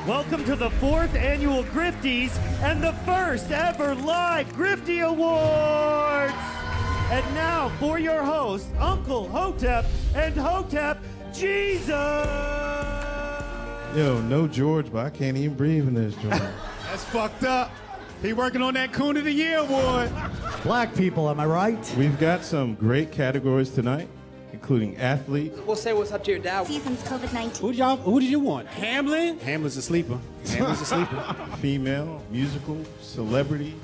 Welcome to the 4th annual Grifties and the first ever live Grifty Awards. And now for your hosts, Uncle Hotep and Hotep Jesus. Yo, no George, but I can't even breathe in this joint. That's fucked up. He working on that Coon of the Year award. Black people, am I right? We've got some great categories tonight, including athletes. We'll say what's up to your dad. Season's COVID-19. Who did you want? Hamlin? Hamlin's a sleeper. Hamlin's a sleeper. Female, musical, celebrity,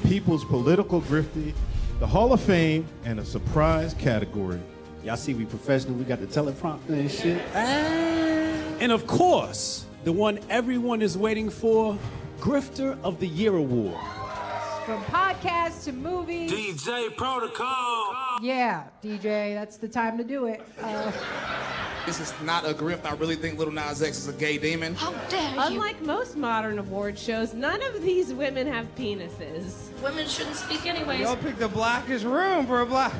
people's political grifty, the Hall of Fame, and a surprise category. Y'all see we professional. We got the teleprompter and shit. And of course, the one everyone is waiting for, Grifter of the Year award. From podcasts to movies. DJ Protocol. Yeah, DJ, that's the time to do it. This is not a grift. I really think Lil Nas X is a gay demon. How dare you? Unlike most modern award shows, none of these women have penises. Women shouldn't speak anyways. Y'all picked the blackest room for a black.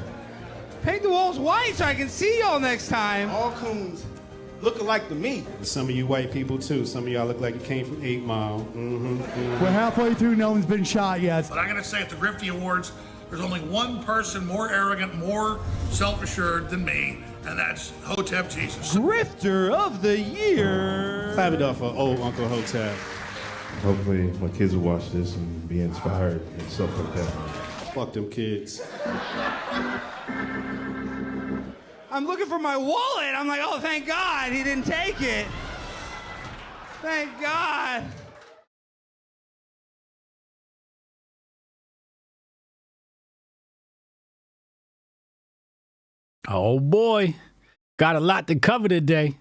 Paint the walls white so I can see y'all next time. All coons look alike to me. Some of you white people too. Some of y'all look like you came from 8 Mile. We're halfway through, no one's been shot yet. But I'm going to say at the Grifty Awards, there's only one person more arrogant, more self-assured than me, and that's Hotep Jesus. Grifter of the Year. Clap it up for old Uncle Hotep. Hopefully my kids will watch this and be inspired and stuff like that. Fuck them kids. I'm looking for my wallet. I'm like, oh, thank God he didn't take it. Thank God. Oh boy, got a lot to cover today.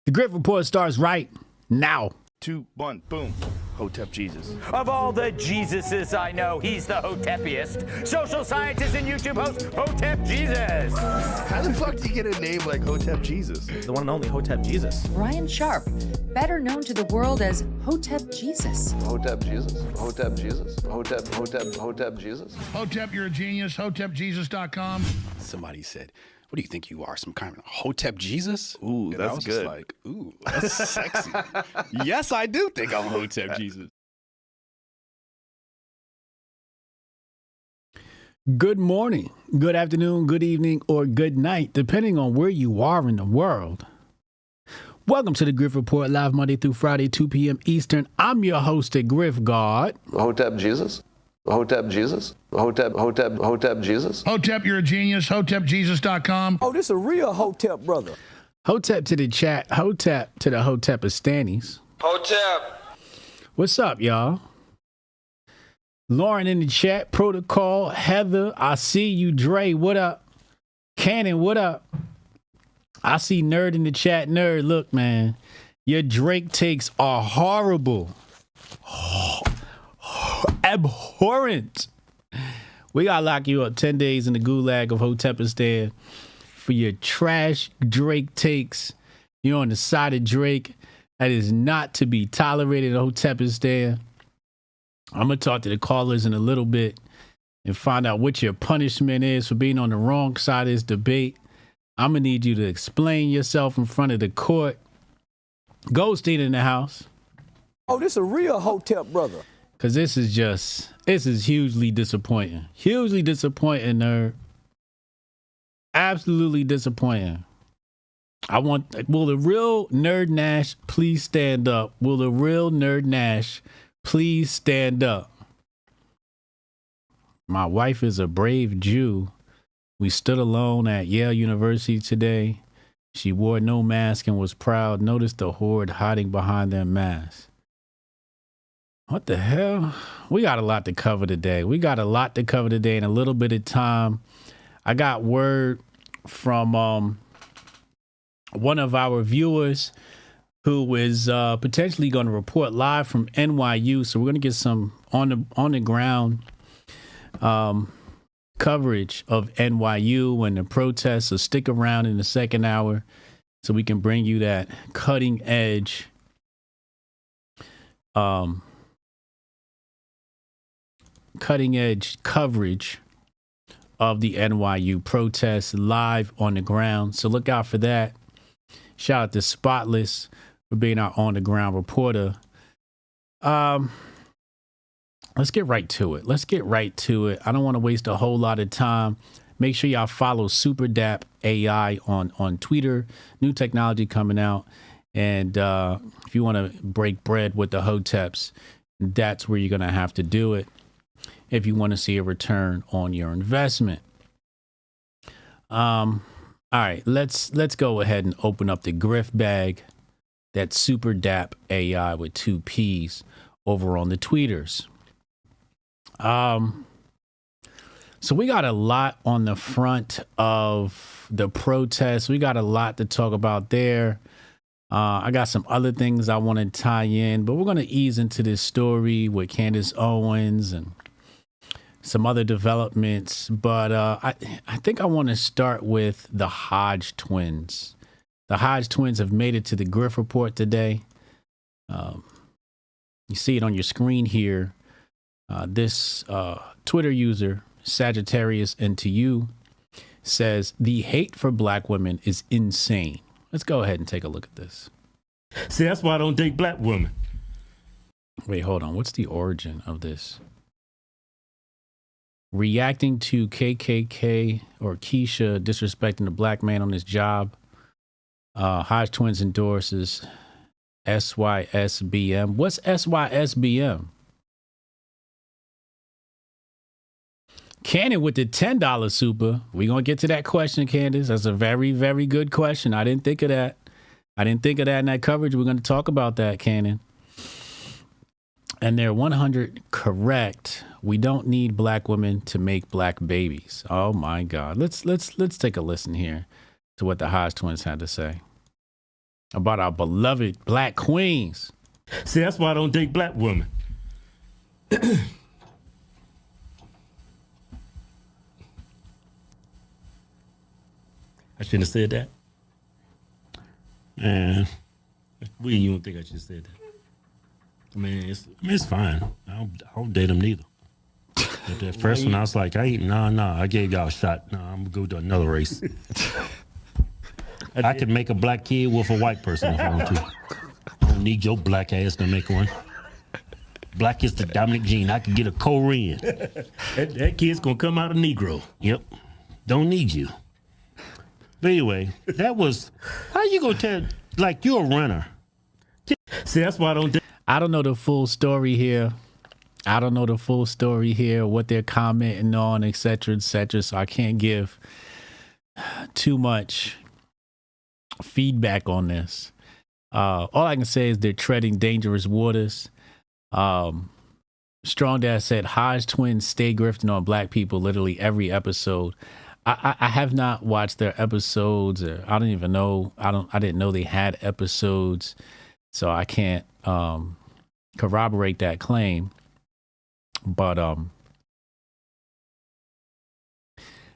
The Grift Report starts right now. 2, 1, boom. Hotep Jesus. Of all the Jesuses I know, he's the Hotepiest. Social scientist and YouTube host, Hotep Jesus. How the fuck do you get a name like Hotep Jesus? The one and only Hotep Jesus. Ryan Sharp, better known to the world as Hotep Jesus. Hotep Jesus. Hotep Jesus. Hotep Jesus. Hotep, you're a genius. HotepJesus.com. Somebody said, what do you think you are, some kind of Hotep Jesus? Ooh, and that's I was good. Just like, ooh, that's sexy. Yes, I do think I'm Hotep Jesus. Good morning, good afternoon, good evening, or good night, depending on where you are in the world. Welcome to the Grift Report, live Monday through Friday, 2 p.m. Eastern. I'm your host at Grift God. Hotep Jesus. Hotep Jesus. Hotep Jesus. Hotep, you're a genius. HotepJesus.com. Oh, this a real Hotep brother. Hotep to the chat, Hotep to the Hotepistanis. Hotep. What's up, y'all? Lauren in the chat, Protocol, Heather, I see you, Dre, what up? Cannon, what up? I see Nerd in the chat. Nerd, look, man, your Drake takes are horrible. Abhorrent. We gotta lock you up 10 days in the gulag of Hotepistan for your trash Drake takes. You're on the side of Drake. That is not to be tolerated in Hotepistan. I'm gonna talk to the callers in a little bit and find out what your punishment is for being on the wrong side of this debate. I'm gonna need you to explain yourself in front of the court. Goldstein in the house. Oh, this a real Hotep brother. Because this is hugely disappointing. Hugely disappointing, nerd. Absolutely disappointing. Will the real Nerd Nash please stand up? Will the real Nerd Nash please stand up? My wife is a brave Jew. We stood alone at Yale University today. She wore no mask and was proud. Notice the horde hiding behind their masks. What the hell? We got a lot to cover today. In a little bit of time. I got word from one of our viewers who is potentially going to report live from NYU. So we're going to get some on the ground coverage of NYU and the protests. So stick around in the second hour so we can bring you that cutting edge coverage of the NYU protests live on the ground. So look out for that. Shout out to Spotless for being our on the ground reporter. let's get right to it. I don't want to waste a whole lot of time. Make sure y'all follow SuperDap AI on Twitter. New technology coming out. And if you want to break bread with the Hoteps, that's where you're going to have to do it if you want to see a return on your investment. All right, let's go ahead and open up the Grift bag. That's SuperDap AI with 2 P's over on the tweeters. So we got a lot on the front of the protests. We got a lot to talk about there. I got some other things I want to tie in, but we're going to ease into this story with Candace Owens and some other developments. But I think I want to start with the Hodge twins. The Hodge twins have made it to the Grift report today. You see it on your screen here. This Twitter user, Sagittarius and to you, says the hate for black women is insane. Let's go ahead and take a look at this. See, that's why I don't date black women. Wait, hold on. What's the origin of this? Reacting to KKK or Keisha disrespecting a black man on his job. Hodge twins endorses SYSBM. What's SYSBM? Cannon with the $10 super. We're going to get to that question, Candace. That's a very, very good question. I didn't think of that. In that coverage. We're going to talk about that, Cannon. And they're 100 correct. We don't need black women to make black babies. Oh, my God. Let's take a listen here to what the Hodge twins had to say about our beloved black queens. See, that's why I don't date black women. I shouldn't have said that. Man, you don't think I should have said that? I mean, it's fine. I don't date them neither. But that first one, I was like, I gave y'all a shot. No, I'm gonna go to another race. I could make a black kid with a white person if I want to. I don't need your black ass to make one. Black is the dominant gene. I could get a Korean. that kid's gonna come out a Negro. Yep. Don't need you. But anyway, that was, how you gonna tell, like, you're a runner. See, that's why I don't know the full story here. What they're commenting on, et cetera, so I can't give too much feedback on this. All I can say is they're treading dangerous waters. Strong Dad said Hodge twins stay grifting on black people literally every episode. I have not watched their episodes, or I don't even know. I didn't know they had episodes, so I can't corroborate that claim. But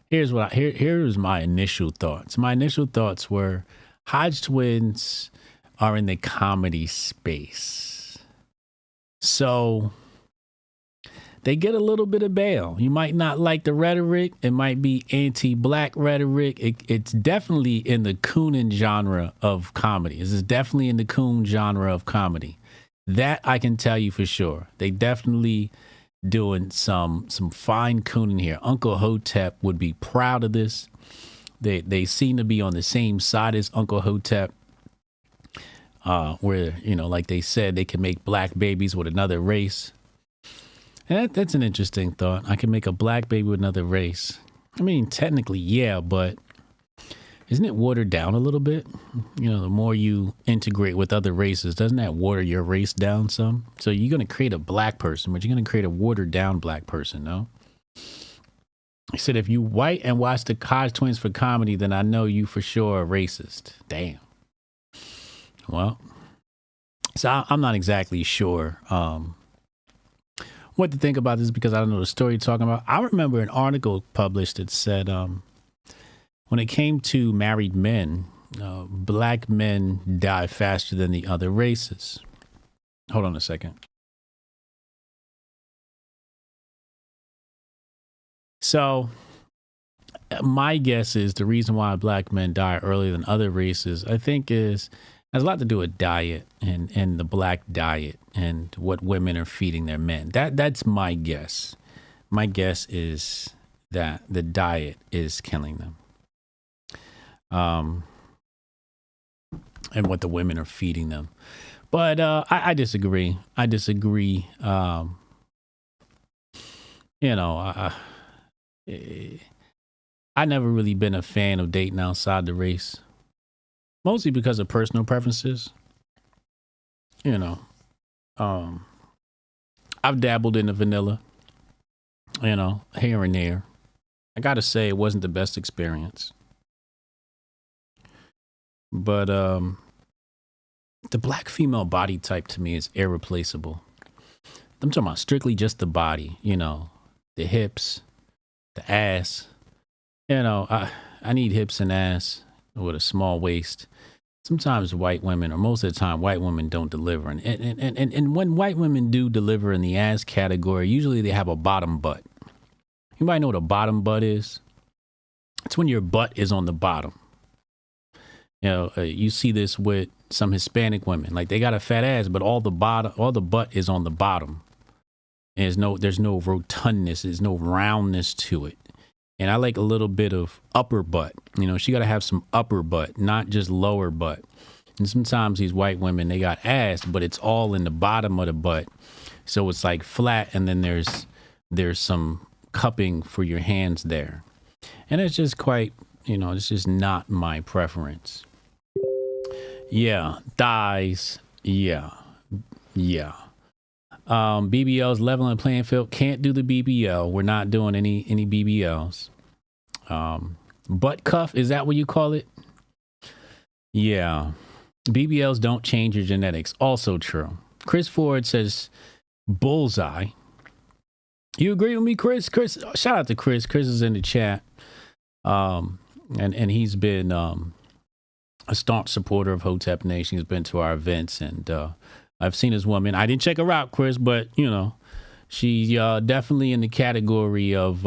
here's my initial thoughts. My initial thoughts were Hodge twins are in the comedy space, so they get a little bit of bail. You might not like the rhetoric. It might be anti-black rhetoric. It's definitely in the coonin genre of comedy. This is definitely in the coon genre of comedy. That I can tell you for sure. They definitely doing some fine cooning here. Uncle Hotep would be proud of this. They seem to be on the same side as Uncle Hotep, where, like they said, they can make black babies with another race. And that's an interesting thought. I can make a black baby with another race. I mean, technically, yeah, but isn't it watered down a little bit? The more you integrate with other races, doesn't that water your race down some? So you're going to create a black person, but you're going to create a watered down black person, no? He said, if you white and watch the Hodge twins for comedy, then I know you for sure are racist. Damn. Well, so I'm not exactly sure what to think about this, because I don't know the story you're talking about. I remember an article published that said when it came to married men, black men die faster than the other races. Hold on a second. So my guess is the reason why black men die earlier than other races, I think, is has a lot to do with diet and the black diet and what women are feeding their men. That's my guess. My guess is that the diet is killing them. And what the women are feeding them. But I disagree. I disagree. I never really been a fan of dating outside the race. Mostly because of personal preferences. I've dabbled in the vanilla, here and there. I gotta say it wasn't the best experience. But the black female body type to me is irreplaceable. I'm talking about strictly just the body, the hips, the ass. I need hips and ass with a small waist. Sometimes white women, or most of the time, white women don't deliver. And when white women do deliver in the ass category, usually they have a bottom butt. Anybody know what a bottom butt is? It's when your butt is on the bottom. You see this with some Hispanic women. Like, they got a fat ass, but all the butt is on the bottom. And there's no rotundness, there's no roundness to it. And I like a little bit of upper butt. She got to have some upper butt, not just lower butt. And sometimes these white women, they got ass, but it's all in the bottom of the butt. So it's like flat, and then there's some cupping for your hands there. And it's just quite, it's just not my preference. Yeah, thighs. Yeah. BBLs leveling the playing field. Can't do the BBL. We're not doing any BBLs. Butt cuff, is that what you call it? Yeah. BBLs don't change your genetics. Also true. Chris Ford says bullseye. You agree with me, Chris? Chris, shout out to Chris. Chris is in the chat. And he's been a staunch supporter of Hotep Nation. He's been to our events, and I've seen his woman. I didn't check her out, Chris, but she's definitely in the category of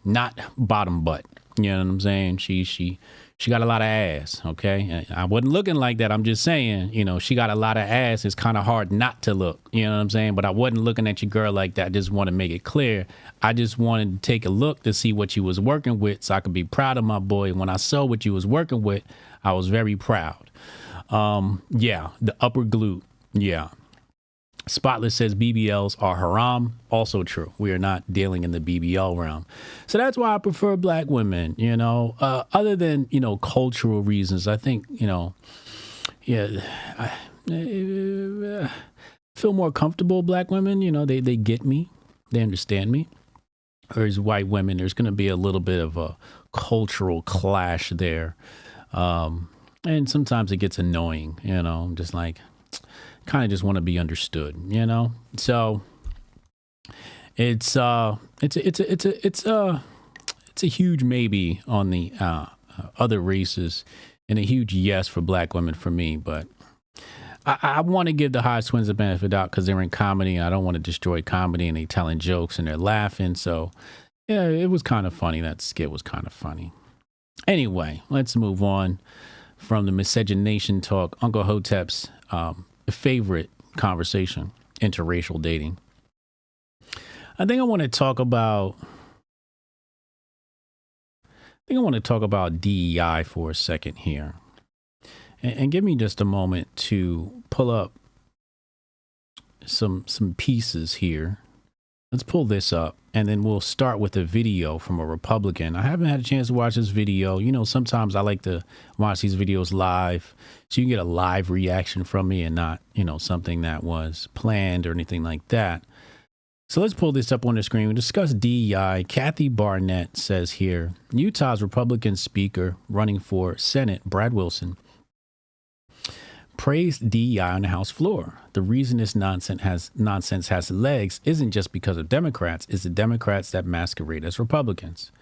not bottom butt. You know what I'm saying? She got a lot of ass. Okay, I wasn't looking like that. I'm just saying, she got a lot of ass. It's kind of hard not to look. You know what I'm saying? But I wasn't looking at your girl like that. I just want to make it clear. I just wanted to take a look to see what you was working with, so I could be proud of my boy. When I saw what you was working with, I was very proud. Yeah, the upper glute. Yeah. Spotless says BBLs are haram. Also true. We are not dealing in the BBL realm. So that's why I prefer black women, other than, cultural reasons. I think, I feel more comfortable with black women. They get me. They understand me. Whereas white women, there's going to be a little bit of a cultural clash there. And sometimes it gets annoying, I'm just like, kind of just want to be understood, so it's a huge maybe on the other races, and a huge yes for black women for me. But I want to give the Hodge twins the benefit of the doubt because they're in comedy, and I don't want to destroy comedy, and they're telling jokes and they're laughing. So yeah, it was kind of funny. That skit was kind of funny. Anyway, let's move on from the miscegenation talk. Uncle Hotep's favorite conversation, interracial dating. I think I want to talk about DEI for a second here, and give me just a moment to pull up some pieces here. Let's pull this up, and then we'll start with a video from a Republican. I haven't had a chance to watch this video. Sometimes I like to watch these videos live, so you can get a live reaction from me and not, something that was planned or anything like that. So let's pull this up on the screen. We discuss DEI. Kathy Barnett says here, Utah's Republican speaker running for Senate, Brad Wilson, praised DEI on the House floor. The reason this nonsense has legs isn't just because of Democrats, it's the Democrats that masquerade as Republicans.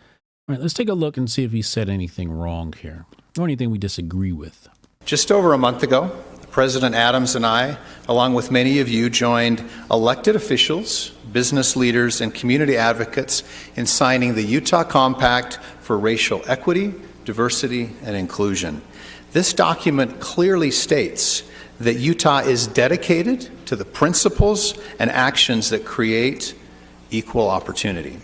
All right, let's take a look and see if he said anything wrong here or anything we disagree with. Just over a month ago, President Adams and I, along with many of you, joined elected officials, business leaders, and community advocates in signing the Utah Compact for Racial Equity, Diversity, and Inclusion. This document clearly states that Utah is dedicated to the principles and actions that create equal opportunity.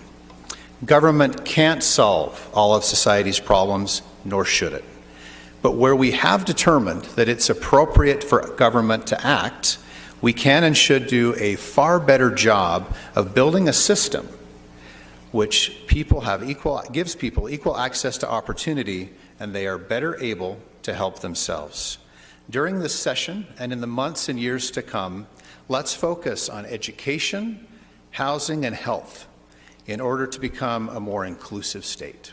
Government can't solve all of society's problems, nor should it. But where we have determined that it's appropriate for government to act, we can and should do a far better job of building a system which gives people equal access to opportunity, and they are better able to help themselves. During this session and in the months and years to come, let's focus on education, housing, and health in order to become a more inclusive state.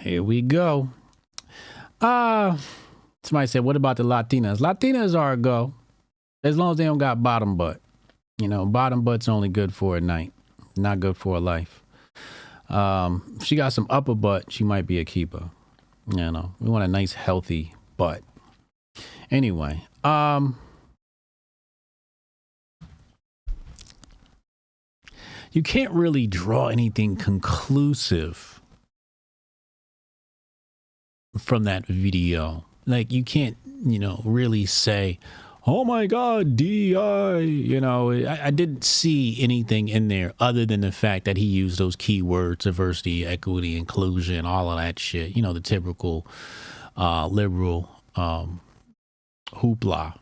Here we go. Somebody said, what about the Latinas? Latinas are a go, as long as they don't got bottom butt. You know, bottom butt's only good for a night, not good for a life. If she got some upper butt, she might be a keeper. You know, we want a nice, healthy butt. Anyway, you can't really draw anything conclusive from that video. Like, you can't, really say, oh my God, DEI, I didn't see anything in there other than the fact that he used those keywords, diversity, equity, inclusion, all of that shit, the typical liberal hoopla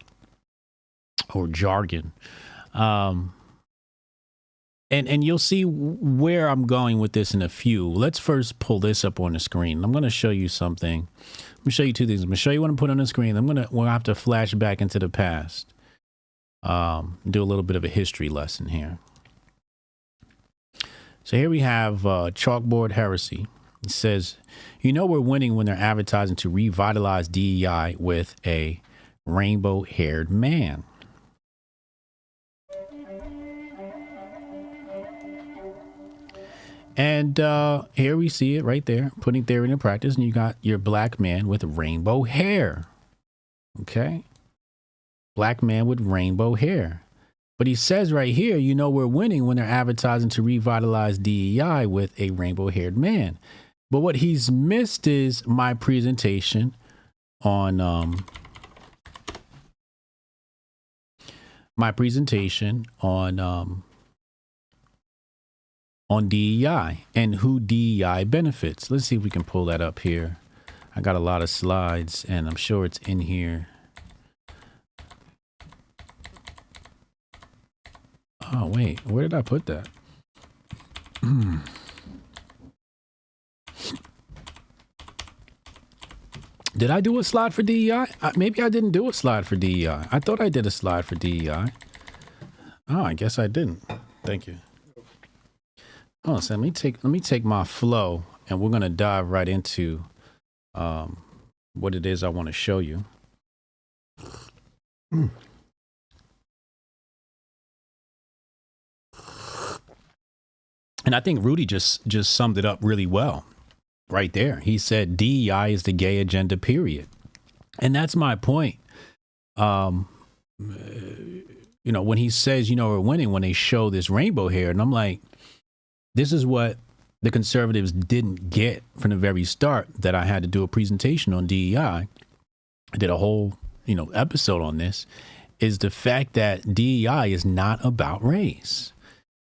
or jargon. And you'll see where I'm going with this in a few. Let's first pull this up on the screen. I'm going to show you something. I'm going to show you two things. I'm going to show you what I'm putting on the screen. We'll have to flash back into the past. Do a little bit of a history lesson here. So here we have Chalkboard Heresy. It says, we're winning when they're advertising to revitalize DEI with a rainbow-haired man. And here we see it right there, putting theory into practice. And you got your black man with rainbow hair. Okay. Black man with rainbow hair. But he says right here, we're winning when they're advertising to revitalize DEI with a rainbow haired man. But what he's missed is my presentation on DEI and who DEI benefits. Let's see if we can pull that up here. I got a lot of slides and I'm sure it's in here. Oh, wait, where did I put that? Did I do a slide for DEI? Maybe I didn't do a slide for DEI. I thought I did a slide for DEI. Oh, I guess I didn't. Thank you. Oh, so let me take my flow and we're going to dive right into what it is I want to show you. And I think Rudy just summed it up really well right there. He said DEI is the gay agenda, period. And that's my point. When he says, we're winning when they show this rainbow hair, and I'm like, this is what the conservatives didn't get from the very start, that I had to do a presentation on DEI. I did a whole, episode on this, is the fact that DEI is not about race.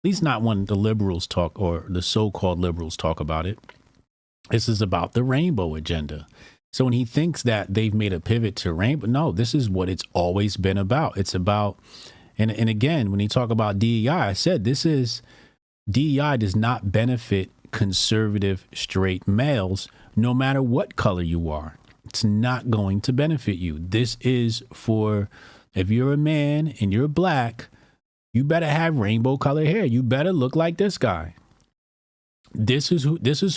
At least not when the liberals talk, or the so-called liberals talk about it. This is about the rainbow agenda. So when he thinks that they've made a pivot to rainbow, no, this is what it's always been about. It's about, and again, when you talk about DEI, I said DEI does not benefit conservative straight males, no matter what color you are. It's not going to benefit you. This is for, if you're a man and you're black, you better have rainbow colored hair. You better look like this guy. This is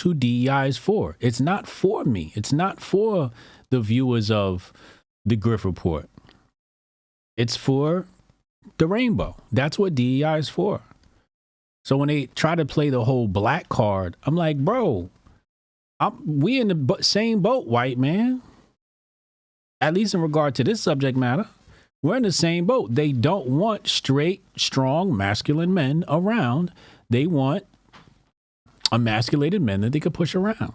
who DEI is for. It's not for me. It's not for the viewers of the Grift Report. It's for the rainbow. That's what DEI is for. So when they try to play the whole black card, I'm like, bro, we in the same boat, white man. At least in regard to this subject matter, we're in the same boat. They don't want straight, strong, masculine men around. They want emasculated men that they could push around,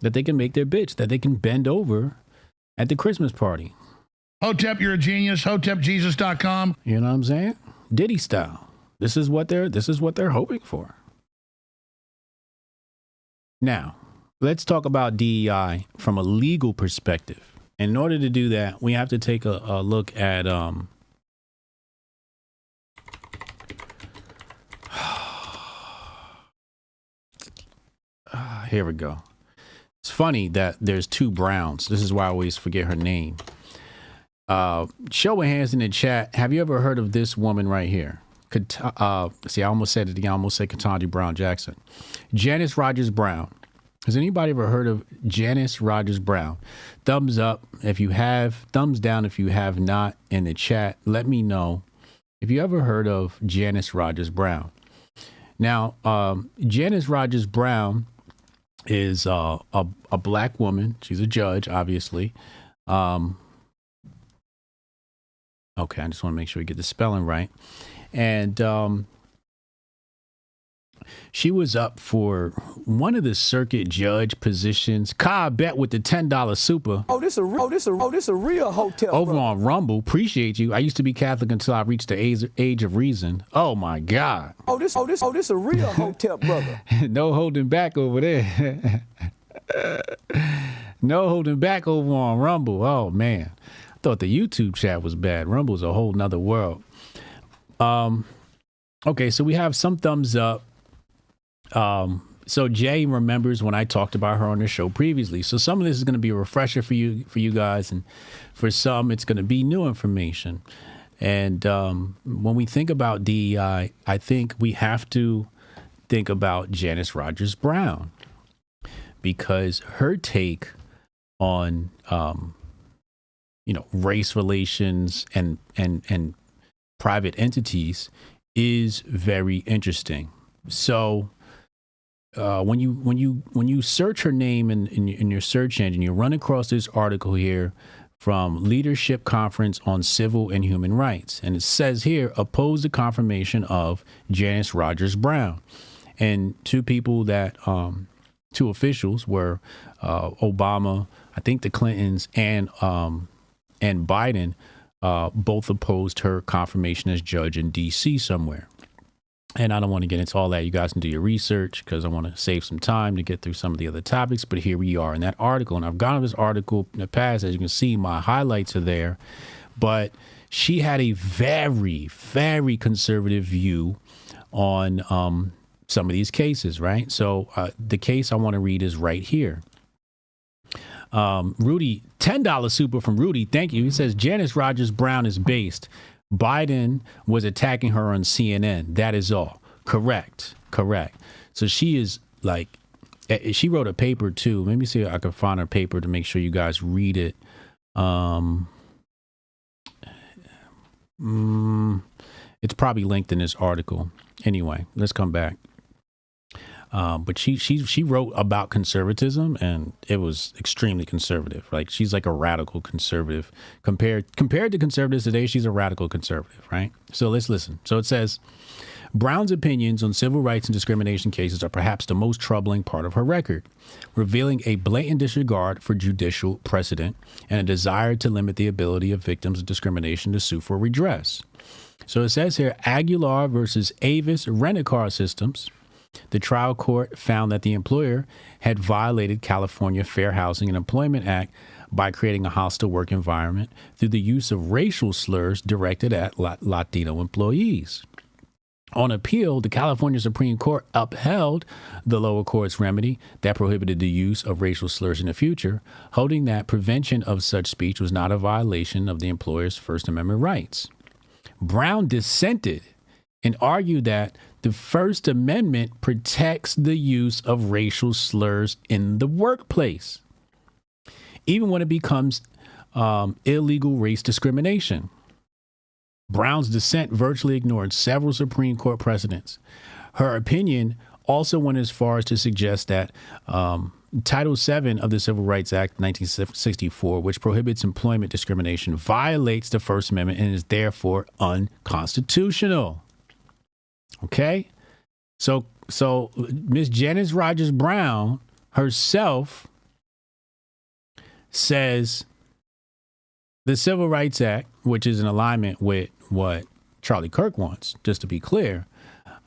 that they can make their bitch, that they can bend over at the Christmas party. Hotep, you're a genius. HotepJesus.com. You know what I'm saying? Diddy style. This is what they're hoping for. Now, let's talk about DEI from a legal perspective. In order to do that, we have to take a look at here we go. It's funny that there's two Browns. This is why I always forget her name. Show of hands in the chat. Have you ever heard of this woman right here? See, I almost said it again. I almost said Ketanji Brown Jackson. Janice Rogers Brown. Has anybody ever heard of Janice Rogers Brown? Thumbs up if you have. Thumbs down if you have not in the chat. Let me know if you ever heard of Janice Rogers Brown. Now, Janice Rogers Brown is a black woman. She's a judge, obviously. Okay, I just want to make sure we get the spelling right. And she was up for one of the circuit judge positions. Kai bet with the $10 super. This a real hotel. Over on Rumble. Appreciate you. I used to be Catholic until I reached the age of reason. Oh my God. This a real hotel, brother. No holding back over there. No holding back over on Rumble. Oh man. I thought the YouTube chat was bad. Rumble's a whole nother world. Okay, so we have some thumbs up. So Jay remembers when I talked about her on the show previously. So some of this is going to be a refresher for you guys, and for some it's going to be new information. And when we think about DEI, I think we have to think about Janice Rogers Brown, because her take on race relations and private entities is very interesting. So when you search her name in your search engine, you run across this article here from Leadership Conference on Civil and Human Rights. And it says here, oppose the confirmation of Janice Rogers Brown. And two officials were Obama, I think the Clintons, and Biden both opposed her confirmation as judge in D.C. somewhere. And I don't want to get into all that. You guys can do your research because I want to save some time to get through some of the other topics. But here we are in that article. And I've gone to this article in the past. As you can see, my highlights are there. But she had a very, very conservative view on some of these cases, right? So the case I want to read is right here. Rudy, $10 super from Rudy. Thank you. He says, Janice Rogers Brown is based. Biden was attacking her on CNN. That is all. Correct. So she is like, she wrote a paper too. Let me see if I can find her paper to make sure you guys read it. It's probably linked in this article. Anyway, let's come back. But she wrote about conservatism, and it was extremely conservative. Like, she's like a radical conservative compared to conservatives today. She's a radical conservative, right? So let's listen. So it says, Brown's opinions on civil rights and discrimination cases are perhaps the most troubling part of her record, revealing a blatant disregard for judicial precedent and a desire to limit the ability of victims of discrimination to sue for redress. So it says here, Aguilar versus Avis Rent-A-Car Systems. The trial court found that the employer had violated California Fair Housing and Employment Act by creating a hostile work environment through the use of racial slurs directed at Latino employees. On appeal, the California Supreme Court upheld the lower court's remedy that prohibited the use of racial slurs in the future, holding that prevention of such speech was not a violation of the employer's First Amendment rights. Brown dissented and argued that the First Amendment protects the use of racial slurs in the workplace, even when it becomes illegal race discrimination. Brown's dissent virtually ignored several Supreme Court precedents. Her opinion also went as far as to suggest that Title VII of the Civil Rights Act 1964, which prohibits employment discrimination, violates the First Amendment and is therefore unconstitutional. Okay, so So Miss Janice Rogers Brown herself says the Civil Rights Act, which is in alignment with what Charlie Kirk wants, just to be clear,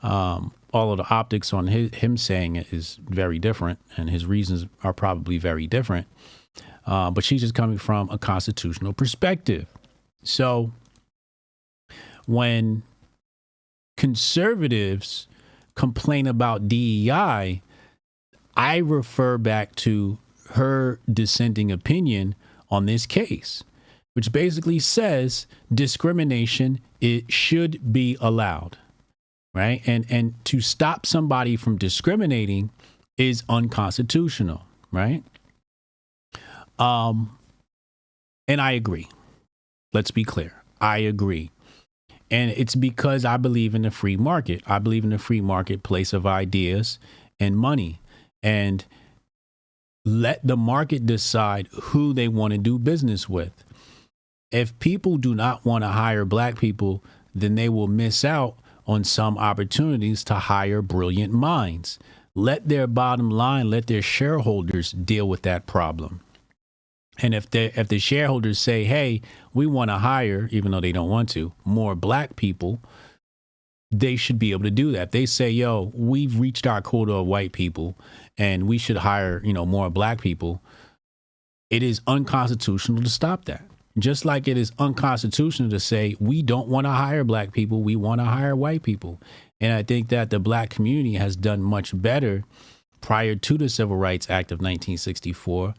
all of the optics on him saying it is very different, and his reasons are probably very different. But she's just coming from a constitutional perspective. So when conservatives complain about DEI, I refer back to her dissenting opinion on this case, which basically says discrimination, it should be allowed, right? And to stop somebody from discriminating is unconstitutional, right? And I agree. Let's be clear. I agree. And it's because I believe in the free market. I believe in the free marketplace of ideas and money. And let the market decide who they want to do business with. If people do not want to hire black people, then they will miss out on some opportunities to hire brilliant minds. Let their bottom line, let their shareholders deal with that problem. And if the shareholders say, hey, we want to hire, even though they don't want to, more black people, they should be able to do that. They say, yo, we've reached our quota of white people and we should hire, more black people. It is unconstitutional to stop that. Just like it is unconstitutional to say we don't want to hire black people, we want to hire white people. And I think that the black community has done much better prior to the Civil Rights Act of 1964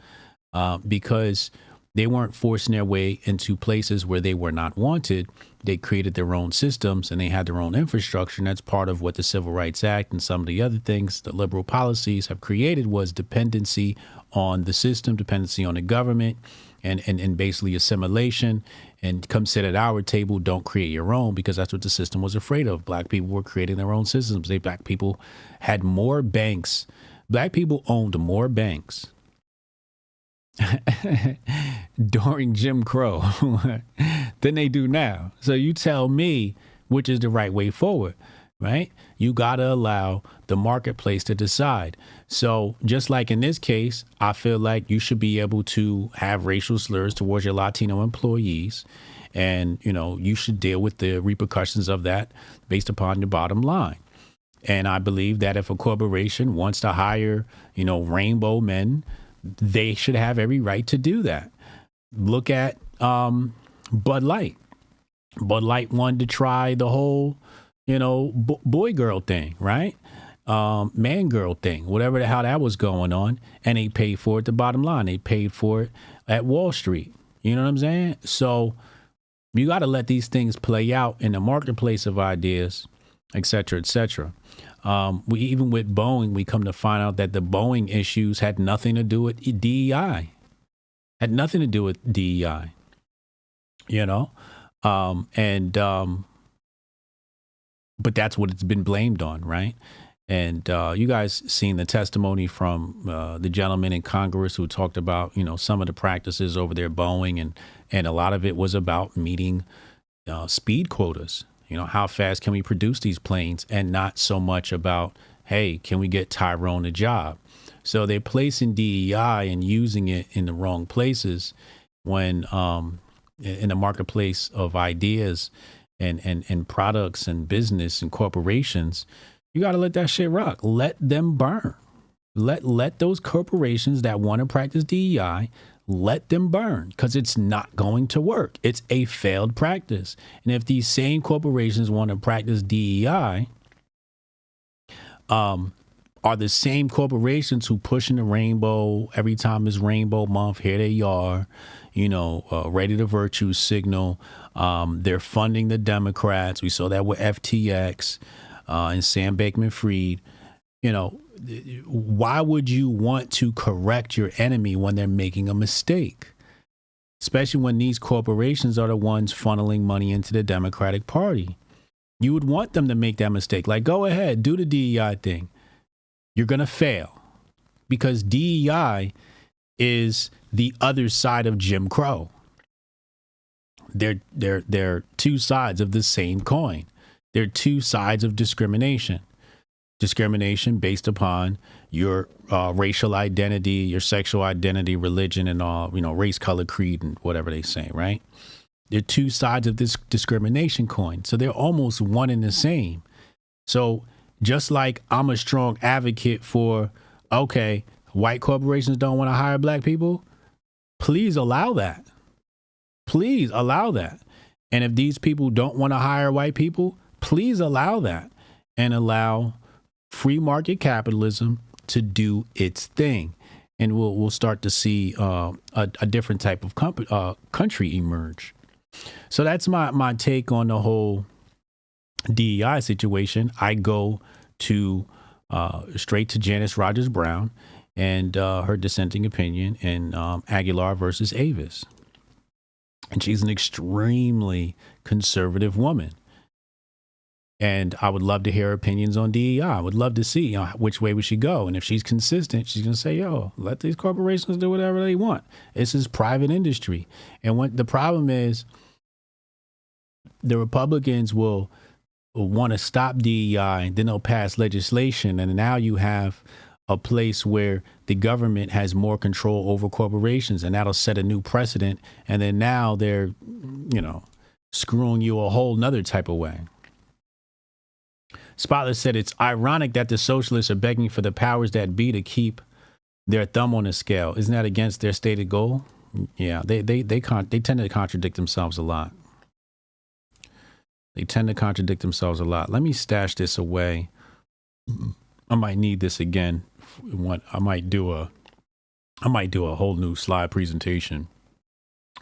because they weren't forcing their way into places where they were not wanted. They created their own systems and they had their own infrastructure. And that's part of what the Civil Rights Act and some of the other things the liberal policies have created was dependency on the system, dependency on the government, and basically assimilation, and come sit at our table, don't create your own, because that's what the system was afraid of. Black people were creating their own systems. Black people had more banks. Black people owned more banks during Jim Crow than they do now. So you tell me which is the right way forward, right? You got to allow the marketplace to decide. So just like in this case, I feel like you should be able to have racial slurs towards your Latino employees. And, you should deal with the repercussions of that based upon your bottom line. And I believe that if a corporation wants to hire, rainbow men, they should have every right to do that. Look at Bud Light. Bud Light wanted to try the whole, boy girl thing, right? Man girl thing, whatever the hell that was going on. And they paid for it, the bottom line. They paid for it at Wall Street. You know what I'm saying? So you got to let these things play out in the marketplace of ideas, et cetera, et cetera. Even with Boeing, we come to find out that the Boeing issues had nothing to do with DEI. Had nothing to do with DEI. But that's what it's been blamed on, right? And you guys seen the testimony from the gentleman in Congress who talked about, some of the practices over there, Boeing, and a lot of it was about meeting speed quotas. How fast can we produce these planes, and not so much about, hey, can we get Tyrone a job? So they're placing DEI and using it in the wrong places when in the marketplace of ideas and products and business and corporations. You got to let that shit rock. Let them burn. Let those corporations that want to practice DEI, let them burn, because it's not going to work. It's a failed practice. And if these same corporations want to practice DEI, are the same corporations who pushing the rainbow every time it's Rainbow Month. Here they are, ready to virtue signal. They're funding the Democrats. We saw that with FTX and Sam Bankman-Fried. Why would you want to correct your enemy when they're making a mistake? Especially when these corporations are the ones funneling money into the Democratic Party. You would want them to make that mistake. Like, go ahead, do the DEI thing. You're going to fail, because DEI is the other side of Jim Crow. They're two sides of the same coin. They're two sides of discrimination. discrimination based upon your racial identity, your sexual identity, religion, and all, race, color, creed, and whatever they say, right? They're two sides of this discrimination coin. So they're almost one and the same. So just like I'm a strong advocate for, okay, white corporations don't want to hire black people, please allow that. Please allow that. And if these people don't want to hire white people, please allow that and allow free market capitalism to do its thing. And we'll start to see a different type of country emerge. So that's my take on the whole DEI situation. I go to straight to Janice Rogers Brown and her dissenting opinion in Aguilar versus Avis. And she's an extremely conservative woman. And I would love to hear her opinions on DEI. I would love to see which way would she go. And if she's consistent, she's going to say, yo, let these corporations do whatever they want. This is private industry. And what the problem is, the Republicans will want to stop DEI, then they'll pass legislation. And now you have a place where the government has more control over corporations, and that'll set a new precedent. And then now they're, screwing you a whole nother type of way. Spotless said it's ironic that the socialists are begging for the powers that be to keep their thumb on the scale. Isn't that against their stated goal? Yeah, they tend to contradict themselves a lot. They tend to contradict themselves a lot. Let me stash this away. I might need this again. I might do a whole new slide presentation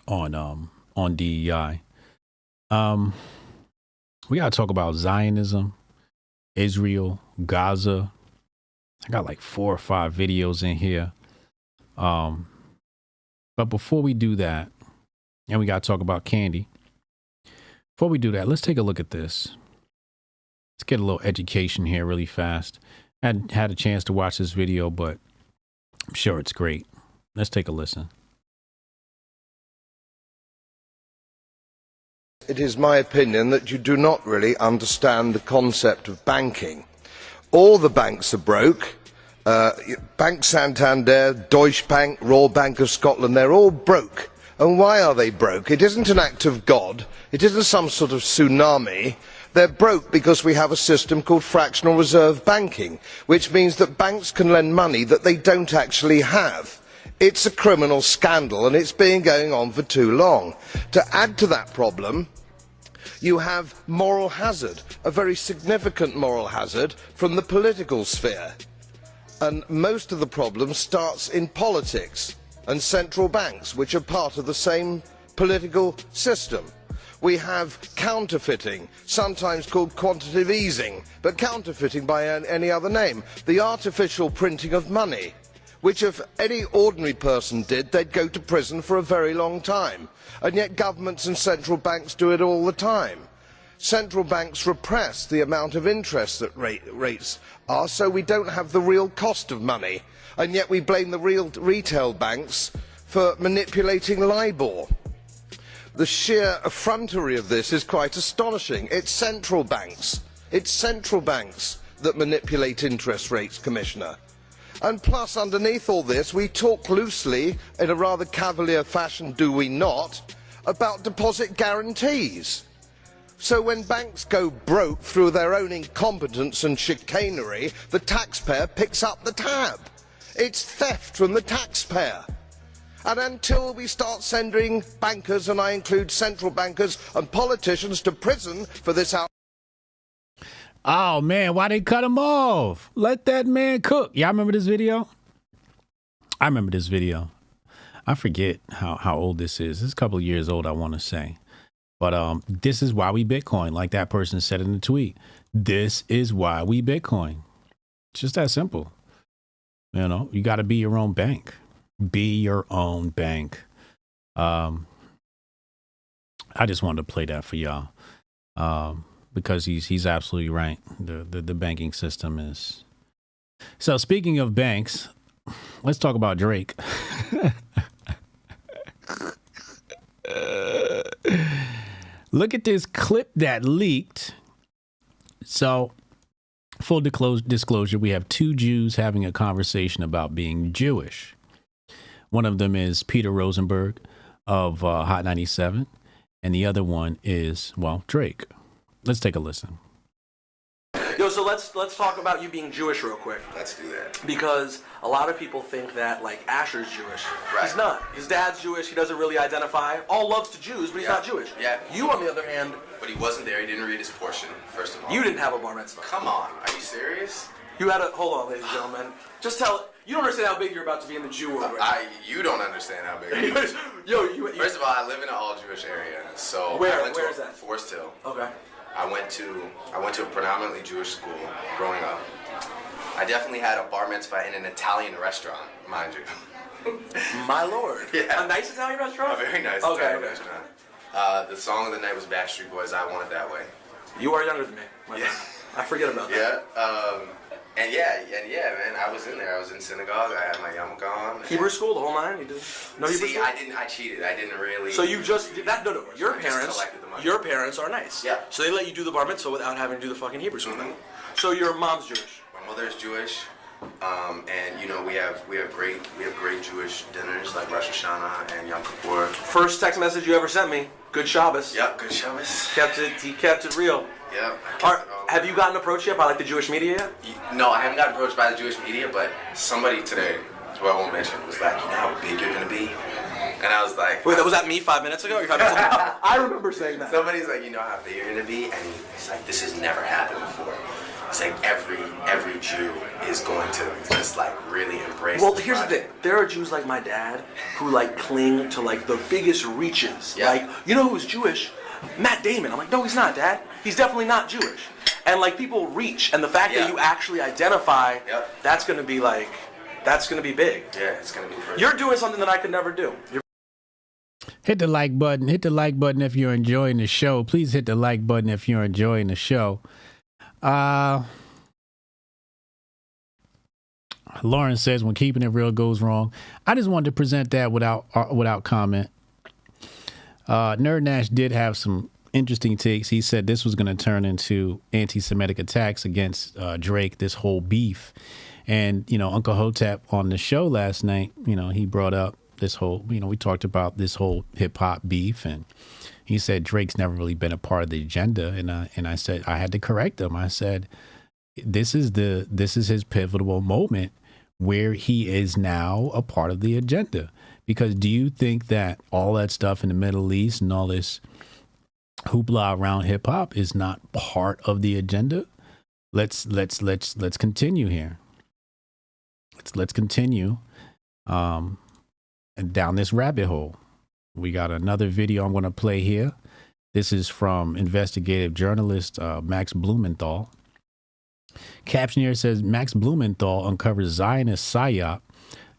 on DEI. We gotta talk about Zionism, Israel, Gaza. I got like 4 or 5 videos in here. But before we do that, and we got to talk about candy. Before we do that, let's take a look at this. Let's get a little education here really fast. I hadn't had a chance to watch this video, but I'm sure it's great. Let's take a listen. It is my opinion that you do not really understand the concept of banking. All the banks are broke. Bank Santander, Deutsche Bank, Royal Bank of Scotland, they're all broke. And why are they broke? It isn't an act of God. It isn't some sort of tsunami. They're broke because we have a system called fractional reserve banking, which means that banks can lend money that they don't actually have. It's a criminal scandal, and it's been going on for too long. To add to that problem, you have moral hazard, a very significant moral hazard from the political sphere. And most of the problem starts in politics and central banks, which are part of the same political system. We have counterfeiting, sometimes called quantitative easing, but counterfeiting by any other name. The artificial printing of money, which if any ordinary person did, they'd go to prison for a very long time. And yet governments and central banks do it all the time. Central banks repress the amount of interest that rates are, so we don't have the real cost of money. And yet we blame the real retail banks for manipulating LIBOR. The sheer effrontery of this is quite astonishing. It's central banks that manipulate interest rates, Commissioner. And plus, underneath all this, we talk loosely, in a rather cavalier fashion, do we not, about deposit guarantees. So when banks go broke through their own incompetence and chicanery, the taxpayer picks up the tab. It's theft from the taxpayer. And until we start sending bankers, and I include central bankers and politicians, to prison for this out. Oh man, why they cut him off? Let that man cook. Y'all remember this video? I remember this video. I forget how old this is. It's a couple of years old, I want to say. But this is why we Bitcoin, like that person said in the tweet. This is why we Bitcoin. It's just that simple. You got to be your own bank. Be your own bank. I just wanted to play that for y'all. Because he's absolutely right. The banking system is. So speaking of banks, let's talk about Drake. Look at this clip that leaked. So Full disclosure, we have two Jews having a conversation about being Jewish. One of them is Peter Rosenberg of Hot 97, and the other one is, well, Drake. Let's take a listen. Yo, so let's talk about you being Jewish real quick. Let's do that. Because a lot of people think that, like, Asher's Jewish. Right. He's not. His dad's Jewish. He doesn't really identify. All loves to Jews, but he's not Jewish. Yeah. You, on the other hand... But he wasn't there. He didn't read his portion, first of all. You didn't have a bar mitzvah. Come on. Are you serious? You had a... Hold on, ladies and gentlemen. Just tell... You don't understand how big you're about to be in the Jew world right You don't understand how big it is. Yo, First of all, I live in an all-Jewish area. So Where? I went Where to is that? Forest Hill. Okay. I went to a predominantly Jewish school growing up. I definitely had a bar mitzvah in an Italian restaurant, mind you. My lord. Yeah. A nice Italian restaurant? A very nice Italian restaurant. The song of the night was Backstreet Boys' I Want It That Way. You are younger than me. Yeah. I forget about that. Yeah, man, I was in there. I was in synagogue. I had my yarmulke on. Hebrew school, the whole nine? You did? No Hebrew school? I cheated. I didn't really. So you just did that? No. Your Your parents are nice. Yeah. So they let you do the bar mitzvah without having to do the fucking Hebrew school. So your mom's Jewish. My mother's Jewish, and you know we have great Jewish dinners like Rosh Hashanah and Yom Kippur. First text message you ever sent me. Good Shabbos. Yep, good Shabbos. He kept it real. Yep. Have you gotten approached yet by like the Jewish media yet? No, I haven't gotten approached by the Jewish media, but somebody today, who I won't mention, was like, you know how big you're gonna be? And I was like... Wait, was that me 5 minutes ago? I remember saying that. Somebody's like, you know how big you're gonna be? And he's like, this has never happened before. It's like every Jew is going to just like really embrace. Well, here's the thing. There are Jews like my dad who like cling to like the biggest reaches. Yeah. Like, you know who's Jewish? Matt Damon. I'm like, no, he's not, Dad. He's definitely not Jewish. And like people reach, and the fact that you actually identify, that's gonna be like, that's gonna be big. Yeah, it's gonna be pretty. You're doing something that I could never do. Hit the like button. Hit the like button if you're enjoying the show. Please hit the like button if you're enjoying the show. Lauren says when keeping it real goes wrong. I just wanted to present that without comment. Nerd Nash did have some interesting takes. He said this was going to turn into anti-Semitic attacks against Drake, this whole beef. And, you know, Uncle Hotep on the show last night, you know, he brought up this whole, you know, we talked about this whole hip hop beef, and he said Drake's never really been a part of the agenda. And I said, I had to correct him. I said, this is his pivotal moment where he is now a part of the agenda. Because do you think that all that stuff in the Middle East and all this hoopla around hip hop is not part of the agenda? Let's continue here. Let's continue and down this rabbit hole. We got another video I'm going to play here. This is from investigative journalist Max Blumenthal. Caption here says Max Blumenthal uncovers Zionist psyop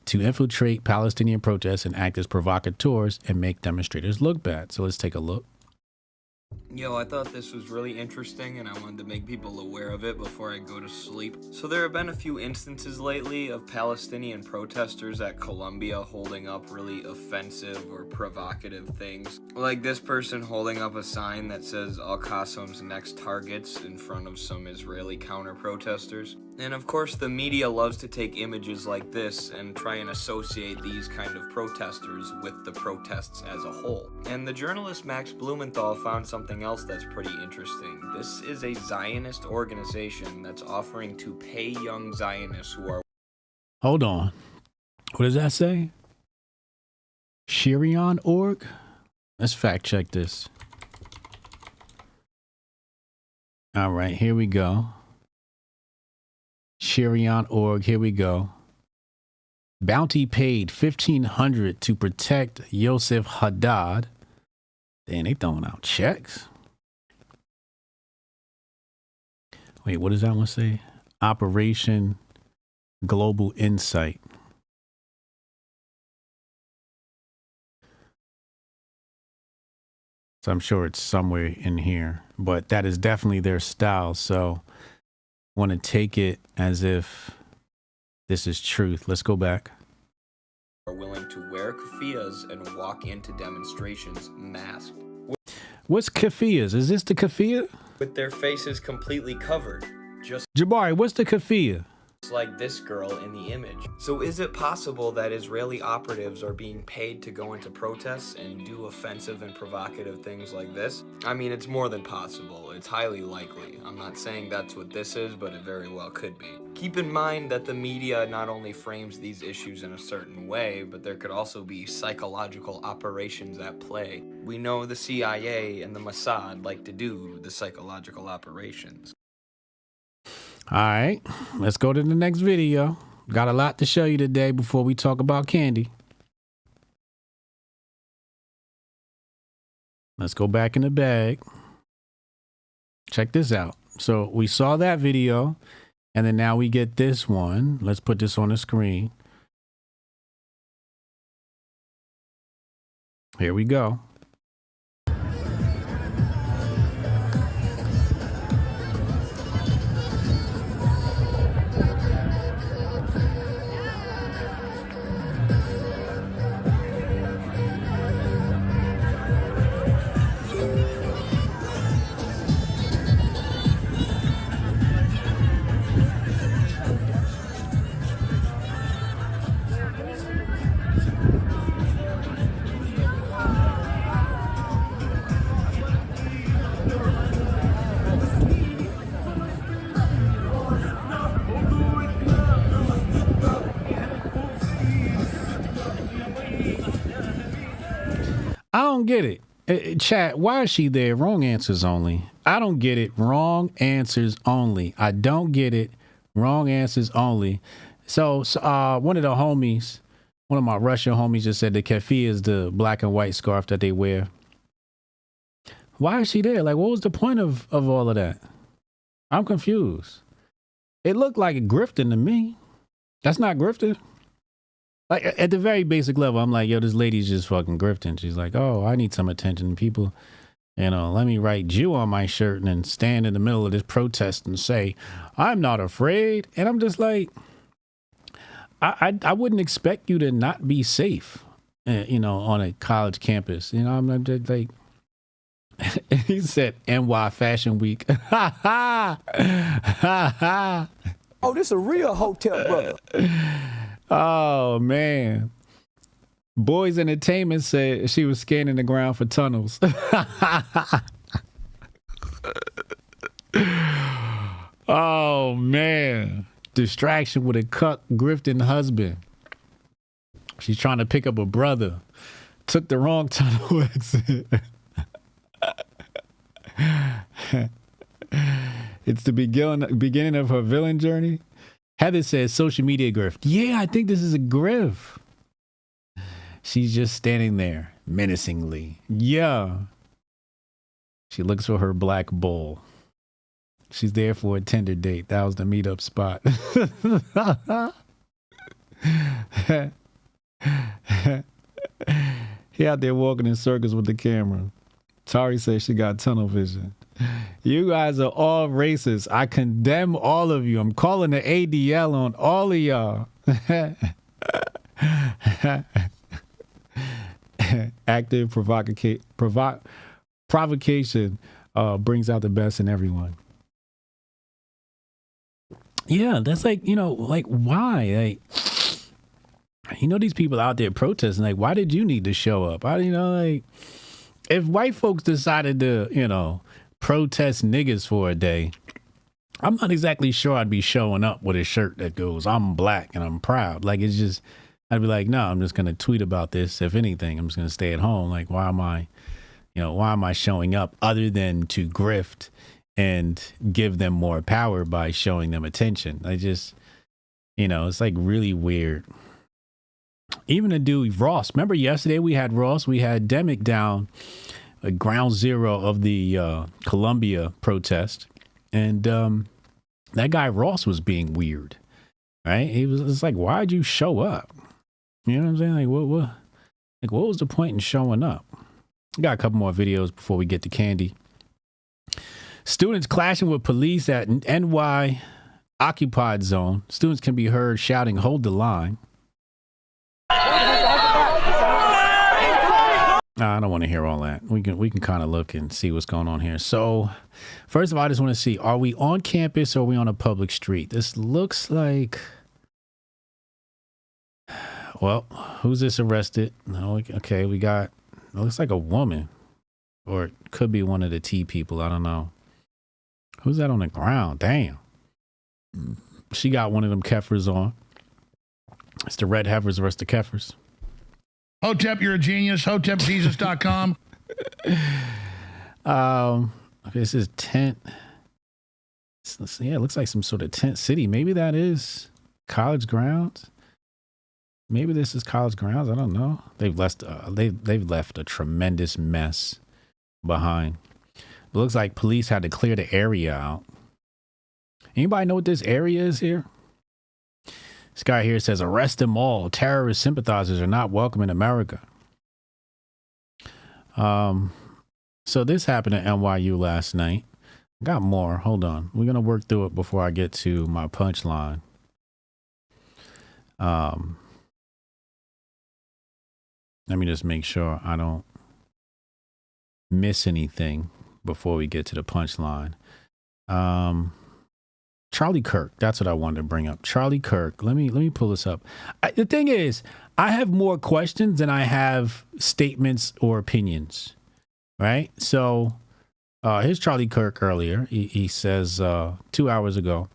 to infiltrate Palestinian protests and act as provocateurs and make demonstrators look bad. So let's take a look. Yo, I thought this was really interesting and I wanted to make people aware of it before I go to sleep. So there have been a few instances lately of Palestinian protesters at Columbia holding up really offensive or provocative things. Like this person holding up a sign that says Al-Qasam's next targets in front of some Israeli counter-protesters. And of course the media loves to take images like this and try and associate these kind of protesters with the protests as a whole. And the journalist Max Blumenthal found something else that's pretty interesting. This is a Zionist organization that's offering to pay young Zionists who are... Hold on. What does that say? Shirion.org? Let's fact check this. All right, here we go. Shirion.org, here we go. Bounty paid $1,500 to protect Yosef Haddad. Damn, they throwing out checks. Wait, what does that one say? Operation Global Insight. So I'm sure it's somewhere in here, but that is definitely their style. So want to take it as if this is truth. Let's go back. Are willing to wear keffiyehs and walk into demonstrations masked. What's keffiyehs? Is this the keffiyeh? With their faces completely covered. just Jabari, what's the kafir? like this girl in the image. So is it possible that Israeli operatives are being paid to go into protests and do offensive and provocative things like this? I mean, it's more than possible. It's highly likely. I'm not saying that's what this is, but it very well could be. Keep in mind that the media not only frames these issues in a certain way, but there could also be psychological operations at play. We know the CIA and the Mossad like to do the psychological operations. All right, let's go to the next video. Got a lot to show you today before we talk about candy. Let's go back in the bag. Check this out. So we saw that video, and then now we get this one. Let's put this on the screen. Here we go. I don't get it. Chat, why is she there? Wrong answers only. I don't get it. Wrong answers only. I don't get it. Wrong answers only. So one of the homies, one of my Russian homies just said the keffiyeh is the black and white scarf that they wear. Why is she there? Like, what was the point of all of that? I'm confused. It looked like a grifting to me. That's not grifting. Like, at the very basic level, I'm like, yo, this lady's just fucking grifting. She's like, oh, I need some attention. People, you know, let me write Jew on my shirt and then stand in the middle of this protest and say, I'm not afraid. And I'm just like, I wouldn't expect you to not be safe, you know, on a college campus. You know, I'm just like, he said NY Fashion Week. Ha ha! Ha ha! Oh, this a real Hotep brother. Oh, man. Boys Entertainment said she was scanning the ground for tunnels. Oh, man. Distraction with a cuck grifting husband. She's trying to pick up a brother. Took the wrong tunnel exit. It's the beginning of her villain journey. Heather says social media grift. Yeah, I think this is a grift. She's just standing there menacingly. Yeah. She looks for her black bull. She's there for a Tinder date. That was the meetup spot. He out there walking in circles with the camera. Tari says she got tunnel vision. You guys are all racist. I condemn all of you. I'm calling the ADL on all of y'all. Active provocation brings out the best in everyone. Yeah, that's like, you know, like, why? Like, you know, these people out there protesting, like, why did you need to show up? You know, like, if white folks decided to, you know, protest niggas for a day, I'm not exactly sure I'd be showing up with a shirt that goes, I'm black and I'm proud. Like, it's just, I'd be like, no, I'm just going to tweet about this. If anything, I'm just going to stay at home. Like, why am I showing up other than to grift and give them more power by showing them attention? I just, you know, it's like really weird. Even to do Ross. Remember yesterday we had Ross, we had Demick down at ground zero of the Columbia protest. And that guy Ross was being weird, right? It's like, why'd you show up? You know what I'm saying? Like, what was the point in showing up? Got a couple more videos before we get to candy. Students clashing with police at NY occupied zone. Students can be heard shouting, hold the line. I don't want to hear all that. We can kind of look and see what's going on here. So, first of all, I just want to see, are we on campus or are we on a public street? This looks like, well, who's this arrested? No, okay, we got, it looks like a woman, or it could be one of the T people. I don't know. Who's that on the ground? Damn. She got one of them Kefers on. It's the red heifers versus the Kefers. Hotep, you're a genius. HotepJesus.com. Okay, this is tent. Yeah, it looks like some sort of tent city. Maybe that is college grounds. Maybe this is college grounds. I don't know. They've left a tremendous mess behind. It looks like police had to clear the area out. Anybody know what this area is here? This guy here says, arrest them all. Terrorist sympathizers are not welcome in America. So this happened at NYU last night. Got more. Hold on. We're going to work through it before I get to my punchline. Let me just make sure I don't miss anything before we get to the punchline. Charlie Kirk. That's what I wanted to bring up. Charlie Kirk. Let me pull this up. The thing is, I have more questions than I have statements or opinions. Right? So here's Charlie Kirk earlier. He says 2 hours ago,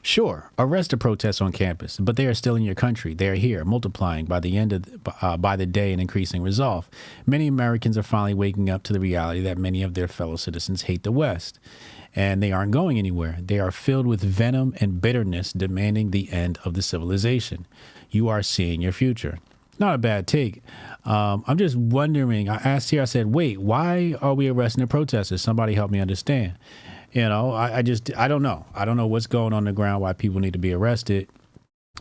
sure, arrest the protests on campus, but they are still in your country. They are here, multiplying by the day and increasing resolve. Many Americans are finally waking up to the reality that many of their fellow citizens hate the West. And they aren't going anywhere. They are filled with venom and bitterness, demanding the end of the civilization. You are seeing your future. Not a bad take. I'm just wondering, I asked here, I said, wait, why are we arresting the protesters? Somebody help me understand. You know, I don't know. I don't know what's going on the ground, why people need to be arrested.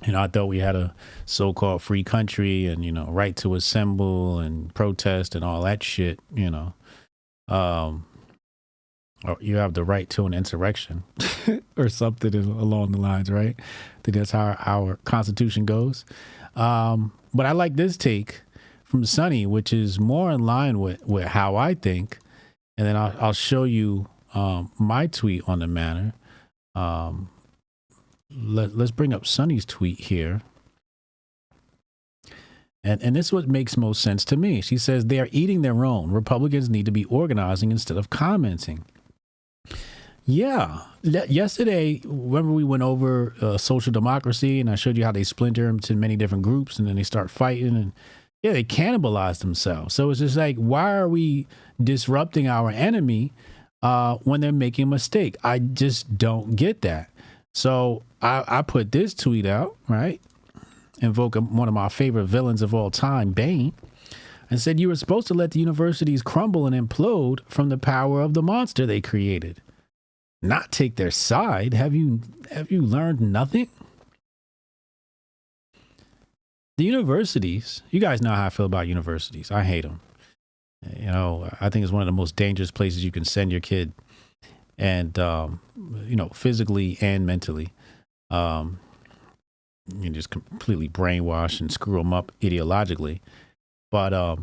You know, I thought we had a so-called free country and, you know, right to assemble and protest and all that shit, you know. Or you have the right to an insurrection or something along the lines, right? I think that's how our Constitution goes. But I like this take from Sonny, which is more in line with how I think. And then I'll show you my tweet on the matter. Let's bring up Sonny's tweet here. And this is what makes most sense to me. She says, they are eating their own. Republicans need to be organizing instead of commenting. Yeah. Yesterday, remember we went over social democracy and I showed you how they splinter into many different groups and then they start fighting and yeah, they cannibalize themselves. So it's just like, why are we disrupting our enemy when they're making a mistake? I just don't get that. So I put this tweet out, right? Invoke one of my favorite villains of all time, Bane, and said you were supposed to let the universities crumble and implode from the power of the monster they created, not take their side. Have you learned nothing? The universities, you guys know how I feel about universities. I hate them. You know, I think it's one of the most dangerous places you can send your kid, and you know, physically and mentally. You can just completely brainwash and screw them up ideologically. But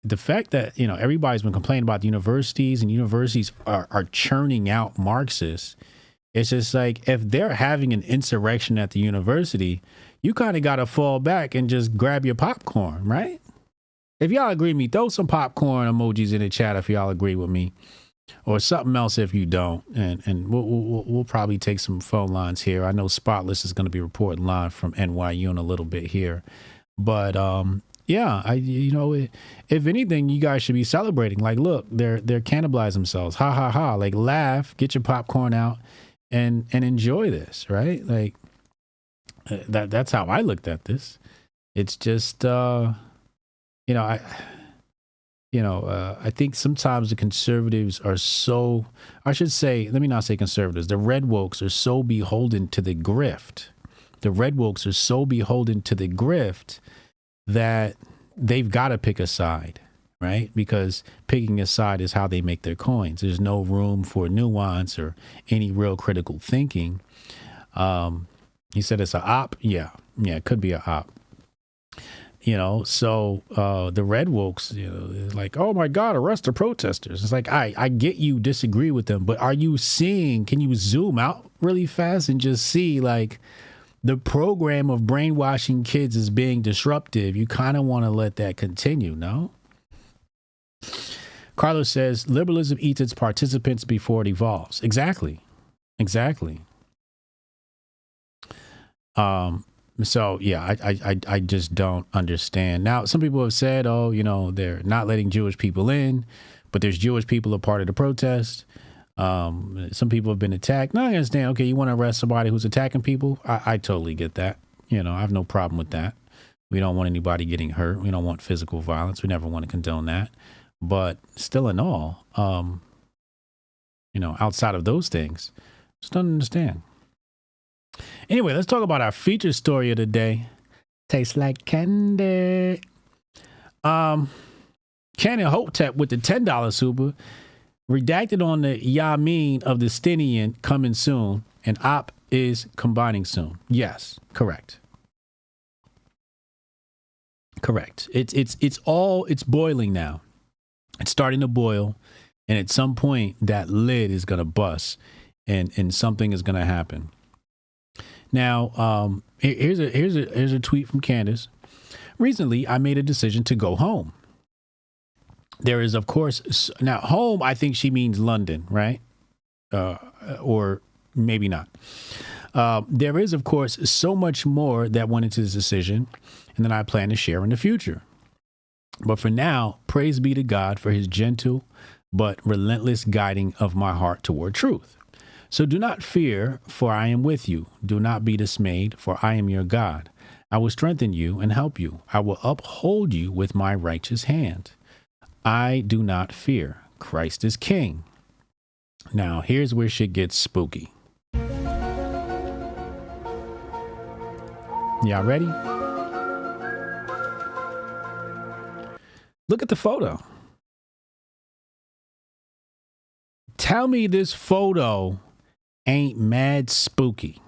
the fact that, you know, everybody's been complaining about the universities and universities are churning out Marxists. It's just like, if they're having an insurrection at the university, you kind of got to fall back and just grab your popcorn, right? If y'all agree with me, throw some popcorn emojis in the chat if y'all agree with me, or something else if you don't. And we'll probably take some phone lines here. I know Spotless is going to be reporting live from NYU in a little bit here. But yeah, you know, if anything, you guys should be celebrating. Like, look, they're cannibalizing themselves. Ha ha ha! Like, laugh, get your popcorn out, and enjoy this, right? Like, that's how I looked at this. It's just, you know, I think sometimes the conservatives are so, I should say, let me not say conservatives. The red wokes are so beholden to the grift. The red wokes are so beholden to the grift that they've got to pick a side, right? Because picking a side is how they make their coins. There's no room for nuance or any real critical thinking. He said it's a op. Yeah, it could be a op. So the red wokes, is like, oh my God, arrest the protesters. It's like, I get you disagree with them, but are you seeing, can you zoom out really fast and just see like the program of brainwashing kids is being disruptive? You kind of want to let that continue, no? Carlos says, liberalism eats its participants before it evolves. Exactly. So, yeah, I just don't understand. Now, some people have said, they're not letting Jewish people in, but there's Jewish people a part of the protest. Some people have been attacked. Now, I understand, okay, you want to arrest somebody who's attacking people? I totally get that. I have no problem with that. We don't want anybody getting hurt. We don't want physical violence. We never want to condone that. But still in all, outside of those things, just don't understand. Anyway, let's talk about our feature story of the day. Tastes like candy. Cannon Hotep with the $10 super. Redacted on the Yamin of the Stinian coming soon. And Op is combining soon. Yes, correct. It's boiling now. It's starting to boil. And at some point, that lid is going to bust. And something is going to happen. Now, here's a tweet from Candace. Recently, I made a decision to go home. There is, of course, now home, I think she means London, right? Or maybe not. There is, of course, so much more that went into this decision and that I plan to share in the future. But for now, praise be to God for his gentle but relentless guiding of my heart toward truth. So do not fear, for I am with you. Do not be dismayed, for I am your God. I will strengthen you and help you. I will uphold you with my righteous hand. I do not fear. Christ is king. Now, here's where shit gets spooky. Y'all ready? Look at the photo. Tell me this photo ain't mad spooky.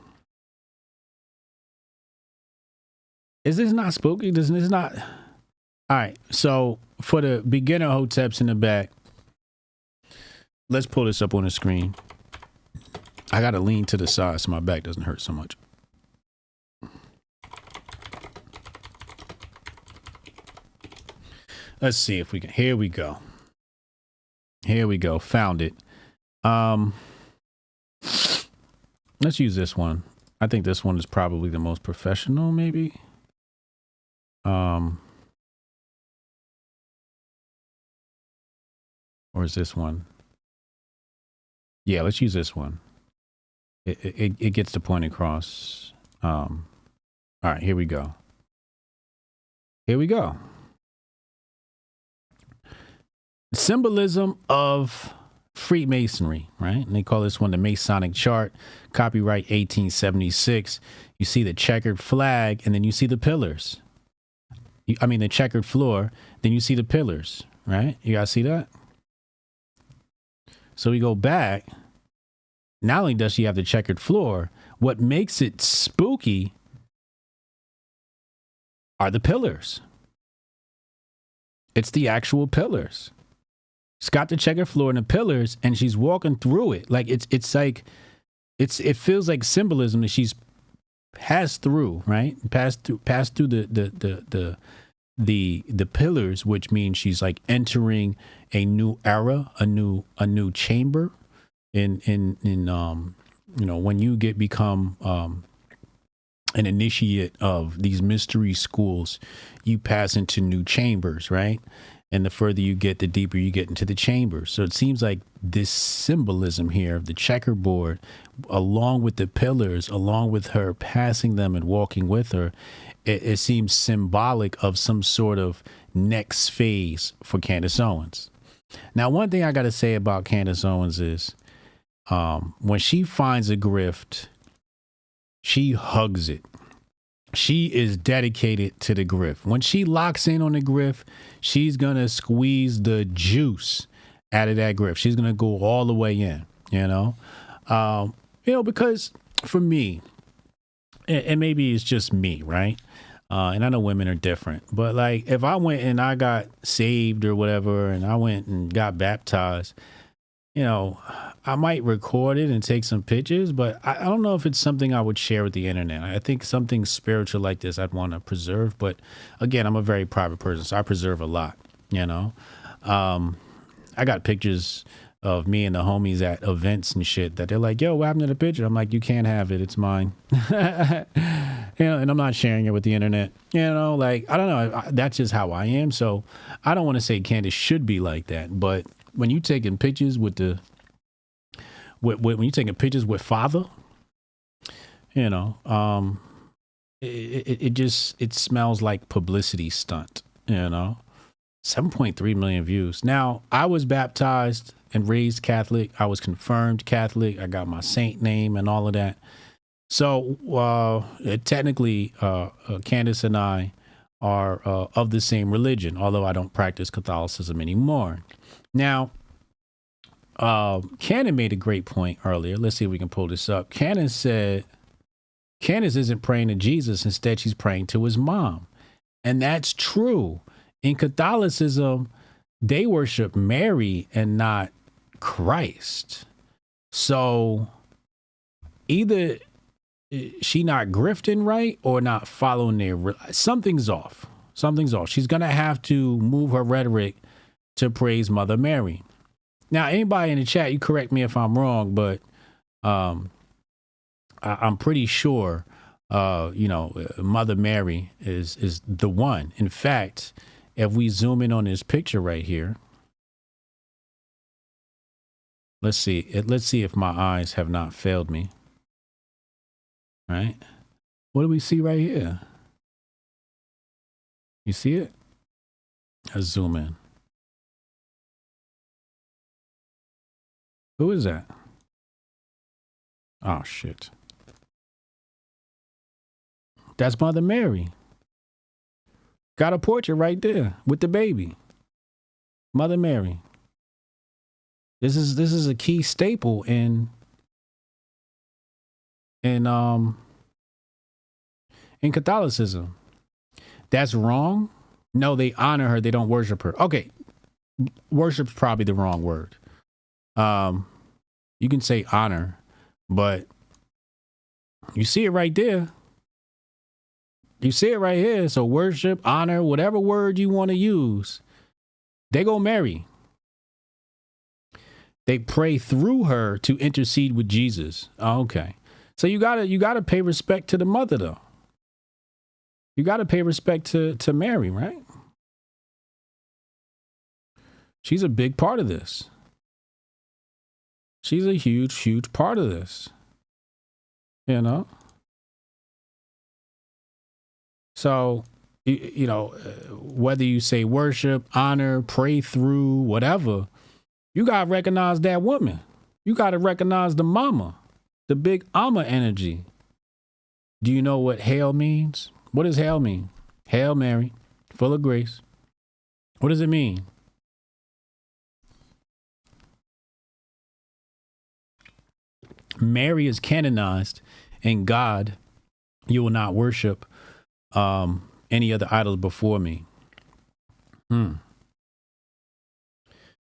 Is this not spooky? This not? All right. So for the beginner Hoteps in the back, let's pull this up on the screen. I got to lean to the side so my back doesn't hurt so much. Let's see if we can. Here we go. Found it. Let's use this one. I think this one is probably the most professional, maybe. Or is this one? Yeah, let's use this one. It gets the point across. All right, here we go. Symbolism of Freemasonry, right? And they call this one the Masonic chart, copyright 1876. You see the checkered flag, and then you see the pillars. The checkered floor, then you see the pillars, right? You guys see that? So we go back. Not only does she have the checkered floor, what makes it spooky are the pillars. It's the actual pillars. She's got the checkered floor and the pillars, and she's walking through it. Like it feels like symbolism that she's passed through, right? Passed through the pillars, which means she's like entering a new era, a new chamber. When you become an initiate of these mystery schools, you pass into new chambers, right? And the further you get, the deeper you get into the chambers. So it seems like this symbolism here of the checkerboard, along with the pillars, along with her passing them and walking with her, it seems symbolic of some sort of next phase for Candace Owens. Now, one thing I got to say about Candace Owens is when she finds a grift, she hugs it. She is dedicated to the grift. When she locks in on the grift, she's going to squeeze the juice out of that grift. She's going to go all the way in, because for me, and maybe it's just me, right? And I know women are different, but like if I went and I got saved or whatever, and I went and got baptized, you know, I might record it and take some pictures, but I don't know if it's something I would share with the internet. I think something spiritual like this I'd want to preserve. But again, I'm a very private person, so I preserve a lot, you know. I got pictures of me and the homies at events and shit that they're like, yo, what happened to the picture? I'm like, you can't have it. It's mine. You know, and I'm not sharing it with the internet. You know, like, I don't know. That's just how I am. So I don't want to say Candace should be like that. But when you taking pictures with the, when you taking pictures with father, you know, it smells like publicity stunt, you know. 7.3 million views. Now, I was baptized and raised Catholic. I was confirmed Catholic. I got my saint name and all of that. So technically, Candace and I are of the same religion, although I don't practice Catholicism anymore. Now, Candace made a great point earlier. Let's see if we can pull this up. Candace said, Candace isn't praying to Jesus. Instead, she's praying to his mom. And that's true. In Catholicism, they worship Mary and not Christ. So either she not grifting right or not following their, something's off. Something's off. She's going to have to move her rhetoric to praise Mother Mary. Now, anybody in the chat, you correct me if I'm wrong, but I'm pretty sure, you know, Mother Mary is the one. In fact, if we zoom in on this picture right here, let's see if my eyes have not failed me. Right? What do we see right here? You see it? Let's zoom in. Who is that? Oh, shit. That's Mother Mary. Got a portrait right there with the baby. Mother Mary. This is a key staple in Catholicism. That's wrong. No, they honor her. They don't worship her. Okay. Worship's probably the wrong word. You can say honor, but you see it right there. You see it right here. So worship, honor, whatever word you want to use, they go marry. They pray through her to intercede with Jesus. Oh, okay. So you gotta pay respect to the mother, though. You gotta pay respect to Mary, right? She's a big part of this. She's a huge, huge part of this. You know? So, you know, whether you say worship, honor, pray through, whatever, you got to recognize that woman. You got to recognize the mama, the big Amma energy. Do you know what hail means? What does hail mean? Hail Mary, full of grace. What does it mean? Mary is canonized, and God, you will not worship any other idols before me.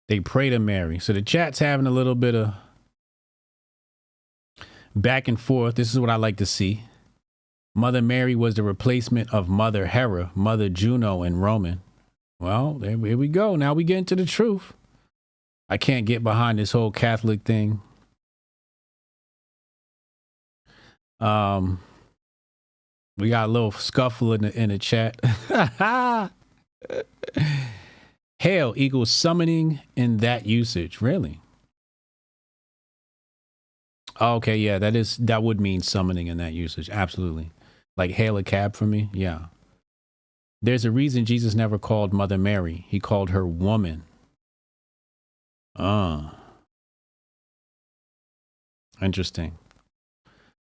They pray to Mary. So the chat's having a little bit of back and forth. This is what I like to see. Mother Mary was the replacement of Mother Hera, Mother Juno in Roman. Well, here we go. Now we get into the truth. I can't get behind this whole Catholic thing. We got a little scuffle in the chat. Hail equals summoning in that usage. Really? Okay, yeah, that would mean summoning in that usage. Absolutely. Like hail a cab for me? Yeah. There's a reason Jesus never called Mother Mary. He called her woman. Interesting.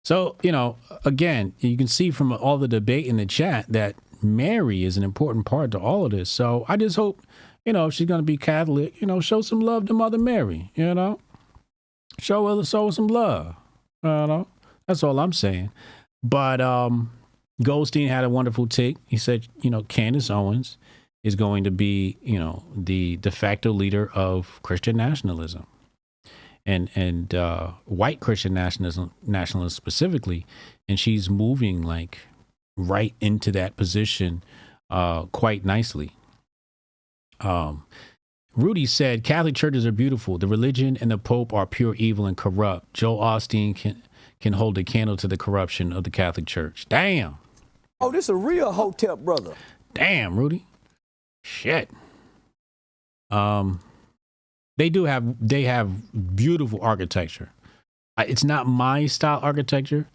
So, you know, again, you can see from all the debate in the chat that Mary is an important part to all of this. So I just hope, you know, if she's going to be Catholic, you know, show some love to Mother Mary, you know, show her some love, you know, that's all I'm saying. But Goldstein had a wonderful take. He said, Candace Owens is going to be, the de facto leader of Christian nationalism and white Christian nationalism specifically. And she's moving like right into that position quite nicely. Rudy said, Catholic churches are beautiful. The religion and the Pope are pure evil and corrupt. Joel Osteen can hold a candle to the corruption of the Catholic Church. Damn. Oh, this a real Hotep brother. Damn, Rudy. Shit. They have beautiful architecture. It's not my style architecture,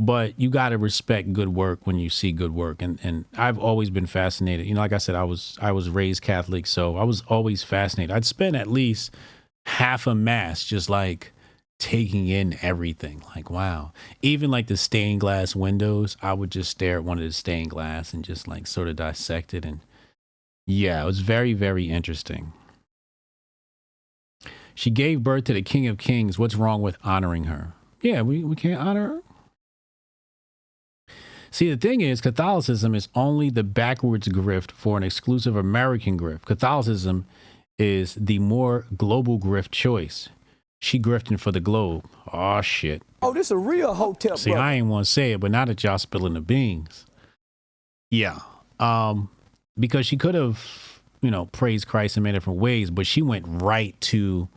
but you got to respect good work when you see good work. And I've always been fascinated. Like I said, I was raised Catholic, so I was always fascinated. I'd spend at least half a mass just like taking in everything. Like, wow. Even like the stained glass windows, I would just stare at one of the stained glass and just like sort of dissect it. And yeah, it was very, very interesting. She gave birth to the King of Kings. What's wrong with honoring her? Yeah, we can't honor her. See, the thing is, Catholicism is only the backwards grift for an exclusive American grift. Catholicism is the more global grift choice. She grifting for the globe. Oh, shit. Oh, this a real Hotep See, brother. I ain't want to say it, but now that y'all spilling the beans. Yeah. Because she could have, praised Christ in many different ways, but she went right to,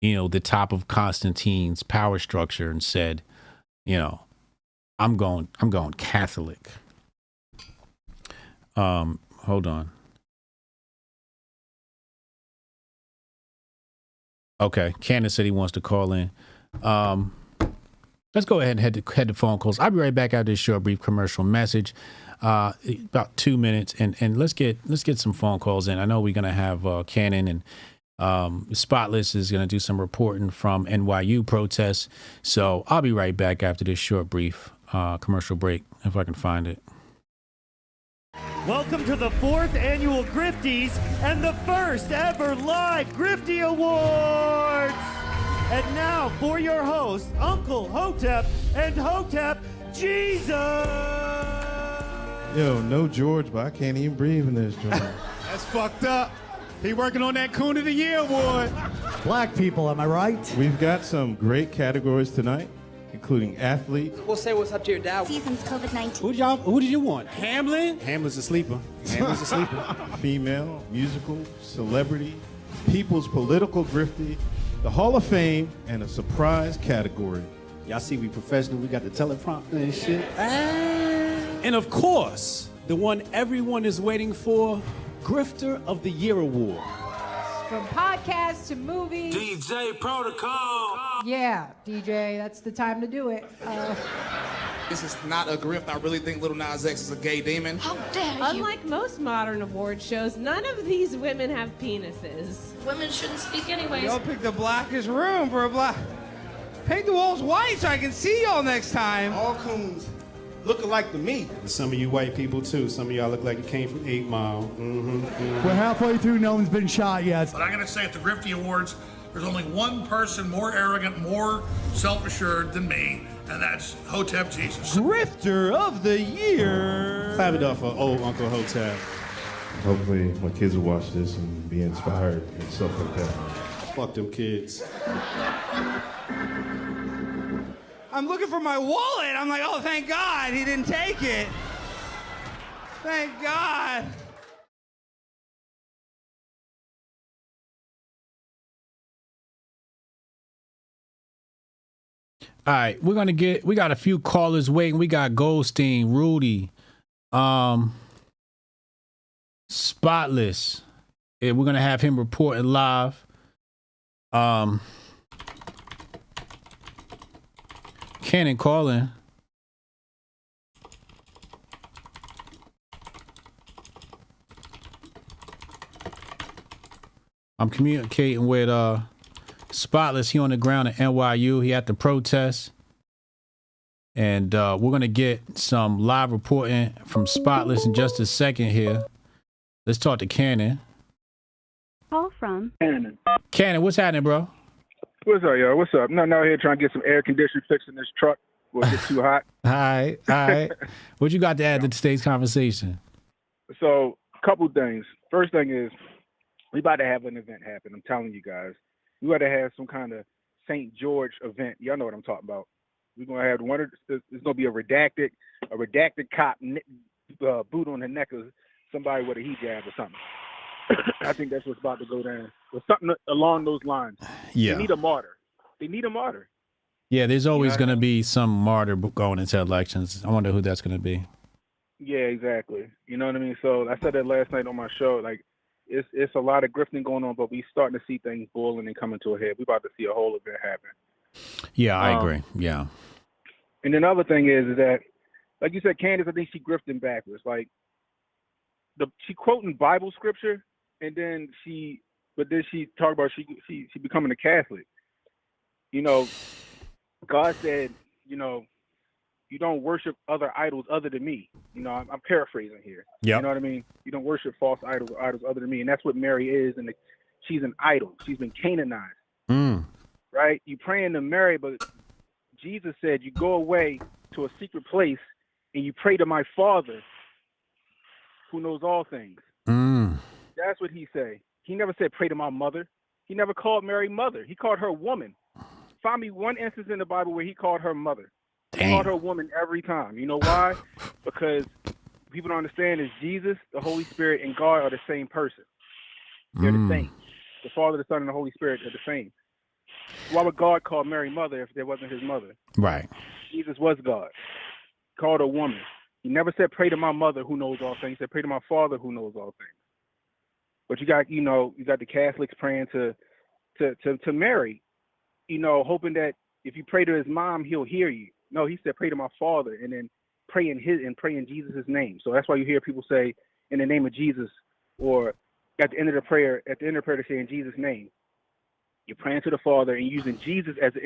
the top of Constantine's power structure and said, I'm going Catholic. Hold on. Okay, Candace said he wants to call in. Let's go ahead and head to phone calls. I'll be right back after this short, brief commercial message. About 2 minutes, and let's get some phone calls in. I know we're gonna have Cannon and Spotless is gonna do some reporting from NYU protests. So I'll be right back after this short, brief commercial break, if I can find it. Welcome to the 4th annual Grifties and the first ever live Grifty Awards. And now for your hosts, Uncle Hotep and Hotep Jesus. Yo, no George, but I can't even breathe in this joint. That's fucked up. He working on that Coon of the Year award. Black people, am I right? We've got some great categories tonight, including athletes. We'll say what's up to your dad. Season's COVID-19. Who did you want? Hamlin? Hamlin's a sleeper. Hamlin's a sleeper. Female, musical, celebrity, people's political grifty, the Hall of Fame, and a surprise category. Y'all see we professional. We got the teleprompter and shit. And of course, the one everyone is waiting for, Grifter of the Year award. From podcasts to movies. DJ Protocol. Yeah, DJ, that's the time to do it. This is not a grift. I really think Lil Nas X is a gay demon. How dare you? Unlike most modern award shows, none of these women have penises. Women shouldn't speak anyways. Y'all picked the blackest room for a black. Paint the walls white so I can see y'all next time. All coons looking like to me. Some of you white people too. Some of y'all look like you came from 8 Mile. We're halfway through. No one's been shot yet. But I'm going to say at the Grifty Awards, there's only one person more arrogant, more self-assured than me, and that's Hotep Jesus. Grifter of the Year. Clap it up for old Uncle Hotep. Hopefully my kids will watch this and be inspired and stuff like that. Fuck them kids. I'm looking for my wallet. I'm like, oh, thank God he didn't take it. Thank God. All right, we got a few callers waiting. We got Goldstein, Rudy, Spotless. Yeah, we're gonna have him reporting live. Cannon calling. I'm communicating with Spotless. He on the ground at NYU. He at the protest. And we're going to get some live reporting from Spotless in just a second here. Let's talk to Cannon. Call from Cannon. Cannon, what's happening, bro? What's up, y'all? What's up? Nothing out here trying to get some air conditioning fixed in this truck. Will it get too hot? All right. What you got to add to today's conversation? So, a couple things. First thing is, we about to have an event happen. I'm telling you guys. We got to have some kind of St. George event. Y'all know what I'm talking about. We're going to have there's going to be a redacted cop boot on the neck of somebody with a hijab or something. I think that's what's about to go down. Or something along those lines. Yeah. They need a martyr. Yeah, there's always going to be some martyr going into elections. I wonder who that's going to be. Yeah, exactly. You know what I mean? So I said that last night on my show. Like, it's a lot of grifting going on, but we starting to see things boiling and coming to a head. We're about to see a whole event happen. Yeah, I agree. Yeah. And then other thing is that, like you said, Candace, I think she grifting backwards. Like, she quoting Bible scripture, and then she talked about she becoming a Catholic. You know, God said, you know, you don't worship other idols other than me. You know, I'm paraphrasing here. Yep. You know what I mean? You don't worship false idols or idols other than me. And that's what Mary is. And she's an idol. She's been Canaanized. Right? You praying to Mary, but Jesus said you go away to a secret place and you pray to my Father who knows all things. That's what he said. He never said pray to my mother. He never called Mary mother. He called her woman. Find me one instance in the Bible where he called her mother. He called her woman every time. You know why? Because people don't understand is Jesus, the Holy Spirit, and God are the same person. They're the same. The Father, the Son, and the Holy Spirit are the same. Why would God call Mary mother if there wasn't his mother? Right. Jesus was God. He called her woman. He never said pray to my mother who knows all things. He said pray to my Father who knows all things. But you got the Catholics praying to Mary, you know, hoping that if you pray to his mom, he'll hear you. No, he said pray to my Father, and then pray in Jesus' name. So that's why you hear people say in the name of Jesus, or at the end of the prayer, they say in Jesus' name. You're praying to the Father and using Jesus as the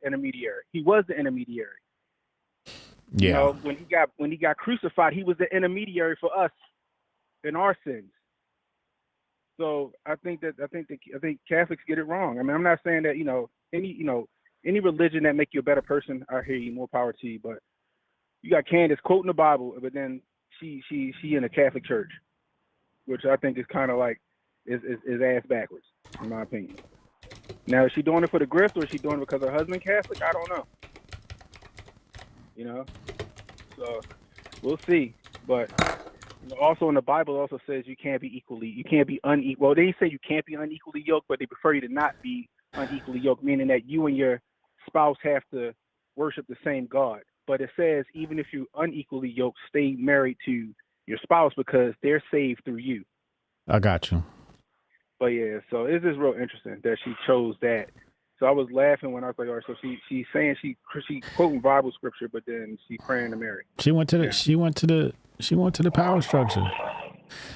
intermediary. He was the intermediary. Yeah. You know, when he got crucified, he was the intermediary for us in our sins. So I think Catholics get it wrong. I mean, I'm not saying that any religion that make you a better person, I hear you, more power to you. But you got Candace quoting the Bible, but then she in a Catholic church, which I think is kind of like is ass backwards, in my opinion. Now, is she doing it for the grift, or is she doing it because her husband Catholic? I don't know. You know, so we'll see. But also in the Bible, also says you can't be unequal. Well, they say you can't be unequally yoked, but they prefer you to not be unequally yoked, meaning that you and your spouse have to worship the same God. But it says even if you're unequally yoked, stay married to your spouse because they're saved through you. I got you. But yeah, so it's just real interesting that she chose that. So I was laughing when I was like, all right, so she's saying she quoting Bible scripture, but then she praying to Mary. She went to the power structure.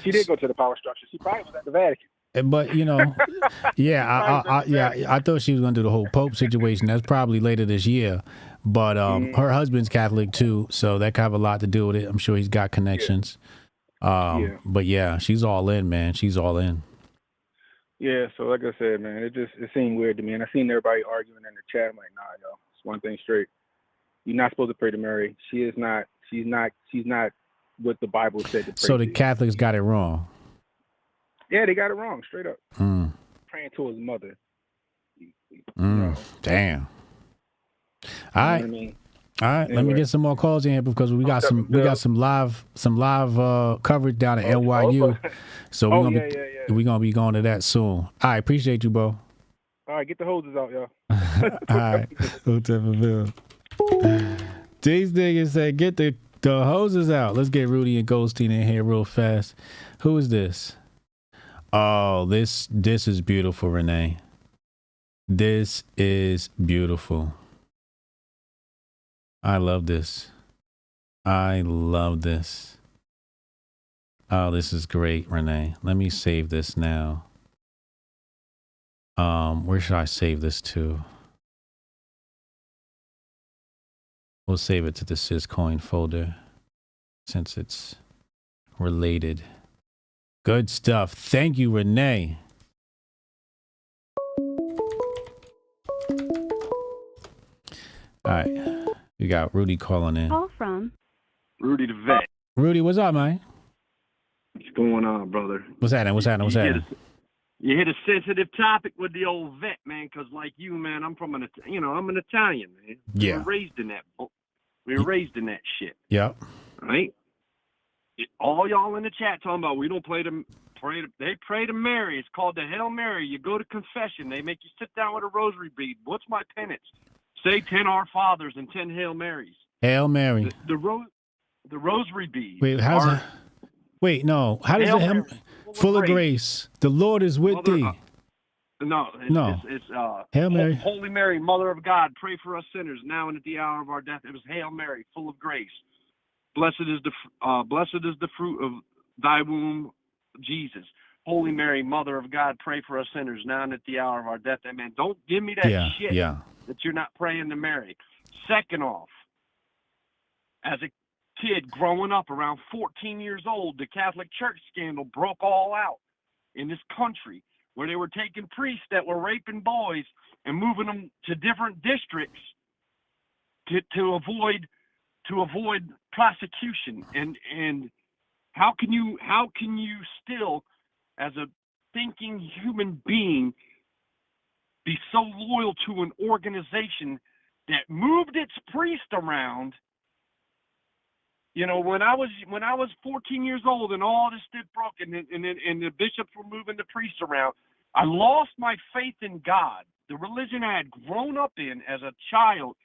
She did go to the power structure. She probably was at the Vatican. But I thought she was gonna do the whole Pope situation. That's probably later this year. But her husband's Catholic too, so that could have a lot to do with it. I'm sure he's got connections. But yeah, she's all in, man. She's all in. Yeah, so like I said, man, it seemed weird to me, and I seen everybody arguing in the chat. I'm like, nah, yo, it's one thing straight. You're not supposed to pray to Mary. She's not what the Bible said to pray. So the Catholics got it wrong. Yeah, they got it wrong, straight up. Praying to his mother. Damn. All right. All right. Anyway. Let me get some more calls in here because we got some live coverage down at NYU. So we're gonna be going to that soon. All right, appreciate you, bro. All right, get the hoses out, y'all. All right. These niggas say get the hoses out. Let's get Rudy and Goldstein in here real fast. Who is this? Oh, this is beautiful, Renee. This is beautiful. I love this. I love this. Oh, this is great, Renee. Let me save this now. Where should I save this to? We'll save it to the Syscoin folder since it's related. Good stuff. Thank you, Renee. All right. We got Rudy calling in. Call from Rudy the vet. Rudy, what's up, man? What's going on, brother? What's happening? What's happening? What's happening? You hit a sensitive topic with the old vet, man, because like you, man, I'm from I'm an Italian, man. Yeah. We were raised in that shit. Yep. Right? All y'all in the chat talking about we don't they pray to Mary. It's called the Hail Mary. You go to confession. They make you sit down with a rosary bead. What's my penance? Say 10 Our Fathers and 10 Hail Marys. Hail Mary. The rosary bead. Wait, how's it? Wait, no. How does Hail it? Full of grace. The Lord is with thee. It's Hail Mary. Holy Mary, Mother of God, pray for us sinners now and at the hour of our death. It was Hail Mary, full of grace. Blessed is the fruit of thy womb, Jesus. Holy Mary, Mother of God, pray for us sinners now and at the hour of our death. Amen. Don't give me that shit that you're not praying to Mary. Second off, as a kid growing up around 14 years old, the Catholic Church scandal broke all out in this country, where they were taking priests that were raping boys and moving them to different districts to avoid prosecution. And how can you still, as a thinking human being, be so loyal to an organization that moved its priest around? You know, when I was 14 years old and all this shit broke and the bishops were moving the priests around, I lost my faith in God, the religion I had grown up in as a child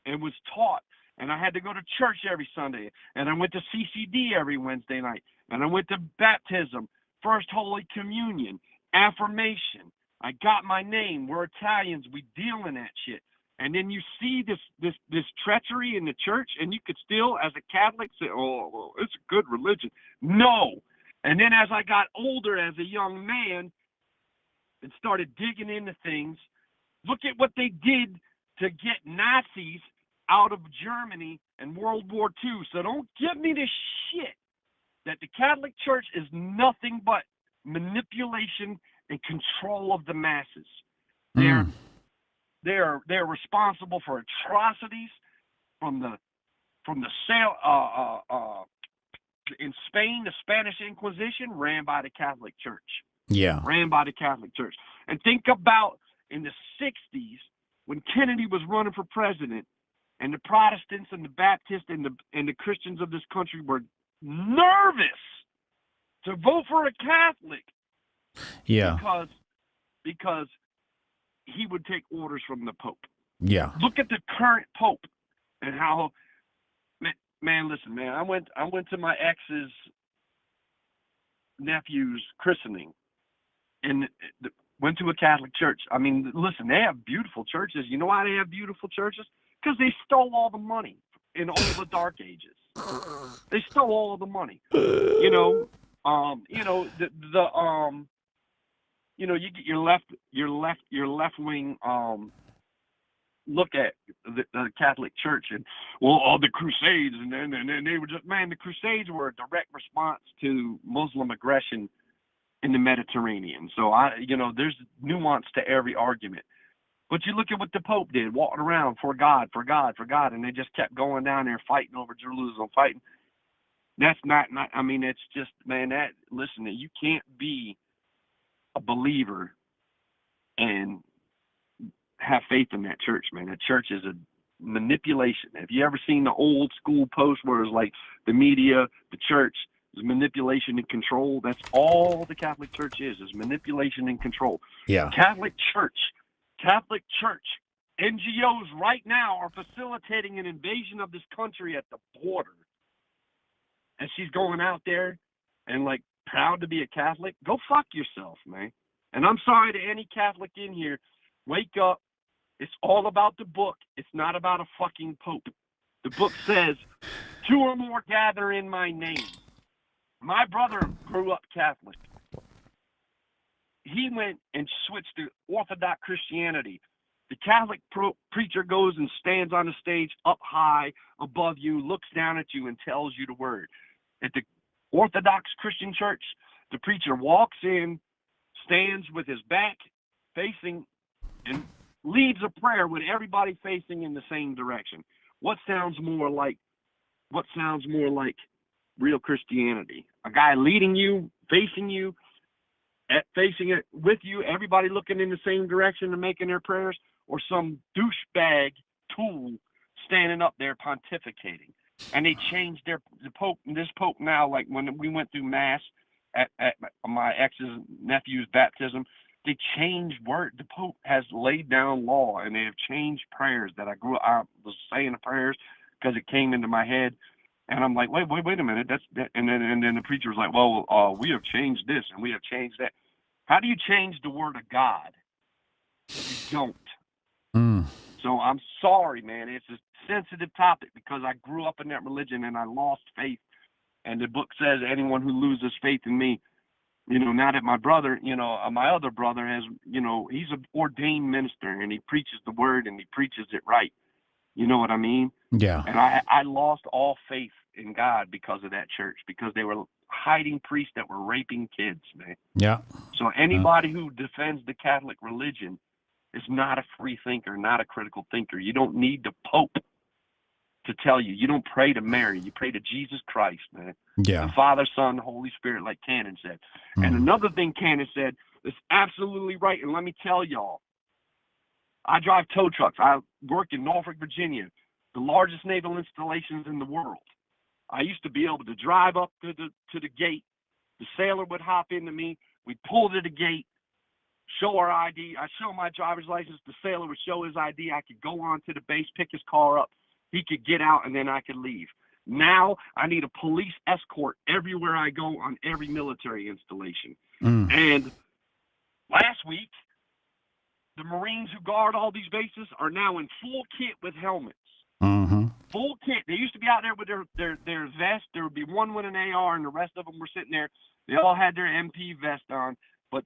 and was taught. And I had to go to church every Sunday, and I went to CCD every Wednesday night, and I went to baptism, First Holy Communion, affirmation. I got my name. We're Italians. We deal in that shit. And then you see this treachery in the church, and you could still, as a Catholic, say, "Oh, well, it's a good religion." No. And then as I got older, as a young man, and started digging into things, look at what they did to get Nazis out of Germany in World War II. So don't give me this shit that the Catholic Church is nothing but manipulation and control of the masses. They're responsible for atrocities from the sale in Spain. The Spanish Inquisition ran by the Catholic Church. Yeah, ran by the Catholic Church. And think about in the 60s when Kennedy was running for president, and the Protestants and the Baptists and the Christians of this country were nervous to vote for a Catholic. Yeah, because he would take orders from the Pope. Yeah. Look at the current Pope and how, man, listen, man, I went to my ex's nephew's christening and went to a Catholic church. I mean, listen, they have beautiful churches. You know why they have beautiful churches? Because they stole all the money in all the Dark Ages. They stole all of the money. You know, you get your left wing look at the Catholic Church and all the Crusades and then they were just, man, the Crusades were a direct response to Muslim aggression in the Mediterranean. So there's nuance to every argument. But you look at what the Pope did, walking around for God, and they just kept going down there fighting over Jerusalem, fighting. That's not. I mean, it's just, man. Listen, you can't be a believer and have faith in that church, man. That church is a manipulation. Have you ever seen the old school post where it's like the media, the church is manipulation and control? That's all the Catholic Church is manipulation and control. Yeah. Catholic Church, NGOs right now are facilitating an invasion of this country at the border. And she's going out there and like proud to be a Catholic. Go fuck yourself, man. And I'm sorry to any Catholic in here. Wake up. It's all about the book. It's not about a fucking pope. The book says, 2 or more gather in my name. My brother grew up Catholic. He went and switched to Orthodox Christianity. The Catholic preacher goes and stands on the stage up high above you, looks down at you, and tells you the word. At the Orthodox Christian church, the preacher walks in, stands with his back facing, and leads a prayer with everybody facing in the same direction. what sounds more like real Christianity? A guy leading you, facing it with you, everybody looking in the same direction and making their prayers, or some douchebag tool standing up there pontificating? And they changed this pope now, like when we went through mass at my ex's nephew's baptism, they changed word. The Pope has laid down law, and they have changed prayers that I was saying the prayers because it came into my head, and I'm like, wait a minute, and then the preacher was like, well, we have changed this and we have changed that. How do you change the word of God? You don't. So I'm sorry, man. It's a sensitive topic because I grew up in that religion and I lost faith. And the book says anyone who loses faith in me, now that my brother, my other brother has, he's an ordained minister and he preaches the word and he preaches it right. You know what I mean? Yeah. And I lost all faith in God because of that church, because they were hiding priests that were raping kids, man. Yeah. So anybody who defends the Catholic religion is not a free thinker, not a critical thinker. You don't need the Pope to tell you. You don't pray to Mary. You pray to Jesus Christ, man. Yeah. The Father, Son, Holy Spirit, like Candace said. And another thing Candace said is absolutely right. And let me tell y'all, I drive tow trucks. I work in Norfolk, Virginia, the largest naval installations in the world. I used to be able to drive up to the gate. The sailor would hop into me. We'd pull to the gate, show our ID. I show my driver's license. The sailor would show his ID. I could go on to the base, pick his car up. He could get out, and then I could leave. Now I need a police escort everywhere I go on every military installation. And last week, the Marines who guard all these bases are now in full kit with helmets. Full kit. They used to be out there with their vest. There would be one with an AR, and the rest of them were sitting there. They all had their MP vest on, but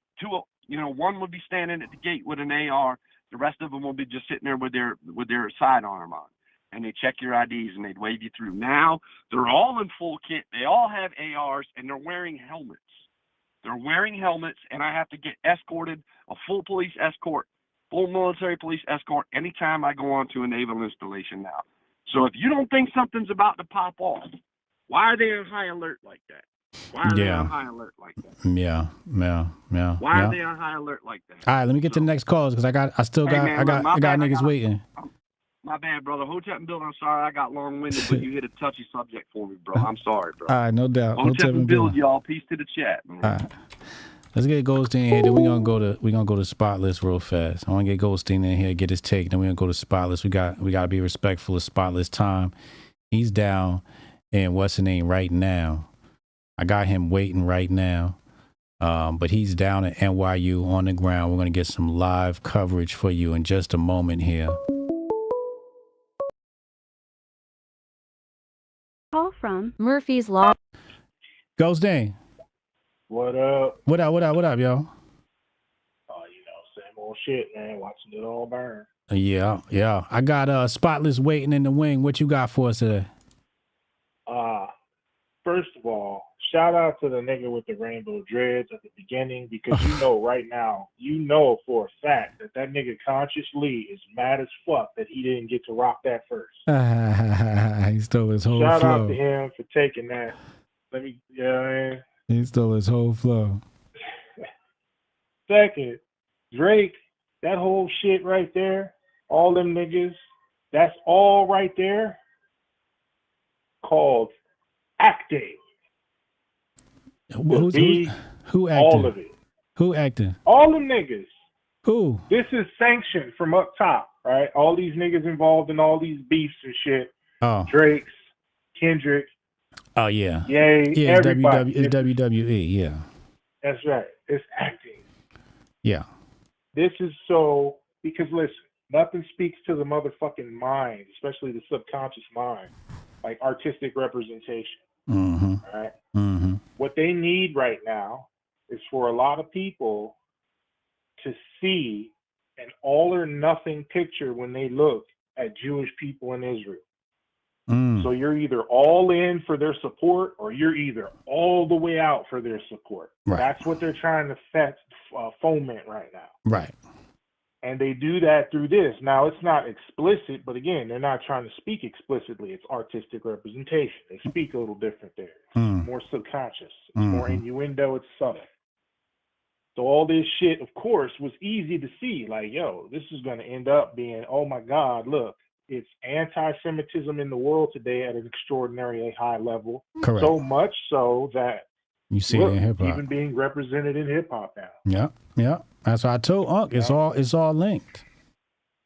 one would be standing at the gate with an AR. The rest of them will be just sitting there with their sidearm on. And they check your IDs and they'd wave you through. Now they're all in full kit. They all have ARs and they're wearing helmets. They're wearing helmets, and I have to get escorted, a full police escort, full military police escort anytime I go on to a naval installation now. So if you don't think something's about to pop off, why are they on high alert like that? Why are they on high alert like that? Yeah. Why are they on high alert like that? All right, let me get to the next calls because I got niggas waiting. My bad, brother. Hotep and Bill, I'm sorry I got long-winded, but you hit a touchy subject for me, bro. I'm sorry, bro. All right, no doubt. Hotep and Bill, y'all. Peace to the chat, man. All right. Let's get Goldstein in here. Then we're gonna go to Spotless real fast. I want to get Goldstein in here, get his take. Then we're gonna go to Spotless. We got to be respectful of Spotless time. He's down in what's the name right now. I got him waiting right now. But he's down at NYU on the ground. We're gonna get some live coverage for you in just a moment here. Call from Murphy's Law. Goldstein. What up? What up, yo? Oh, same old shit, man. Watching it all burn. Yeah. I got Spotless waiting in the wing. What you got for us today? First of all, shout out to the nigga with the rainbow dreads at the beginning, because right now, for a fact that nigga consciously is mad as fuck that he didn't get to rock that first. He stole his whole Shout flow. out to him for taking that. He stole his whole flow. Second, Drake, that whole shit right there, all them niggas, that's all right there called acting. Who acting? All of it. Who acting? All them niggas. Who? This is sanctioned from up top, right? All these niggas involved in all these beefs and shit. Oh. Drake's, Kendrick. Oh, yeah. Yay, yeah, it's everybody. It's WWE, yeah. That's right. It's acting. Yeah. This is because listen, nothing speaks to the motherfucking mind, especially the subconscious mind, like artistic representation. Mm-hmm. All right? Mm-hmm. What they need right now is for a lot of people to see an all or nothing picture when they look at Jewish people in Israel. So you're either all in for their support or you're either all the way out for their support. Right. That's what they're trying to foment right now. Right. And they do that through this. Now, it's not explicit, but again, they're not trying to speak explicitly. It's artistic representation. They speak a little different there. It's more subconscious. It's more innuendo. It's subtle. So all this shit, of course, was easy to see. Like, yo, this is going to end up being, oh my God, look, it's anti-Semitism in the world today at an extraordinarily high level. Correct. So much so that you see it in hip hop, even being represented in hip hop now. Yeah, yeah. That's what I told Unc. It's all linked.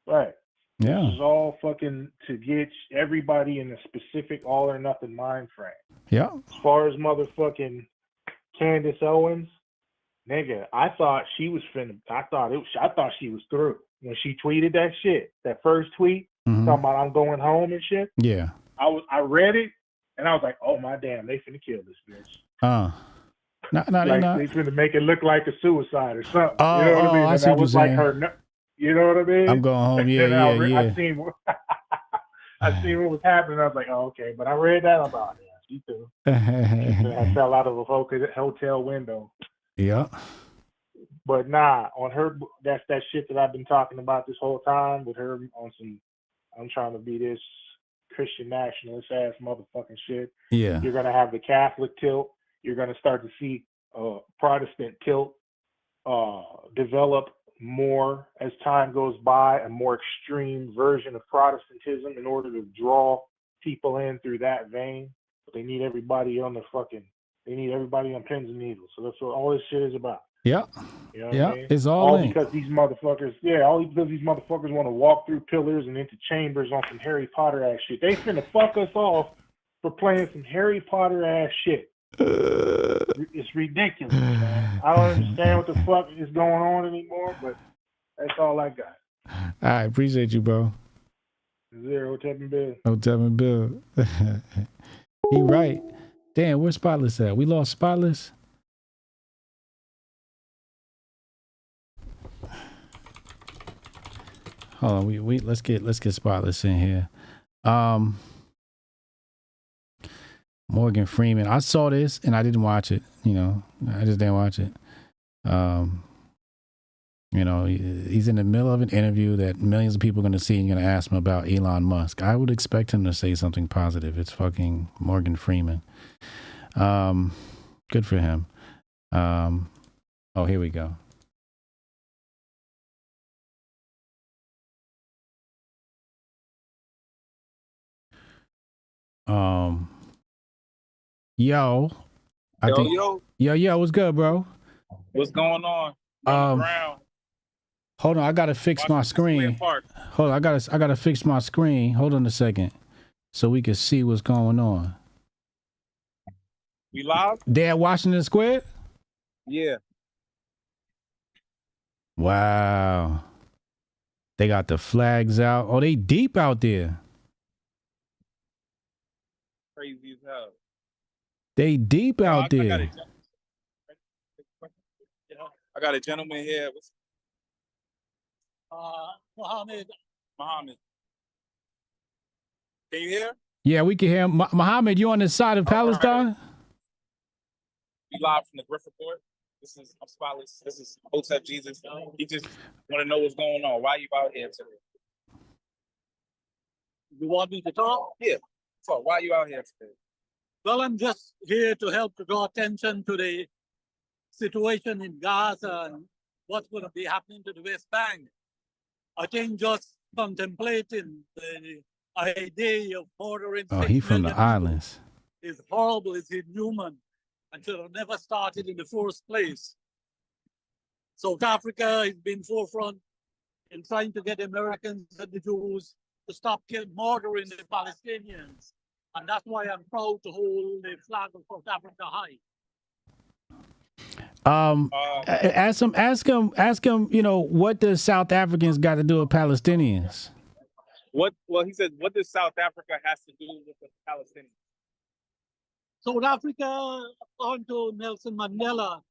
Right. Yeah. This is all fucking to get everybody in a specific all or nothing mind frame. Yeah. As far as motherfucking Candace Owens, nigga, I thought she was I thought she was through when she tweeted that shit. That first tweet talking about I'm going home and shit. Yeah. I read it and I was like, oh my damn, they finna kill this bitch. No, They finna make it look like a suicide or something. Oh, you know what I mean? I And see that what was you're like saying. her. You know what I mean? I'm going home. Yeah, yeah. I seen what was happening. I was like, oh, okay. But I read that about it. She too. I fell out of a hotel window. Yeah. But nah, on her, that's that shit that I've been talking about this whole time with her on some, I'm trying to be this Christian nationalist ass motherfucking shit. Yeah. You're going to have the Catholic tilt. You're going to start to see Protestant tilt develop more as time goes by, a more extreme version of Protestantism in order to draw people in through that vein. But they need everybody on they need everybody on pins and needles. So that's what all this shit is about. Yeah. You know what I mean? It's all linked. Because these motherfuckers, want to walk through pillars and into chambers on some Harry Potter ass shit. They finna fuck us off for playing some Harry Potter ass shit. It's ridiculous, man. I don't understand what the fuck is going on anymore, but that's all I got. All right, appreciate you, bro. Zero, Hotep and Bill. Hotep and Bill. He right. Damn, where's Spotless at? We lost Spotless? Hold on, we let's get Spotless in here. Morgan Freeman. I saw this and I didn't watch it. I just didn't watch it. He's in the middle of an interview that millions of people are going to see and going to ask him about Elon Musk. I would expect him to say something positive. It's fucking Morgan Freeman. Good for him. Here we go. Yo, what's good, bro? What's going on? Hold on, I gotta fix my screen. Hold on, I gotta fix my screen. Hold on a second, so we can see what's going on. We live? They at Washington Square? Yeah. Wow. They got the flags out. Oh, they deep out there. Crazy as hell. They deep out there. I got a gentleman here. Mohammed. Can you hear? Yeah, we can hear him. Muhammad, you on the side of Palestine? Right. We live from the Grift report. I'm Spotless. This is Hotep Jesus. He just want to know what's going on. Why are you out here today? You want me to talk? Yeah. So why are you out here today? Well, I'm just here to help to draw attention to the situation in Gaza and what's going to be happening to the West Bank. I think just contemplating the idea of murdering. Oh, he from the islands. Is horrible, it's inhuman, and should have never started in the first place. South Africa has been forefront in trying to get Americans and the Jews to stop murdering the Palestinians. And that's why I'm proud to hold the flag of South Africa high. Ask him, what does South Africans got to do with Palestinians? Well, he said, what does South Africa has to do with the Palestinians? South Africa, according to Nelson Mandela,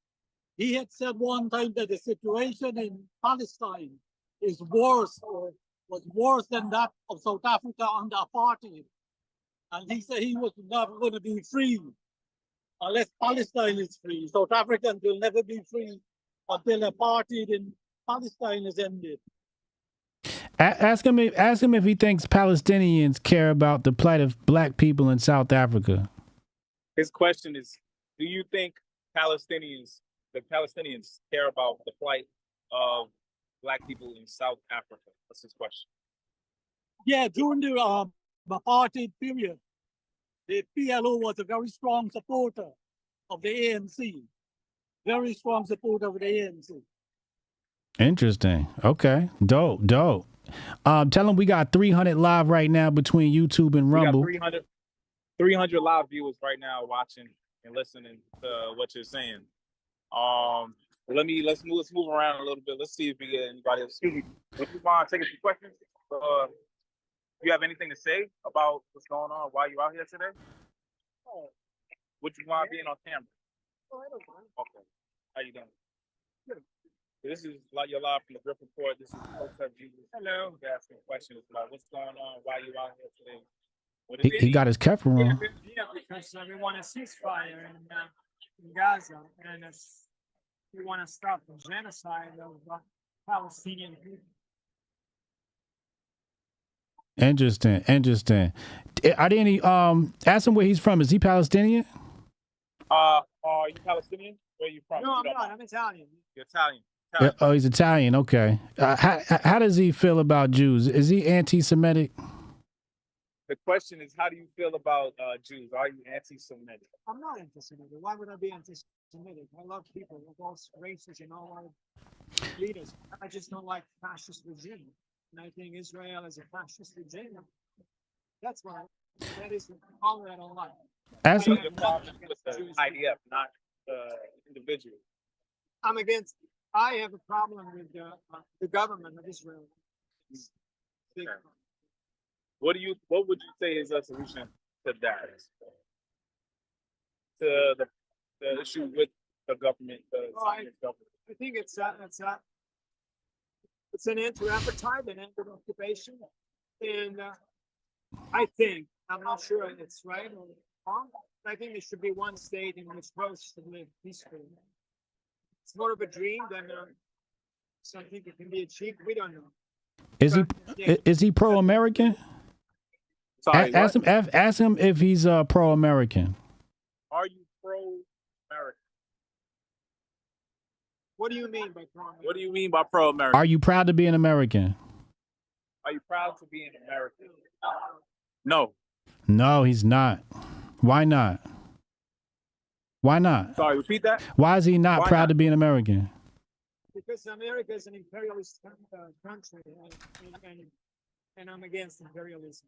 he had said one time that the situation in Palestine is worse or was worse than that of South Africa under apartheid. And he said he was never going to be free unless Palestine is free. South Africans will never be free until apartheid in Palestine is ended. Ask him if he thinks Palestinians care about the plight of black people in South Africa. His question is, do you think the Palestinians care about the plight of black people in South Africa? That's his question. Yeah, during the apartheid period, the PLO was a very strong supporter of the ANC. Very strong supporter of the ANC. Interesting. Okay. Dope. Tell them we got 300 live right now between YouTube and Rumble. We got 300 live viewers right now watching and listening to what you're saying. Let's move around a little bit. Let's see if we get anybody else. Excuse me. Would you mind taking some questions? You have anything to say about what's going on while you're out here today? Would you mind being on camera? I don't mind. Okay. How you doing? Good. This is you're live from the Grift Report. This is Hotep Jesus. Hello. Asking questions about what's going on while you're out here today. He got his cap on. Yeah, because we want a ceasefire in Gaza, and we want to stop the genocide of Palestinian people. Interesting. Are there any ask him where he's from? Is he Palestinian? Are you Palestinian? Where are you from? No, I'm not. I'm Italian. You're Italian. Yeah, oh, he's Italian. Okay. How does he feel about Jews? Is he anti-Semitic? The question is, how do you feel about Jews? Are you anti-Semitic? I'm not anti-Semitic. Why would I be anti-Semitic? I love people of all races and all leaders. I just don't like fascist regime. And I think Israel is a fascist regime. That's why. That is all that I don't like. Ask him. The problem with the IDF, not individual. I have a problem with the government of Israel. What would you say is a solution to that? To the issue with the government, I think it's an end to apartheid, an end to occupation, and I'm not sure it's right or wrong. I think there should be one state in which both should live peacefully. It's more of a dream than something that can be achieved. We don't know. Is he pro-American? Sorry, ask him if he's pro-American. Are you pro-American? What do you mean by pro-American? What do you mean by pro-American? Are you proud to be an American? Are you proud to be an American? No. No, he's not. Why not? Why not? Sorry, repeat that. Why is he not proud to be an American? Because America is an imperialist country, and I'm against imperialism.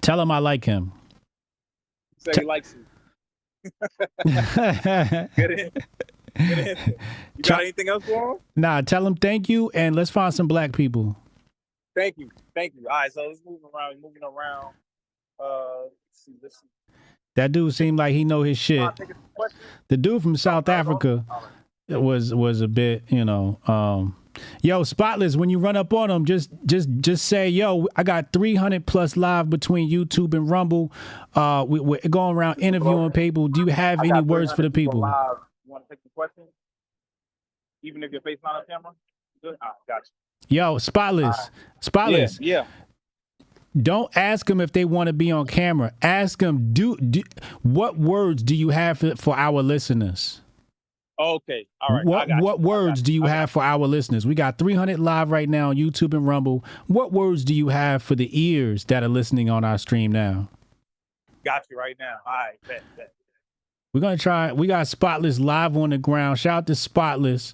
Tell him I like him. Say he likes you. Good in. You got anything else for him? Nah, tell him thank you, and let's find some black people. Thank you. All right, so let's move around. Moving around. Let's see. That dude seemed like he know his shit. The dude from South Africa was a bit, yo, Spotless, when you run up on him, just say, yo, I got 300 plus live between YouTube and Rumble. We're going around interviewing people. Do you have any words for the people? Live. You want to take the question? Even if your face not on camera? Good? Got you. Yo, Spotless. Yeah. Don't ask them if they want to be on camera. Ask them, what words do you have for our listeners? Okay. All right. What words do you have for our listeners? We got 300 live right now on YouTube and Rumble. What words do you have for the ears that are listening on our stream now? Got you right now. All right. Bet. We're going to try. We got Spotless live on the ground. Shout out to Spotless,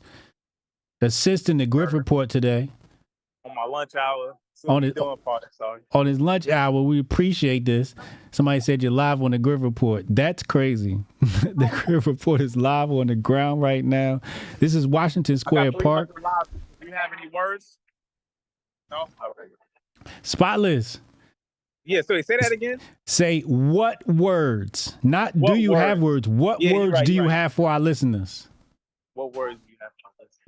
assisting the Grift Report today. On my lunch hour. On his lunch hour, we appreciate this. Somebody said you're live on the Grift Report. That's crazy. The Grift Report is live on the ground right now. This is Washington Square Park. Do you have any words? No? Okay. Spotless. Yeah, so say that again. Say what words? Not what do you have words. What words do you have for our listeners? What words do you have?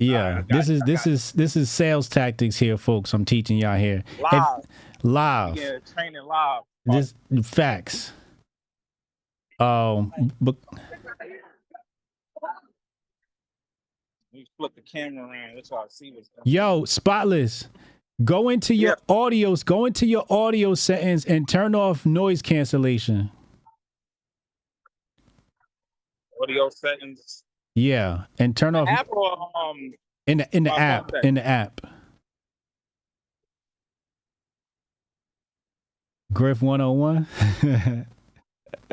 Yeah, this is sales tactics here, folks. I'm teaching y'all here. Live. Yeah, training live. This facts. But you flip the camera around. That's all I see what's going on. Yo, Spotless. Go into your audios. Go into your audio settings and turn off noise cancellation. Audio settings. Yeah, and turn off App or in the my app. phone In the app. Griff 101.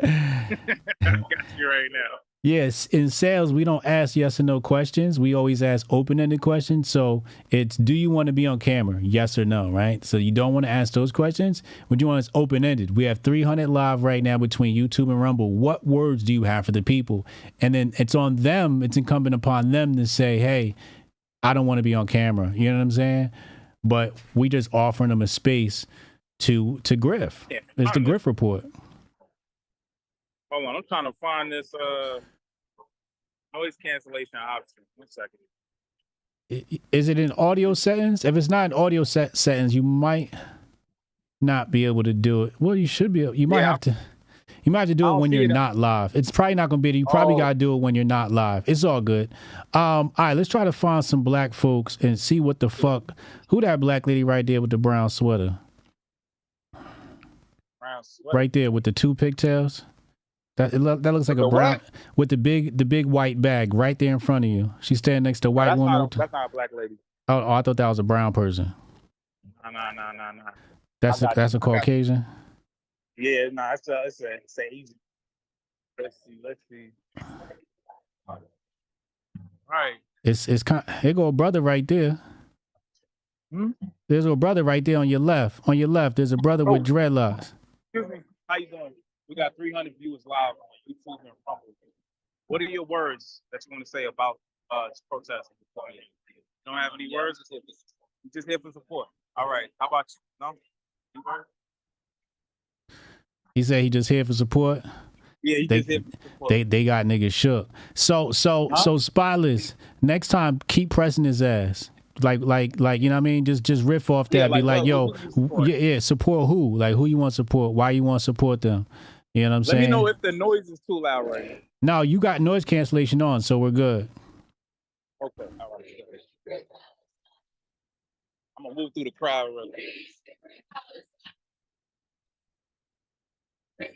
I got you right now. Yes, in sales, we don't ask yes or no questions. We always ask open-ended questions. So it's, do you want to be on camera? Yes or no, right? So you don't want to ask those questions. What you want is open-ended. We have 300 live right now between YouTube and Rumble. What words do you have for the people? And then it's on them. It's incumbent upon them to say, hey, I don't want to be on camera. You know what I'm saying? But we just offering them a space to Griff. Yeah, It's the Griff report. Hold on, I'm trying to find this noise cancellation option. 1 second. Is it in audio settings? If it's not in audio settings, you might not be able to do it. Well, you should be. You might have to. You might have to do it when you're not live. It's probably not going to be. You probably got to do it when you're not live. It's all good. All right, let's try to find some black folks and see what the fuck. Who that black lady right there with the brown sweater? Brown sweater. Right there with the 2 pigtails. That looks like a brown with the big white bag right there in front of you. She's standing next to a white woman. That's not a black lady. Oh, I thought that was a brown person. No. That's a Caucasian. Yeah, no, it's easy. Let's see. All right. It's kind. Here go a brother right there. There's a brother right there on your left. On your left, there's a brother with dreadlocks. Excuse me. How you doing? We got 300 viewers live on YouTube and Rumble. What are your words that you want to say about this protest? You don't have any words? You just here for support. All right. How about you? No? Any words? He said he just here for support. Yeah, he just here for support. They got niggas shook. So Spyless, next time keep pressing his ass. Like you know what I mean? Just riff off that. Be like, yo, support who? Like who you want to support? Why you want to support them? You know what I'm saying? Let me know if the noise is too loud right now. No, you got noise cancellation on, so we're good. Okay, all right. I'm gonna move through the crowd real quick.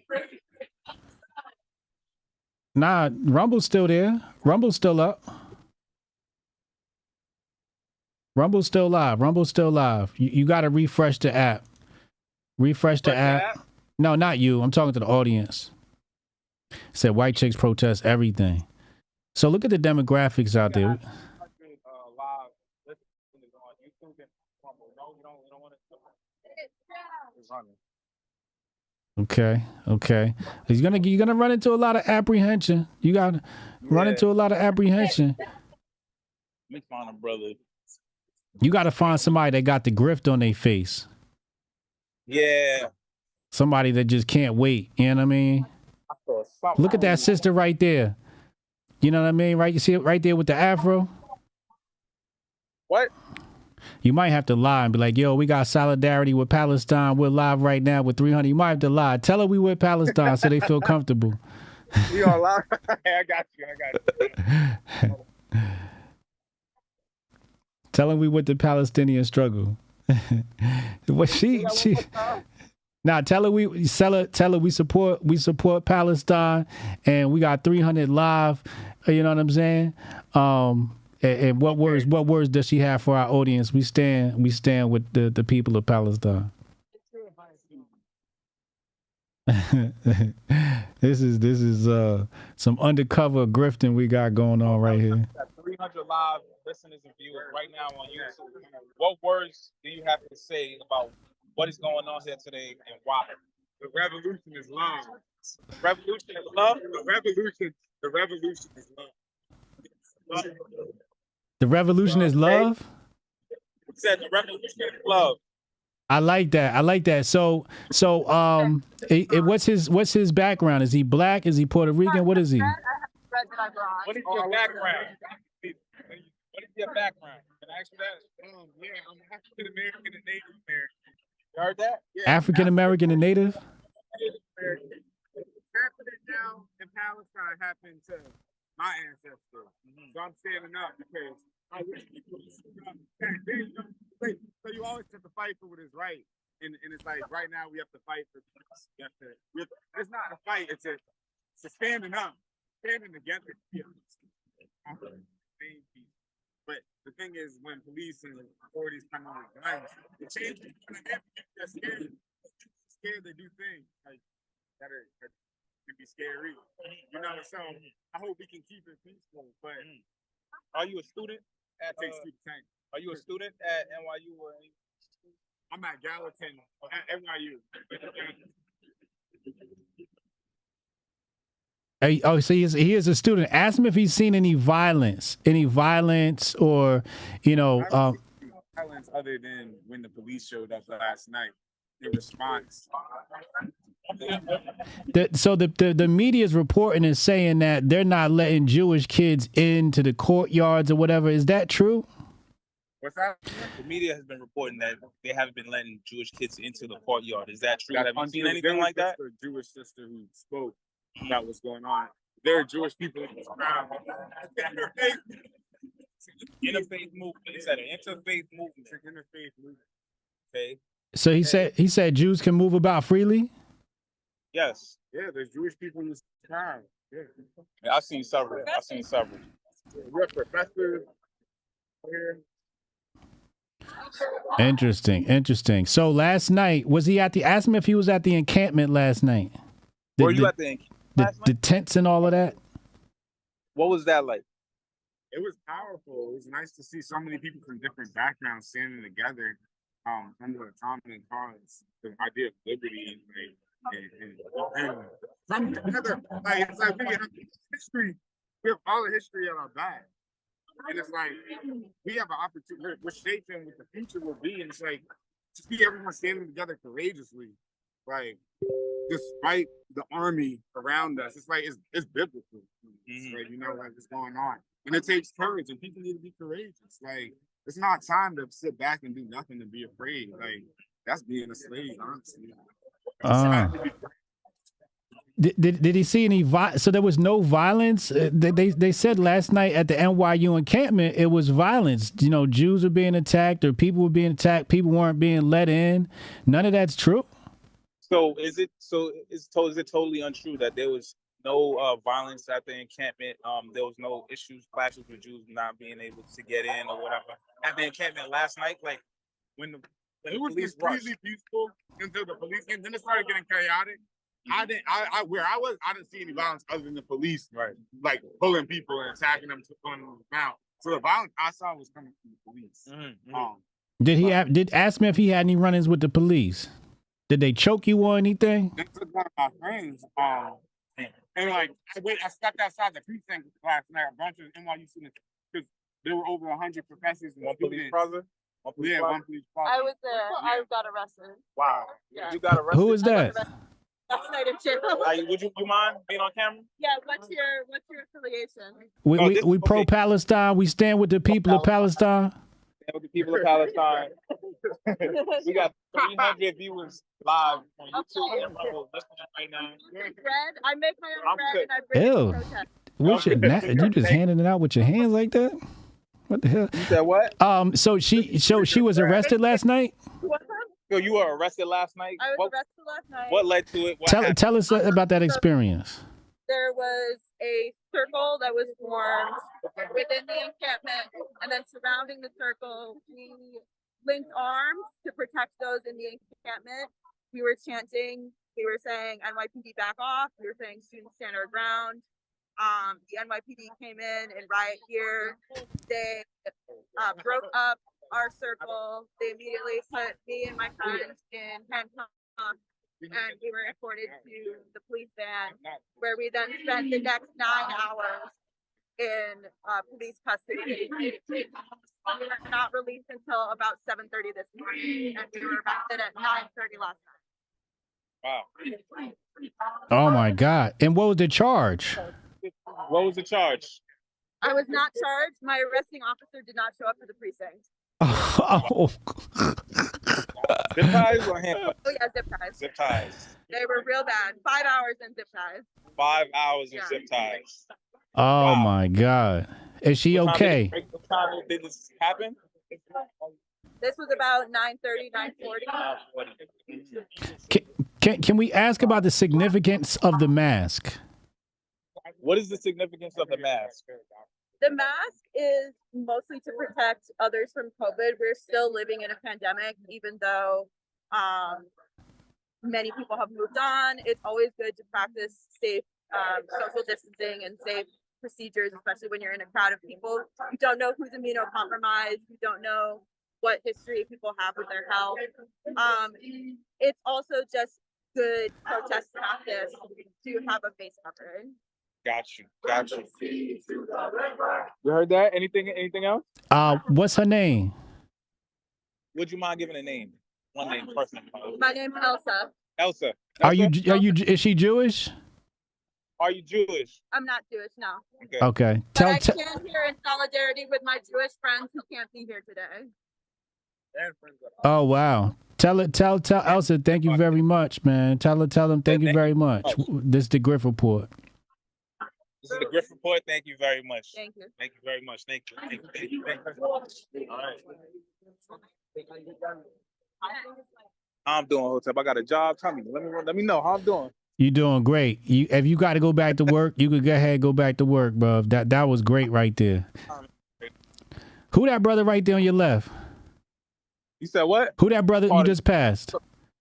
Nah, Rumble's still there. Rumble's still up. Rumble's still live. Rumble's still live. You got to refresh the app. Refresh the app. No, not you. I'm talking to the audience. Said white chicks protest everything. So look at the demographics out there. Okay. You're gonna run into a lot of apprehension. You gotta run into a lot of apprehension. Let me find a brother. You gotta find somebody that got the grift on their face. Yeah. Somebody that just can't wait. You know what I mean? Look at that sister right there. You know what I mean? Right? You see it right there with the afro? What? You might have to lie and be like, yo, we got solidarity with Palestine. We're live right now with 300. You might have to lie. Tell her we with Palestine so they feel comfortable. We all live? I got you. Tell them we with the Palestinian struggle. Tell her we support Palestine and we got 300 live. You know what I'm saying? And what words does she have for our audience? We stand with the people of Palestine. This is some undercover grifting we got going on right here. 300 live listeners and viewers right now on YouTube. What words do you have to say about what is going on here today and why? The revolution is love. The revolution is love. The revolution is love. The revolution is love? It said the revolution is love. I like that. So what's his background? Is he black? Is he Puerto Rican? What is he? What is your background? What is your background? Can I ask you that? Yeah, I'm African American and Native American. You heard that? Yeah. African American and Native? Happening now in Palestine happened to my ancestors. So I'm standing up because I wish people would stand up. So you always have to fight for what is right. And it's like right now we have to fight for peace. It's not a fight, it's a standing up, standing together. But the thing is, when police and authorities come on with guns, it changes. They're scared. Scared they do things like that can be scary. You know, so I hope we can keep it peaceful. But Are you a student at Are you a student at NYU or? I'm at Gallatin at NYU. So he is a student. Ask him if he's seen any violence or, Violence other than when the police showed up last night in response. The media is reporting and saying that they're not letting Jewish kids into the courtyards or whatever. Is that true? What's that? The media has been reporting that they haven't been letting Jewish kids into the courtyard. Is that true? Have you seen anything like that? A Jewish sister who spoke about what's going on. There are Jewish people in this crowd. Interfaith movement. It's an interfaith movement. It's an interfaith movement. Okay. So he said Jews can move about freely? Yes. Yeah, there's Jewish people in this crowd. Yeah. I've seen several. We have professors here. Interesting. So last night, ask him if he was at the encampment last night. Were you at the encampment last night? The tents and all of that? What was that like? It was powerful. It was nice to see so many people from different backgrounds standing together under a common cause, the idea of liberty and together. Like, it's like we have history. We have all the history at our back. And it's like, we have an opportunity, we're shaping what the future will be. And it's like, to see everyone standing together courageously, like, despite the army around us, it's like, it's biblical. It's like, you know, like, what's going on. And it takes courage, and people need to be courageous. Like, it's not time to sit back and do nothing and be afraid. Like, that's being a slave, honestly. Did he see any so there was no violence? They said last night at the NYU encampment it was violence. You know, Jews were being attacked or people were being attacked. People weren't being let in. None of that's true. So is it totally untrue that there was no violence at the encampment? There was no clashes with Jews not being able to get in or whatever at the encampment last night. Like when it was completely peaceful until the police came. Then it started getting chaotic. I didn't see any violence other than the police, like pulling people and attacking them, pulling them out. So the violence I saw was coming from the police. Did ask me if he had any run-ins with the police? Did they choke you or anything? They took one of my friends, and like I stepped outside the precinct last night. A bunch of NYU students, because there were over 100 professors and students. One police plaza. I was there. I got arrested. Wow. Yeah. You got arrested. Who was that? Last night in jail. Would you mind being on camera? Yeah. What's your affiliation? We pro-Palestine. We stand with the people of Palestine. Stand with the people of Palestine. We got 300 viewers live on YouTube right now. I make my own bread and I bring it to protest. You just handing it out with your hands like that? What the hell? You said what? So she was arrested last night? What's up? So you were arrested last night? I was arrested last night. What led to it? Tell us about that experience. There was a circle that was formed within the encampment, and then surrounding the circle, we linked arms to protect those in the encampment. We were chanting, we were saying NYPD back off, we were saying students stand our ground. The NYPD came in and riot gear. They broke up our circle. They immediately put me and my friends in handcuffs, and we were escorted to the police van, where we then spent the next 9 hours in police custody. We were not released until about 7:30 this morning, and we were arrested at 9:30 last night. Wow. Oh my God. And what was the charge? What was the charge? I was not charged. My arresting officer did not show up to the precinct. Oh. Zip ties or handcuffs? Oh yeah, zip ties. Zip ties. They were real bad. 5 hours in zip ties. 5 hours in zip ties. Oh my God. Is she okay? What time did this happen? This was about 9:30, 9:40. Can we ask about the significance of the mask? What is the significance of the mask? The mask is mostly to protect others from COVID. We're still living in a pandemic, even though many people have moved on. It's always good to practice safe social distancing and safe procedures, especially when you're in a crowd of people. You don't know who's immunocompromised. You don't know what history people have with their health. It's also just good protest practice to have a face covering. Got you. You heard that? Anything else? What's her name? Would you mind giving a name? One name, first name. My name's Elsa. Elsa. Is she Jewish? Are you Jewish? I'm not Jewish, no. Okay. But I stand here in solidarity with my Jewish friends who can't be here today. Oh wow. Tell Elsa thank you very much, man. Tell them thank you very much. This is the Grift Report. This is the Grift Report. Thank you very much. Thank you. Thank you very much. Thank you. All right. How I'm doing, Hotep. I got a job. Tell me. Let me know how I'm doing. You doing great. If you got to go back to work, you could go ahead and go back to work, bro. That was great right there. Who that brother right there on your left? You said what? Who that brother you just passed?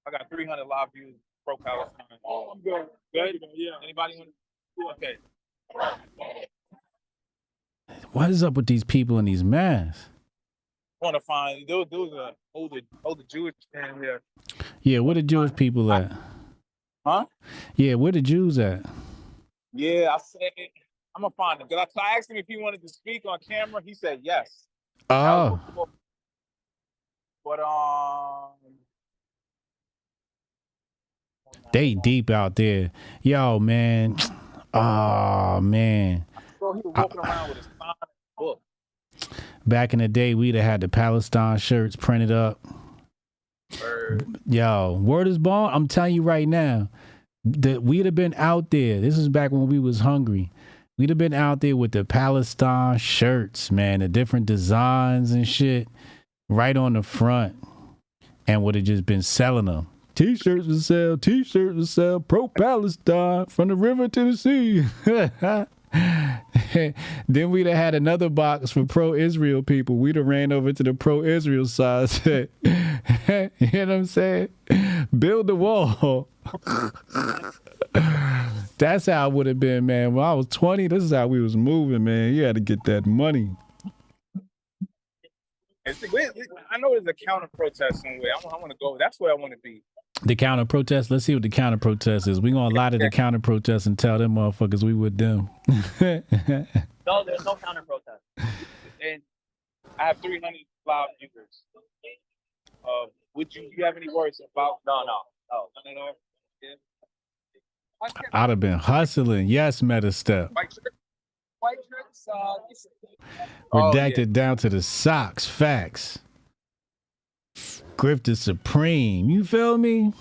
I got 300 live views pro Palestine. Oh, I'm good. Good? Yeah. Anybody want to? Okay. What is up with these people in these masks? I want to find there was a older Jewish man here. Yeah, where the Jewish people at? Huh? Yeah, where the Jews at? Yeah, I said I'm gonna find him. Cause I asked him if he wanted to speak on camera. He said yes. Oh. But they deep out there. Yo, man. Oh man. Bro, he was walking around with his sign book. Back in the day, we'd have had the Palestine shirts printed up. Yo, word is born. I'm telling you right now, that we'd have been out there. This is back when we was hungry. We'd have been out there with the Palestine shirts, man, the different designs and shit, right on the front, and would have just been selling them. T-shirts would sell, pro-Palestine, from the river to the sea. Then we'd have had another box for pro-Israel people. We'd have ran over to the pro-Israel side. Said, you know what I'm saying? Build the wall. That's how it would have been, man. When I was 20, this is how we was moving, man. You had to get that money. I know there's a counter protest somewhere. I want to go. That's where I want to be. The counter protest. Let's see what the counter protest is. We gonna lie to the counter protest and tell them motherfuckers we with them. No, there's no counter protest. And I have 300 live viewers. Would you have any words about? No. Yeah. I'd have been hustling. Yes, Meta Step. White shirts, redacted down to the socks. Facts. Grift is supreme. You feel me?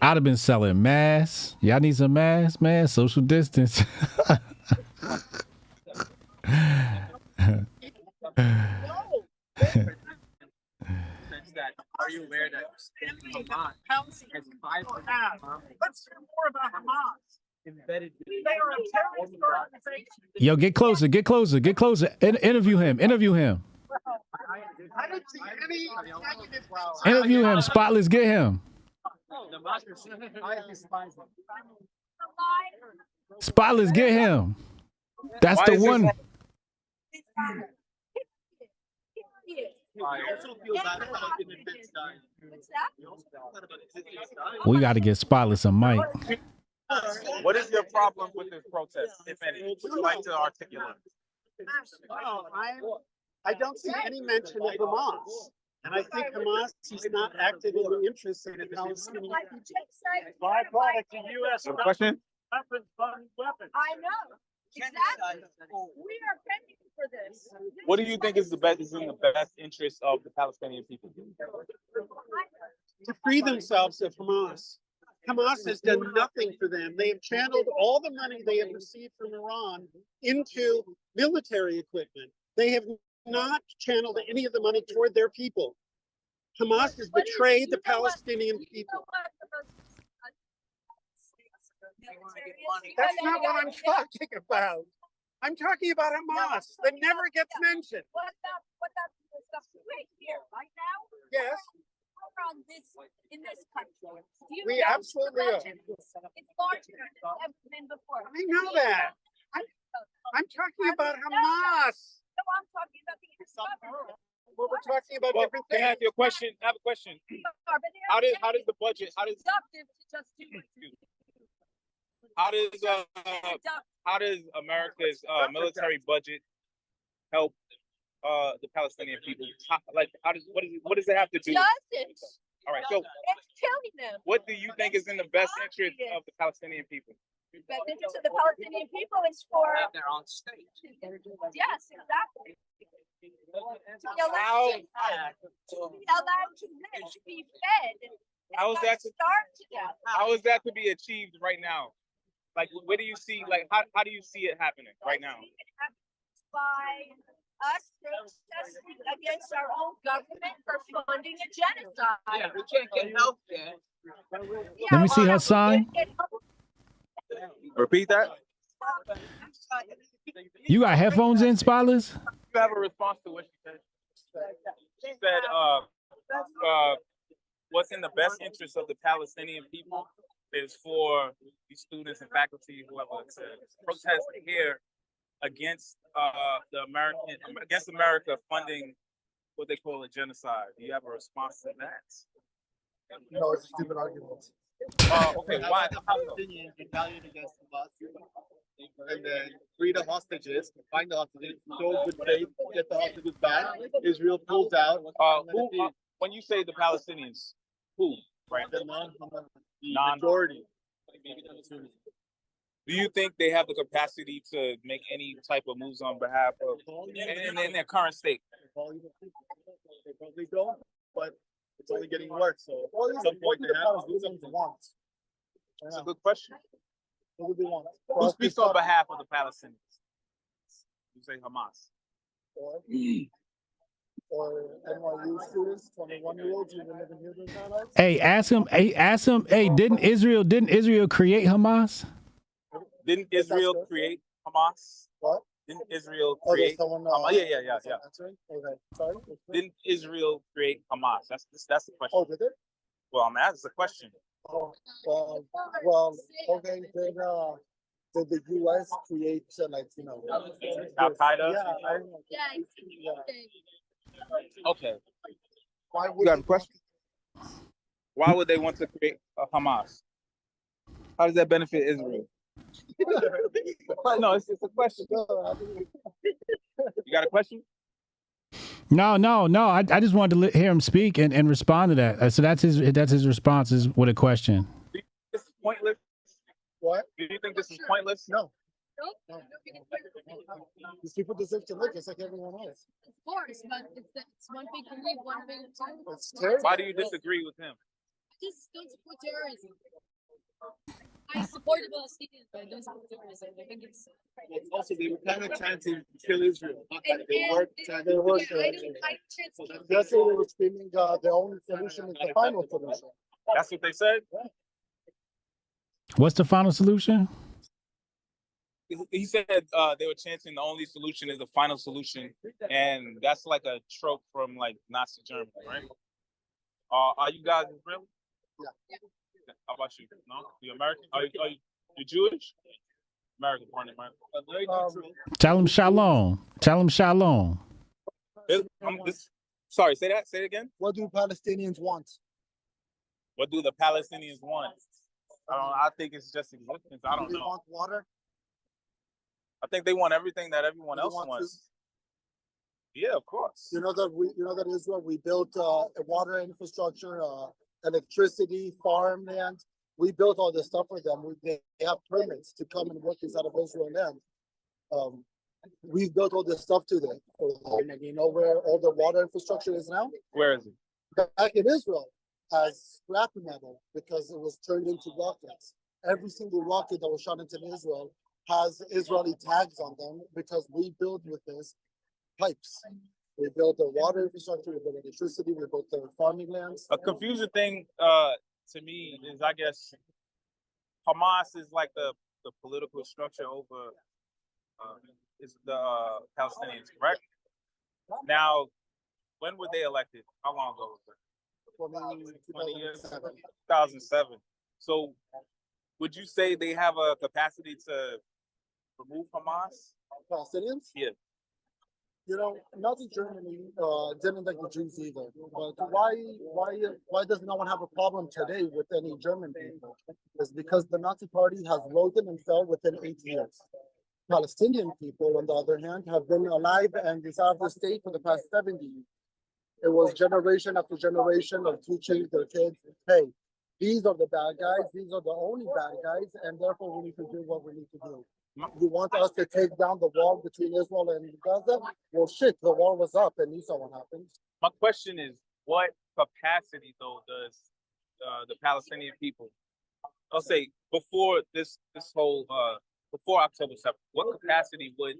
I'd have been selling masks. Y'all need some masks, man? Social distance. Are you aware that Hamas has 5 Let's hear more about Hamas. Embedded. They are a terrorist organization. Yo, get closer. Interview him. I don't see any negative. Interview him. Spotless, get him. Spotless, get him. That's Why the is this one. wrong? We got to get Spotless a mic. What is your problem with this protest, if any? Would you like to articulate? Well, I don't see any mention of Hamas. And I think Hamas is not active in the interests of the Palestinian people. Byproduct of U.S. Question? weapons. I know. Exactly. We are pending for this. What do you think is in the best interest of the Palestinian people? To free themselves of Hamas. Hamas has done nothing for them. They have channeled all the money they have received from Iran into military equipment. They have not channeled any of the money toward their people. Hamas has betrayed the Palestinian people. That's not what I'm talking about. I'm talking about Hamas. That never gets mentioned. What about the stuff right here, right now? Yes. We're on this in this country. We absolutely are. It's larger than it's ever been before. I know that. I'm talking about Hamas. No, I'm talking about the government. Well, we're talking about different Can I things. have your question? I have a question. How does the budget? How does America's military budget help the Palestinian people? What does it have to do? Doesn't. All right, so It's killing them. what do you think is in the best interest of the Palestinian people? The best interest of the Palestinian people is for their own state. Yes, exactly. To be allowed How- to live, to be fed. How is that to, starve to death? how is that to be achieved right now? Like, where do you see, like, how do you see it happening right now? By us protesting against our own government for funding a genocide. Yeah, we can't get health care. Let me see her sign. Repeat that. You got headphones in, Spotless? You have a response to what she said. She said, what's in the best interest of the Palestinian people is for these students and faculty, whoever, to protest here against against America funding what they call a genocide. Do you have a response to that? No, it's a stupid argument. Okay, why? Palestinians retaliate against Hamas and then free the hostages, find the hostages, show good faith, get the hostages back. Israel pulls out. When you say the Palestinians, who? Right? The non-Hamas, the Non- majority. Do you think they have the capacity to make any type of moves on behalf of in their current state? They probably don't, but it's only getting worse. So at some point they have to do something. That's a good question. What would they want? Who speaks on behalf of the Palestinians? You say Hamas. Or NYU students, 21-year-olds who live in Hebrew paradise? Hey, ask him. Hey, didn't Israel create Hamas? Didn't Israel create Hamas? What? Didn't Israel Oh, there's create someone. Hamas? Yeah. Answering? Okay. Sorry. Didn't Israel create Hamas? That's the question. Oh, did it? Well, I'm asking the question. Oh, well, okay. Then, did the U.S. create Al Qaeda? Yeah. Okay. Why You got a question? Why would they want to create a Hamas? How does that benefit Israel? No, it's a question. You got a question? No. I just wanted to hear him speak and respond to that. So that's his response is with a question. Do you think this is pointless? What? Do you think this is pointless? No. These people deserve to live just like everyone else. Of course, but it's one big belief, one big two. It's terrible. Why do you disagree with him? I just don't support terrorism. I support the Palestinians, but I don't support terrorism. I think it's Also, they were kind of trying to kill Israel. They They were. Yesterday they were screaming the only solution is the final solution. That's what they said? What's the final solution? He said they were chanting the only solution is the final solution, and that's like a trope from like Nazi Germany, right? Are you guys Israeli? Yeah. How about you? No, you American? Are you Jewish? American, born in America. Tell him shalom. Sorry, say that. Say it again. What do Palestinians want? What do the Palestinians want? I think it's just existence. I don't Do they know. want water? I think they want everything that everyone else wants. Yeah, of course. You know that Israel, we built a water infrastructure, electricity, farmland. We built all this stuff for them. They have permits to come and work inside of Israel land. We've built all this stuff to them. And you know where all the water infrastructure is now? Where is it? Back in Israel. as scrap metal because it was turned into rockets. Every single rocket that was shot into Israel has Israeli tags on them because we build with this pipes. We built the water infrastructure, we built electricity, we built the farming lands. A confusing thing to me is, I guess, Hamas is like the political structure over is the Palestinians, correct? Now, when were they elected? How long ago was it? 20 years? 2007. So, would you say they have a capacity to remove Hamas? Palestinians? Yeah. You know, Nazi Germany didn't like the Jews either. But why does no one have a problem today with any German people? It's because the Nazi Party has risen and fell within 8 years. Palestinian people, on the other hand, have been alive and inside the state for the past 70 years. It was generation after generation of teaching their kids, hey, these are the bad guys, these are the only bad guys, and therefore we need to do what we need to do. You want us to take down the wall between Israel and Gaza? Well, shit, the wall was up and you saw what happened. My question is, what capacity, though, does the Palestinian people, I'll say, before this whole, before October 7th, what capacity would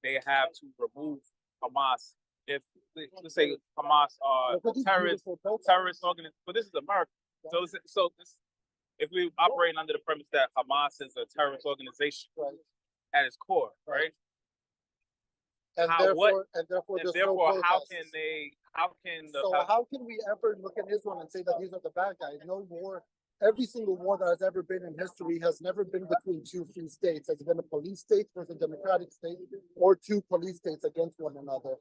they have to remove Hamas if, let's say, Hamas are terrorist organization? But this is America. So if we operate under the premise that Hamas is a terrorist organization at its core, right? And therefore, how can we ever look at Israel and say that these are the bad guys? No war. Every single war that has ever been in history has never been between two free states. It's been a police state versus a democratic state, or two police states against one another.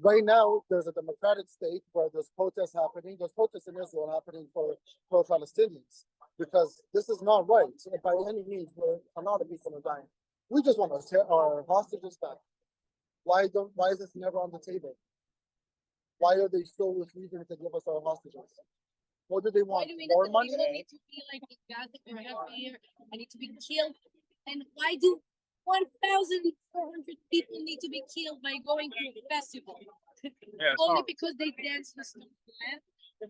Right now, there's a democratic state where there's protests happening. There's protests in Israel happening for pro-Palestinians because this is not right. By any means, a lot of people are dying. We just want our hostages back. Why is this never on the table? Why are they still refusing to give us our hostages? What do they want? More money? People need to be like in Gaza or here. I need to be killed. And why do 1,400 people need to be killed by going to a festival? Only because they dance the stolen land. I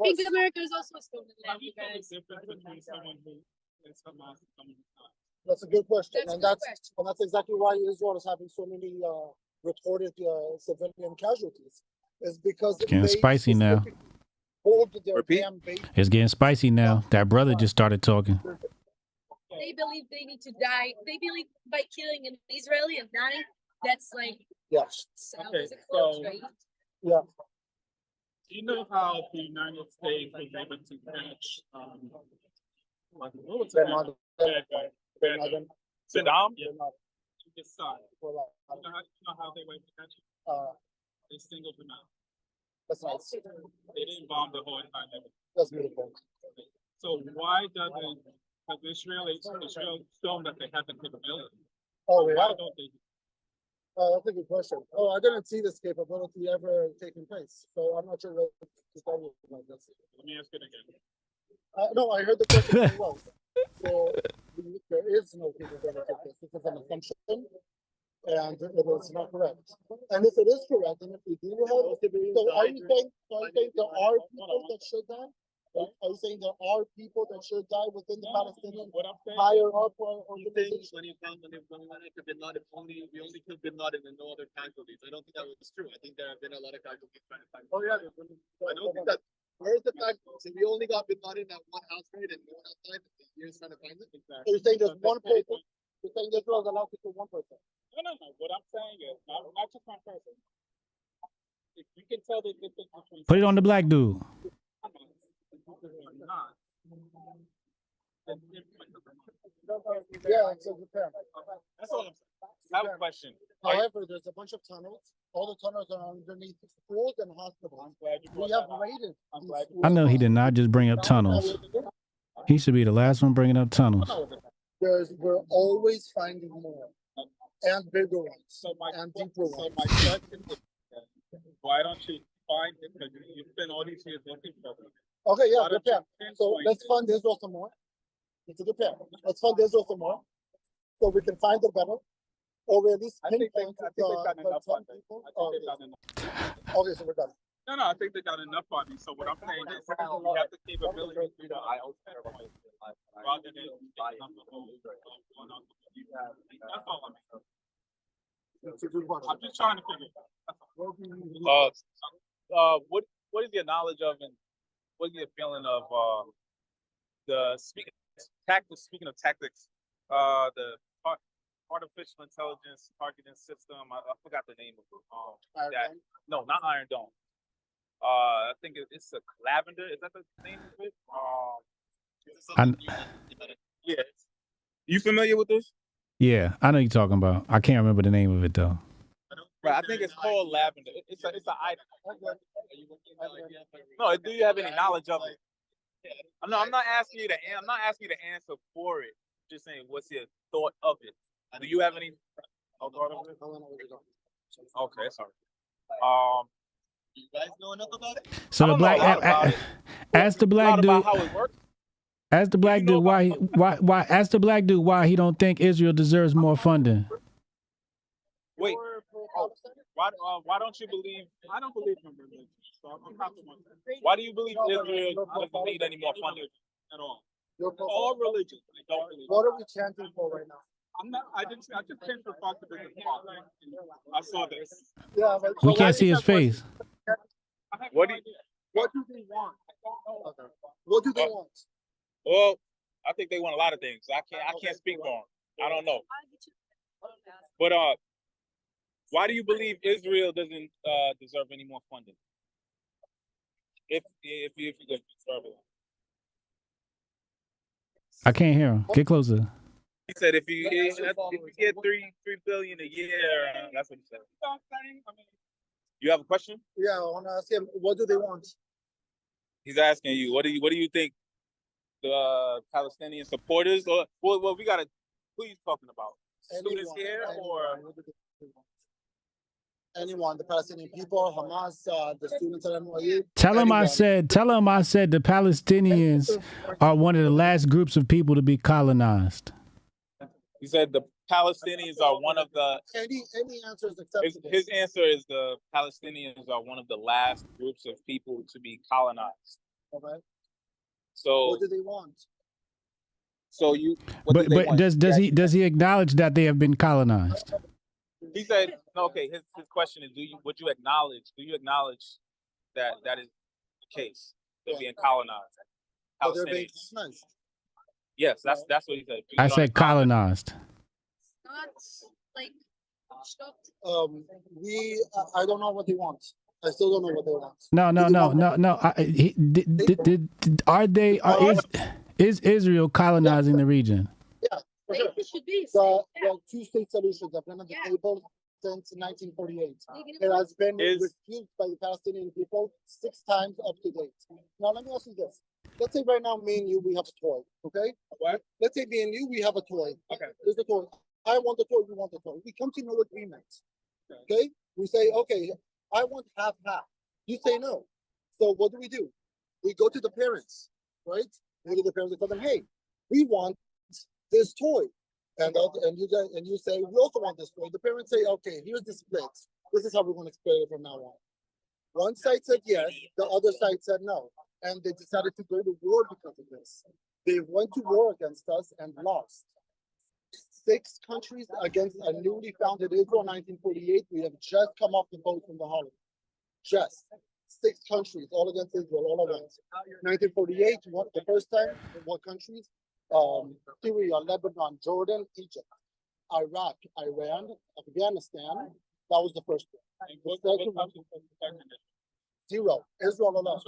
think America is also a stolen land, you guys. That's a good question, and that's exactly why Israel is having so many reported civilian casualties. Is because it's getting spicy now. It's getting spicy now. That brother just started talking. They believe they need to die. They believe by killing an Israeli and dying, that's like yes. Okay, so right? Yeah. Do you know how the United States was able to catch what was Saddam? Yeah. His son. You know how they were able to catch him? They singled him out. That's nice. They didn't bomb the whole time. That's beautiful. So why doesn't Israel shown that they have the capability? Oh, why don't they? That's a good question. Oh, I didn't see this capability ever taking place, so I'm not sure what to tell you about this. Let me ask it again. No, I heard the question very well. So there is no capability of this. This is an assumption, and it is not correct. And if it is correct, and if we do have, so are you saying there are people that should die? Are you saying there are people that should die within the Palestinian higher up organization? We only killed Bin Laden and no other casualties. I don't think that was true. I think there have been a lot of casualties trying to find. Oh yeah. I don't think that. Where's the fact? So we only got Bin Laden at one house raid and no one outside. You're just trying to find it. So you're saying there's one person? You're saying Israel is allowed to kill one person? No. What I'm saying is not just one person. If you can tell the difference between. Put it on the black dude. Yeah, it's a repair. That's all I'm saying. I have a question. However, there's a bunch of tunnels. All the tunnels are underneath schools and hospitals. We have raided. I know he did not just bring up tunnels. He should be the last one bringing up tunnels. We're always finding more and bigger ones and deeper ones. So my question is, why don't you find it? Because you spend all these years looking for them. Okay, yeah, repair. So let's fund Israel some more. It's a repair. Let's fund Israel some more, so we can find them better, or we at least pinpoint the 10 people. Okay, so we're done. No, I think they got enough funding. So what I'm saying is, we have the capability to do the IO standpoint, rather than taking up the whole. That's all I'm saying. I'm just trying to figure it out. What is your knowledge of, and what is your feeling of speaking of tactics, the artificial intelligence targeting system? I forgot the name of it. No, not Iron Dome. I think it's a Lavender. Is that the name of it? Yeah. You familiar with this? Yeah, I know you're talking about. I can't remember the name of it though. Right, I think it's called Lavender. It's a item. No, do you have any knowledge of it? No, I'm not asking you to answer for it. Just saying, what's your thought of it? Do you have any thought of it? Okay, sorry. You guys know enough about it? So the black, ask the black dude. How it works. Ask the black dude why. Ask the black dude why he don't think Israel deserves more funding. Wait. Why don't you believe? I don't believe in religion. So I'm not the one. Why do you believe Israel doesn't need any more funding at all? All religions. What are we chanting for right now? I just came to talk to business. I saw this. Yeah, We can't see his face. What do they want? Okay. What do they want? Well, I think they want a lot of things. I can't speak for them. I don't know. But why do you believe Israel doesn't deserve any more funding? If you deserve it. I can't hear him. Get closer. He said if you get $3 billion a year, that's what he said. You have a question? Yeah, I want to ask him, what do they want? He's asking you, what do you think the Palestinian supporters, or what we gotta, who are you talking about? Students here or anyone, the Palestinian people, Hamas, the students at NYU. Tell him I said the Palestinians are one of the last groups of people to be colonized. He said the Palestinians are one of the. Any answer is acceptable. His answer is the Palestinians are one of the last groups of people to be colonized. Okay. So what do they want? So you. But does he acknowledge that they have been colonized? He said, okay. His question is, do you acknowledge that is the case? They're being colonized. They're being colonized. Yes, that's what he said. I said colonized. Not like I don't know what they want. I still don't know what they want. No. Is Israel colonizing the region? Yeah, for sure. It should be. The two-state solutions have been on the table since 1948. It has been refused by the Palestinian people 6 times up to date. Now, let me ask you this. Let's say right now, me and you, we have a toy, okay? What? Let's say me and you, we have a toy. Okay. There's a toy. I want the toy, you want the toy. We come to no agreement, okay? We say, okay, I want half. You say no. So what do? We go to the parents, right? We go to the parents and tell them, hey, we want this toy. And you say, we also want this toy. The parents say, okay, here's the split. This is how we're going to split it from now on. One side said yes, the other side said no. And they decided to go to war because of this. They went to war against us and lost. 6 countries against a newly founded Israel in 1948. We have just come off the boat from the Holocaust. Just 6 countries, all against Israel, all at once. 1948, the first time, what countries? Syria, Lebanon, Jordan, Egypt, Iraq, Iran, Afghanistan. That was the first one. The second one, 0. Israel alone.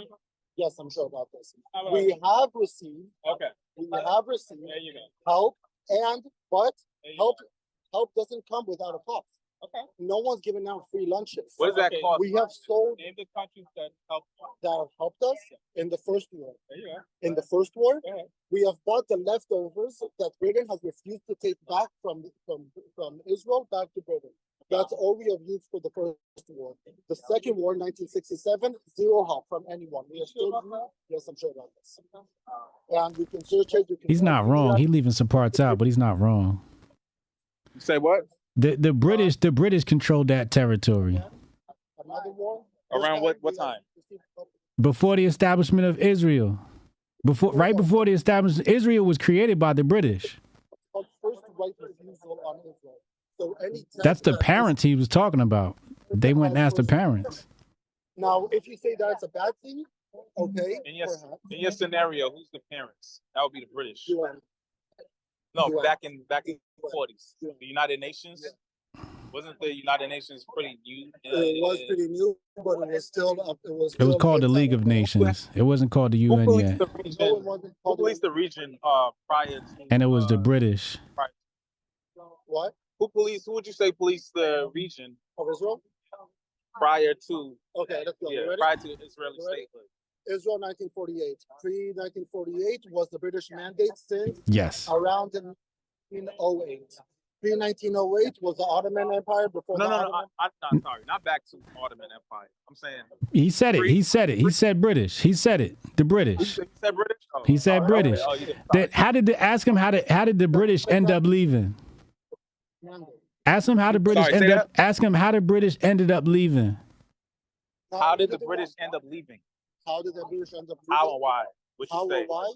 Yes, I'm sure about this. We have received. Okay. We have received there you go. help, but help doesn't come without a cost. Okay. No one's giving out free lunches. What does that cost? We have sold. Name the countries that have helped us in the first war. There you are. In the first war, we have bought the leftovers that Britain has refused to take back from Israel back to Britain. That's all we have used for the first war. The second war, 1967, 0 help from anyone. We are still. Yes, I'm sure about this. And you can search it. He's not wrong. He's leaving some parts out, but he's not wrong. You say what? The British controlled that territory. Another war. Around what time? Before the establishment of Israel. Right before the establishment, Israel was created by the British. First right refusal on Israel. So any That's the parents he was talking about. They went and asked the parents. Now, if you say that's a bad thing, okay. In your scenario, who's the parents? That would be the British. No, back in the 40s, the United Nations. Wasn't the United Nations pretty new? It was pretty new, but it was still It was called the League of Nations. It wasn't called the UN yet. Who policed the region prior to? And it was the British. What? Who would you say policed the region of Israel prior to? Okay, let's go. Yeah, prior to Israeli statehood. Israel 1948. Pre-1948 was the British mandate since around in 1908. Pre-1908 was the Ottoman Empire. Before I'm sorry, not back to Ottoman Empire. I'm saying he said it. He said it. He said British. He said it. The British. He said British. Oh, he said British. How did the British end up leaving? Ask him how the British Ask him how the British ended up leaving. How did the British end up leaving? How did the British end up leaving? How and why? How and why?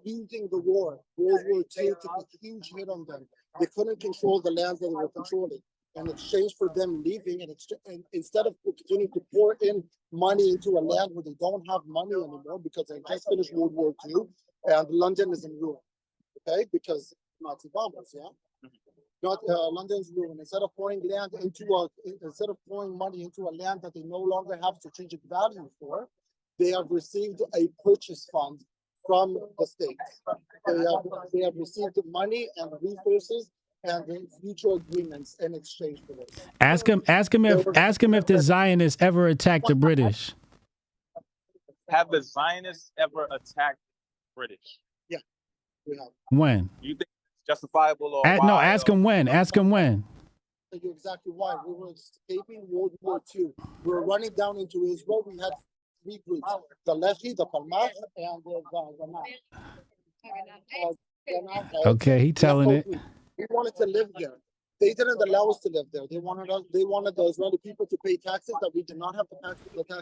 Losing the war. World War II took a huge hit on them. They couldn't control the lands that they were controlling. In exchange for them leaving, and instead of continuing to pour in money into a land where they don't have money anymore because they just finished World War II and London is in ruin. Okay, because Nazi bombers, yeah. London's ruin. Instead of pouring money into a land that they no longer have strategic value for, they have received a purchase fund from the state. They have received money and resources and mutual agreements in exchange for this. Ask him if the Zionists ever attacked the British. Have the Zionists ever attacked British? Yeah, we have. When? You think it's justifiable or no? Ask him when. Ask him when. Tell you exactly why. We were escaping World War II. We were running down into Israel. We had three groups: the Lehi, the Palmach, and the Ganah. Okay, he telling it. We wanted to live there. They didn't allow us to live there. They wanted the Israeli people to pay taxes that we did not have the taxes to pay.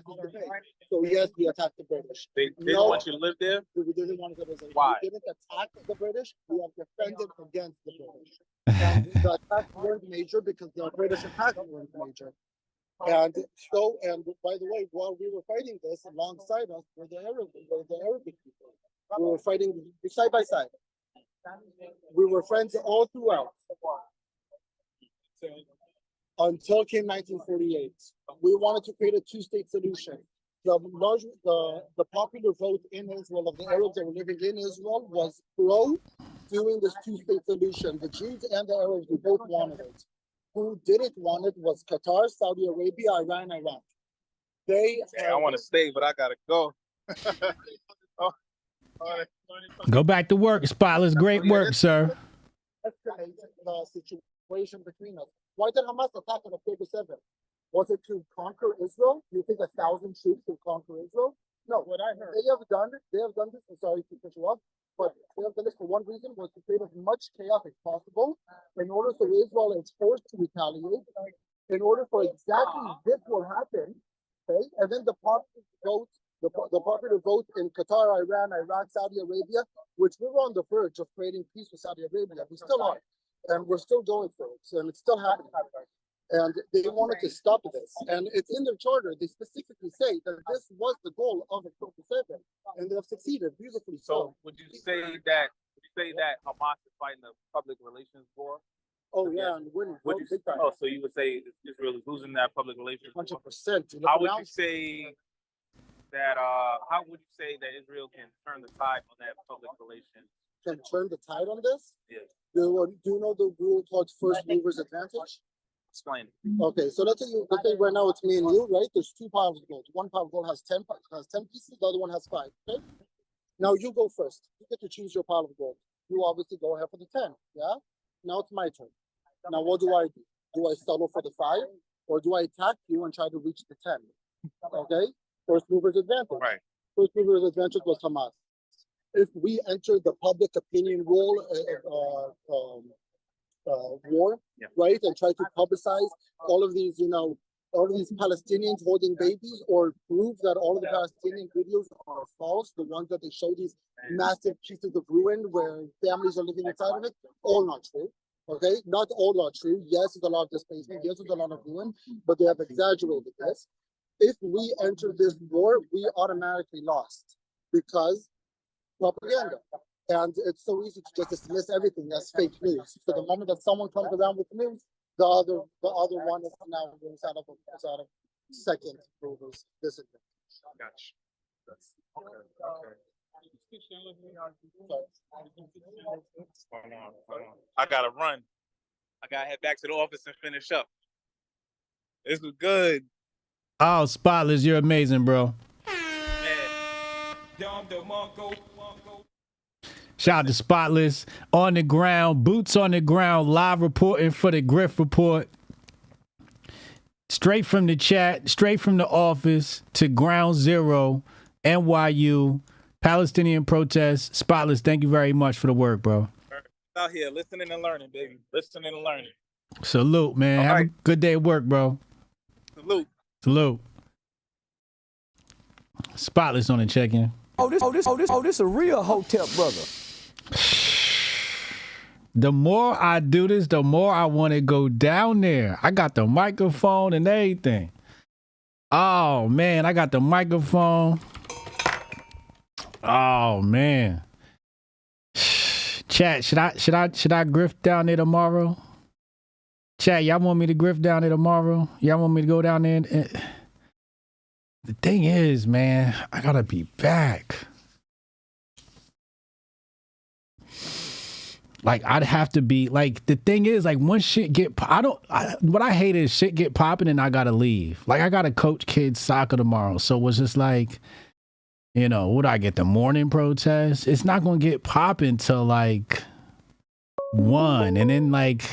So yes, we attacked the British. They didn't want you to live there? We didn't want to live there. Why? We didn't attack the British. We have defended against the British. And the attacks weren't major because the British attacks weren't major. And by the way, while we were fighting this, alongside us were the Arabic people. We were fighting side by side. We were friends all throughout. Until came 1948. We wanted to create a two-state solution. The popular vote in Israel of the Arabs that were living in Israel was pro doing this two-state solution. The Jews and the Arabs, we both wanted it. Who didn't want it was Qatar, Saudi Arabia, Iran, Iraq. I want to stay, but I gotta go. Go back to work, Spotless. Great work, sir. Escalate the situation between us. Why did Hamas attack on October 7th? Was it to conquer Israel? Do you think 1,000 troops will conquer Israel? No. What I heard. They have done this. I'm sorry to cut you off, but they have done this for one reason: was to create as much chaos as possible in order so Israel is forced to retaliate. In order for exactly this will happen, okay? And then the popular vote in Qatar, Iran, Iraq, Saudi Arabia, which we were on the verge of creating peace with Saudi Arabia. We still are. And we're still going for it. And it's still happening. And they wanted to stop this. And it's in their charter. They specifically say that this was the goal of October 7th. And they have succeeded beautifully. So would you say that Hamas is fighting a public relations war? Oh yeah, and winning. So you would say Israel is losing that public relations war? 100%. How would you say that Israel can turn the tide on that public relations? Can turn the tide on this? Yeah. Do you know the rule called first mover's advantage? Explain. Okay, so let's say right now it's me and you, right? There's 2 piles of gold. One pile of gold has 10 pieces, the other one has 5. Okay. Now you go first. You get to choose your pile of gold. You obviously go ahead for the 10. Yeah. Now it's my turn. Now what do I do? Do I settle for the 5, or do I attack you and try to reach the 10? Okay. First mover's advantage. Right. First mover's advantage was Hamas. If we enter the public opinion war, right, and try to publicize all of these, all of these Palestinians holding babies, or prove that all of the Palestinian videos are false, the ones that they show these massive pieces of ruin where families are living inside of it, all not true. Okay, not all are true. Yes, there's a lot of displacement. Yes, there's a lot of ruin, but they have exaggerated this. If we enter this war, we automatically lost because propaganda. And it's so easy to just dismiss everything as fake news. So the moment that someone comes around with news, the other one is now out of second provers disadvantage. Gotcha. I gotta run. I gotta head back to the office and finish up. This was good. Oh, Spotless, you're amazing, bro. Shout out to Spotless, on the ground, boots on the ground, live reporting for the Grift Report. Straight from the chat, straight from the office to Ground Zero, NYU, Palestinian protests. Spotless, thank you very much for the work, bro. Out here listening and learning, baby. Listening and learning. Salute, man. Have a good day at work, bro. Salute. Spotless on the check-in. This a real Hotep brother. The more I do this, the more I want to go down there. I got the microphone and everything. Oh man, I got the microphone. Oh man. Chat, should I grift down there tomorrow? Chat, y'all want me to grift down there tomorrow? Y'all want me to go down there? The thing is, man, I gotta be back. Like, I'd have to be, like, the thing is, like, once shit get, what I hate is shit get popping and I gotta leave. Like, I gotta coach kids soccer tomorrow. So it's just like, you know, what do I get, the morning protest? It's not gonna get popping till like 1. And then, like,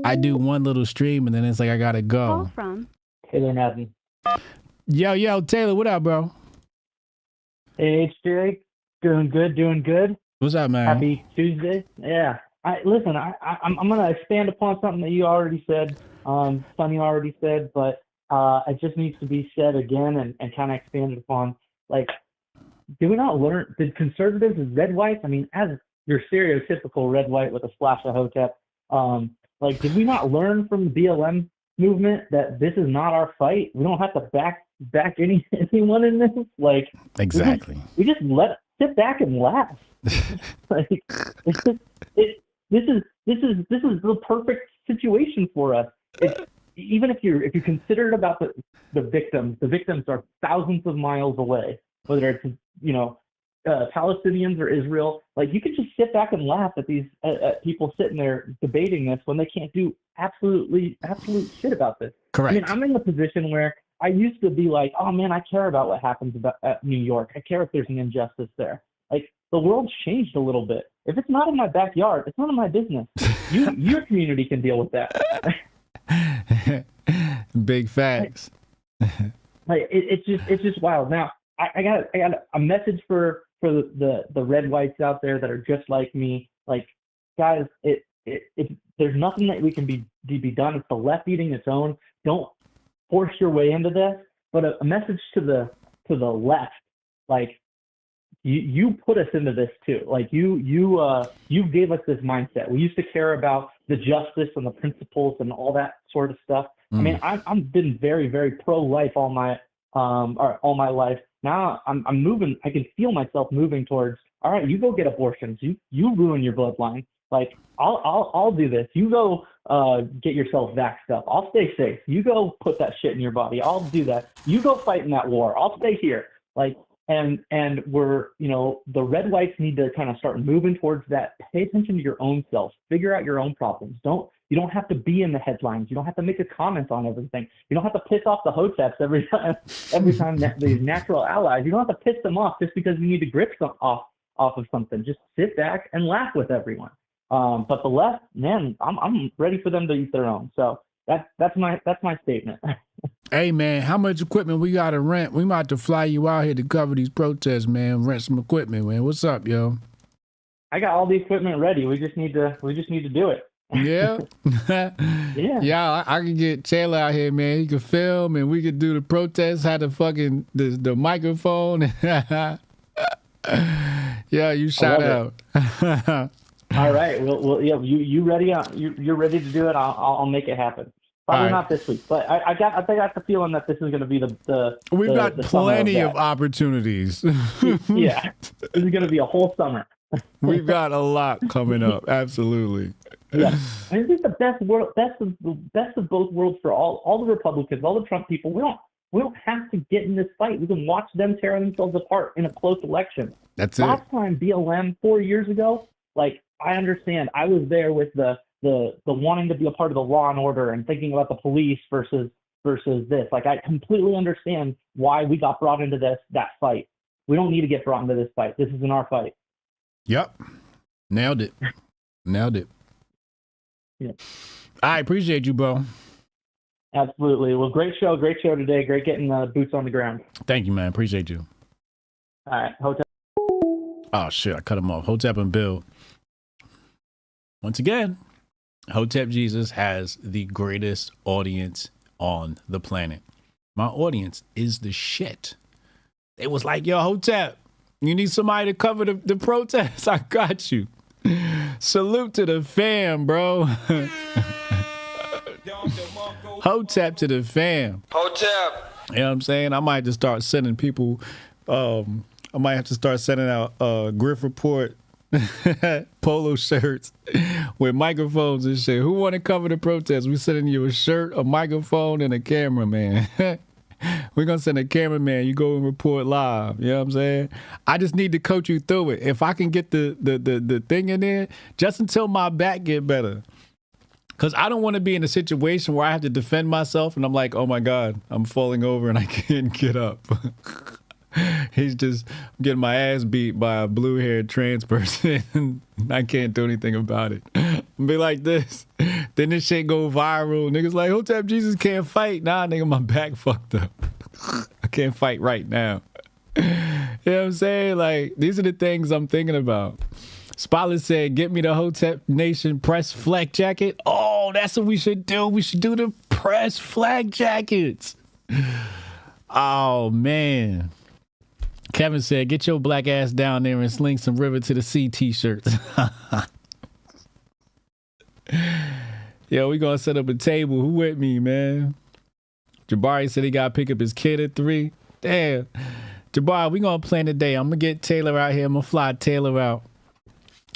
I do one little stream and then it's like, I gotta go. Call from Taylor Madden. Yo, Taylor, what up, bro? Hey, HJ. Doing good. What's up, man? Happy Tuesday. Yeah. Listen, I'm going to expand upon something that you already said, Sonny already said, but it just needs to be said again and kind of expanded upon. Like, do we not learn, did conservatives as red whites, I mean, as your stereotypical red white with a splash of Hotep, like, did we not learn from the BLM movement that this is not our fight? We don't have to back anyone in this. Like, exactly. We just sit back and laugh. Like, this is the perfect situation for us. Even if you're considerate about the victims are thousands of miles away, whether it's, you know, Palestinians or Israel. Like, you could just sit back and laugh at these people sitting there debating this when they can't do absolute shit about this. Correct. I mean, I'm in the position where I used to be like, oh man, I care about what happens at New York. I care if there's an injustice there. Like, the world's changed a little bit. If it's not in my backyard, it's none of my business. Your community can deal with that. Big facts. Like, it's just wild. Now, I got a message for the red whites out there that are just like me. Like, guys, there's nothing that we can be done. It's the left eating its own. Don't force your way into this. But a message to the left, like, you put us into this too. Like, you gave us this mindset. We used to care about the justice and the principles and all that sort of stuff. I mean, I've been very, very pro-life all my life. Now I'm moving. I can feel myself moving towards, all right, you go get abortions. You ruin your bloodline. Like, I'll do this. You go get yourself vaxxed up. I'll stay safe. You go put that shit in your body. I'll do that. You go fight in that war. I'll stay here. Like, and we're, you know, the red whites need to kind of start moving towards that. Pay attention to your own self. Figure out your own problems. You don't have to be in the headlines. You don't have to make a comment on everything. You don't have to piss off the Hoteps every time these natural allies. You don't have to piss them off just because you need to grip off of something. Just sit back and laugh with everyone. But the left, man, I'm ready for them to eat their own. So that's my statement. Hey man, how much equipment we gotta rent? We might have to fly you out here to cover these protests, man. Rent some equipment, man. What's up, yo? I got all the equipment ready. We just need to do it. Yeah. Yeah, I could get Taylor out here, man. He could film and we could do the protests, had the fucking the microphone. Yeah, you shout out. All right. Well, yeah. You ready? You're ready to do it. I'll make it happen. Probably not this week, but I got the feeling that this is going to be the We've got the plenty summer of opportunities. Yeah, this is going to be a whole summer. We've got a lot coming up. Absolutely. Yeah, I mean, this is the best of both worlds for all the Republicans, all the Trump people. We don't have to get in this fight. We can watch them tear themselves apart in a close election. That's it. Last time BLM 4 years ago, like, I understand. I was there with the wanting to be a part of the law and order and thinking about the police versus this. Like, I completely understand why we got brought into that fight. We don't need to get brought into this fight. This isn't our fight. Yep. Nailed it. Yeah. I appreciate you, bro. Absolutely. Well, great show today. Great getting boots on the ground. Thank you, man. Appreciate you. All right. Hotep. Oh, shit. I cut him off. Hotep and Bill. Once again, Hotep Jesus has the greatest audience on the planet. My audience is the shit. It was like, yo, Hotep, you need somebody to cover the protests? I got you. Salute to the fam, bro. Hotep to the fam. Hotep. You know what I'm saying? I might just start sending people, I might have to start sending out Grift Report polo shirts with microphones and shit. Who want to cover the protest? We sending you a shirt, a microphone, and a camera, man. We're going to send a cameraman. You go and report live. You know what I'm saying? I just need to coach you through it. If I can get the thing in there, just until my back get better. Because I don't want to be in a situation where I have to defend myself and I'm like, oh my God, I'm falling over and I can't get up. He's just getting my ass beat by a blue-haired trans person. I can't do anything about it. Be like this. Then this shit go viral. Niggas like, Hotep Jesus can't fight. Nah, nigga, my back fucked up. I can't fight right now. You know what I'm saying? Like, these are the things I'm thinking about. Spotless said, get me the Hotep Nation press flag jacket. Oh, that's what we should do. We should do the press flag jackets. Oh, man. Kevin said, get your black ass down there and sling some River to the Sea t-shirts. Yo, we gonna set up a table. Who with me, man? Jabari said he gotta pick up his kid at 3. Damn. Jabari, we gonna plan today. I'm gonna get Taylor out here. I'm gonna fly Taylor out.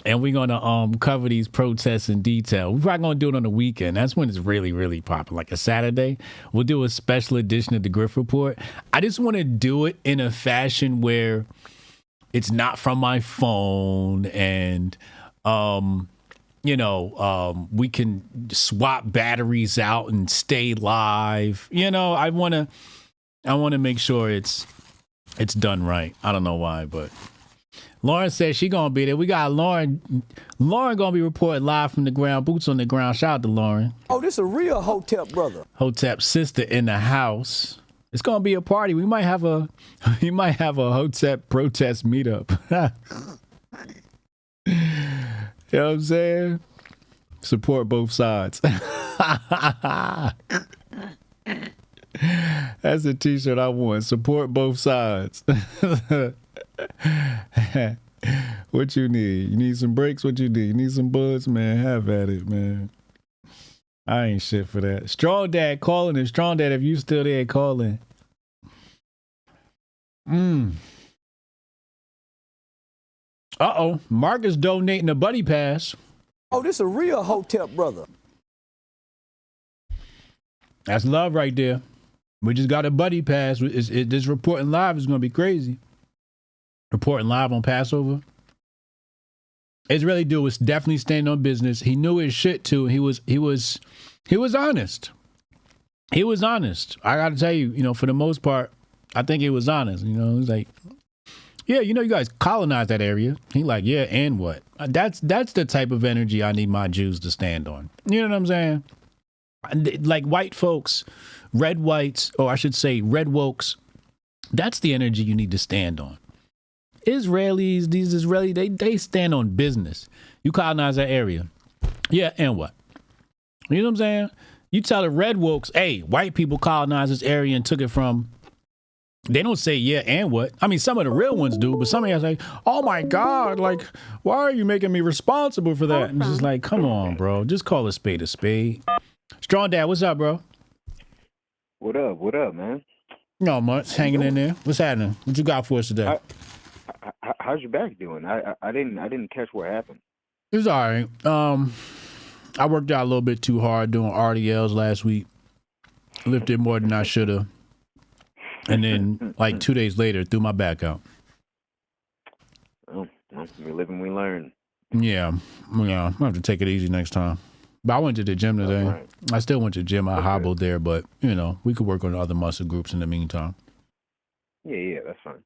And we're gonna cover these protests in detail. We're probably gonna do it on the weekend. That's when it's really, really popular. Like a Saturday, we'll do a special edition of the Grift Report. I just want to do it in a fashion where it's not from my phone, and we can swap batteries out and stay live. You know, I want to make sure it's done right. I don't know why, but. Lauren says she gonna be there. We got Lauren. Lauren gonna be reporting live from the ground, boots on the ground. Shout out to Lauren. Oh, this a real Hotep brother. Hotep's sister in the house. It's gonna be a party. We might have a Hotep protest meetup. You know what I'm saying? Support both sides. That's a t-shirt I want. Support both sides. What you need? You need some breaks? What you need? You need some buds? Man, have at it, man. I ain't shit for that. Strong Dad calling and Strong Dad, if you still there, calling. Uh-oh. Marcus donating a buddy pass. Oh, this a real Hotep brother. That's love right there. We just got a buddy pass. This reporting live is going to be crazy. Reporting live on Passover. Israeli dude was definitely standing on business. He knew his shit too. He was honest. He was honest. I got to tell you, for the most part, I think he was honest. He's like, yeah, you guys colonized that area. He like, yeah, and what? That's the type of energy I need my Jews to stand on. You know what I'm saying? Like white folks, red whites, or I should say red wokes. That's the energy you need to stand on. Israelis, they stand on business. You colonize that area. Yeah, and what? You know what I'm saying? You tell the red wokes, hey, white people colonized this area and took it from. They don't say yeah and what. I mean, some of the real ones do, but some of you say, oh my God, like, why are you making me responsible for that? And it's just like, come on, bro. Just call a spade a spade. Strong Dad, what's up, bro? What up? What up, man? No much. Hanging in there. What's happening? What you got for us today? How's your back doing? I didn't catch what happened. It was all right. I worked out a little bit too hard doing RDLs last week. Lifted more than I should have. And then, like 2 days later, threw my back out. Oh, well, we live and we learn. Yeah. I'll have to take it easy next time. But I went to the gym today. Right. I still went to the gym. I hobbled there, but, we could work on other muscle groups in the meantime. Yeah, that's fine.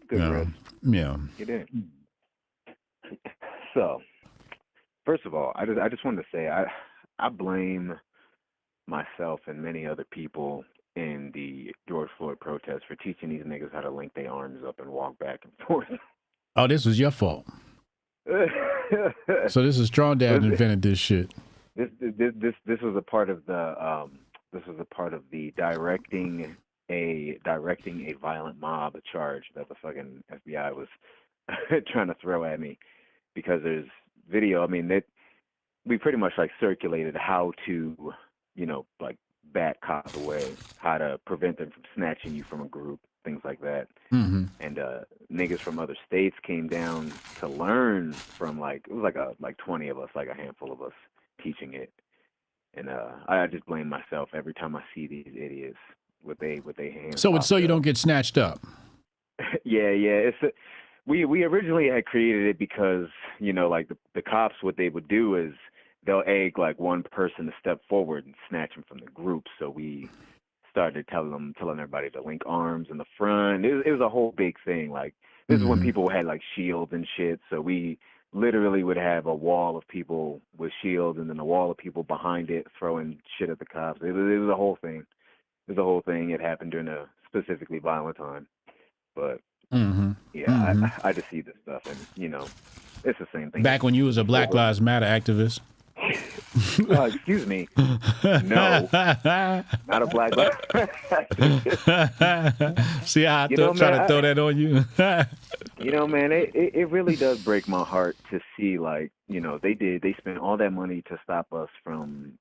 Good rest. Yeah. Get in. So, first of all, I just wanted to say I blame myself and many other people in the George Floyd protests for teaching these niggas how to link their arms up and walk back and forth. Oh, this was your fault. So this is Strong Dad invented this shit. This was a part of the directing a violent mob charge that the fucking FBI was trying to throw at me, because there's video. I mean, we pretty much like circulated how to, like bat cops away, how to prevent them from snatching you from a group, things like that. Mm-hmm. And niggas from other states came down to learn from it was like 20 of us, like a handful of us teaching it. And I just blame myself every time I see these idiots with they hands. So it's so you don't get snatched up. Yeah. We originally had created it because, like the cops, what they would do is they'll egg like one person to step forward and snatch them from the group. So we started telling everybody to link arms in the front. It was a whole big thing. Like, this is when people had like shields and shit. So we literally would have a wall of people with shields and then a wall of people behind it throwing shit at the cops. It was a whole thing. It was a whole thing. It happened during a specifically violent time. But I just see this stuff, and it's the same thing. Back when you was a Black Lives Matter activist. Excuse me. No, not a Black Lives. See how I try to throw that on you. Man, it really does break my heart to see, like, they spent all that money to stop us from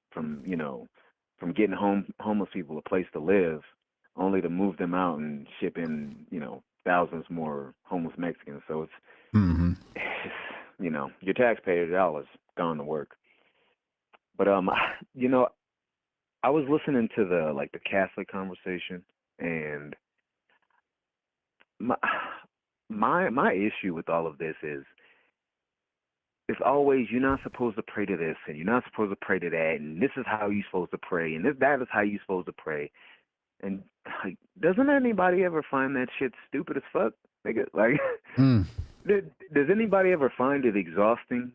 getting homeless people a place to live, only to move them out and ship in, thousands more homeless Mexicans. So it's, your taxpayer dollars gone to work. But I was listening to the Catholic conversation, and my issue with all of this is it's always, you're not supposed to pray to this, and you're not supposed to pray to that, and this is how you're supposed to pray, and that is how you're supposed to pray. And like, doesn't anybody ever find that shit stupid as fuck? Does anybody ever find it exhausting,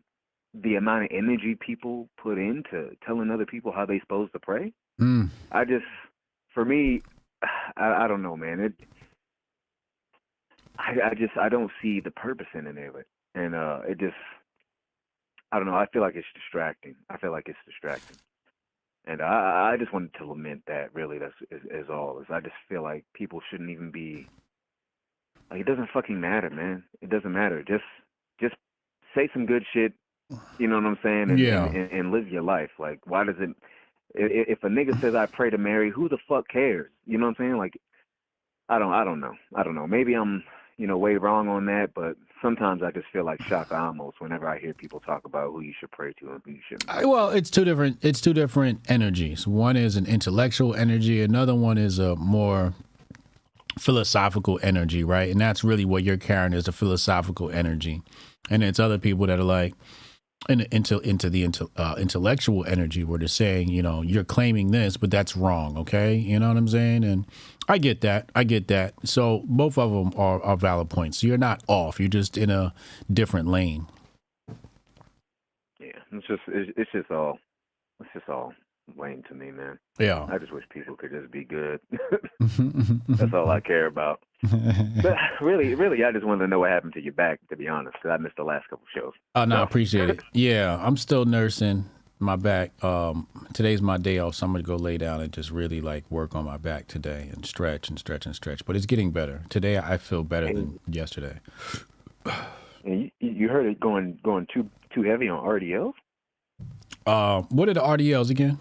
the amount of energy people put into telling other people how they supposed to pray? For me, I don't know, man. I don't see the purpose in any of it, and I don't know. I feel like it's distracting. And I just wanted to lament that. Really, that's is all. I just feel like people shouldn't even be. Like, it doesn't fucking matter, man. It doesn't matter. Just say some good shit. You know what I'm saying? And live your life. Like, why does it? If a nigga says I pray to Mary, who the fuck cares? You know what I'm saying? Like, I don't know. Maybe I'm way wrong on that, but sometimes I just feel like Shaka Amos whenever I hear people talk about who you should pray to and who you shouldn't. Well, it's two different energies. One is an intellectual energy. Another one is a more philosophical energy, right? And that's really what you're carrying, is a philosophical energy. And it's other people that are like into the intellectual energy, where they're saying, you're claiming this, but that's wrong. Okay, you know what I'm saying? And I get that. So both of them are valid points. You're not off. You're just in a different lane. Yeah, it's just all lame to me, man. Yeah. I just wish people could just be good. That's all I care about. But really, I just wanted to know what happened to your back, to be honest, because I missed the last couple shows. Oh, no, I appreciate it. Yeah, I'm still nursing. my back. Today's my day off, so I'm gonna go lay down and just really like work on my back today and stretch and stretch and stretch. But it's getting better. Today I feel better than yesterday. And you heard it going too heavy on RDLs? What are the RDLs again?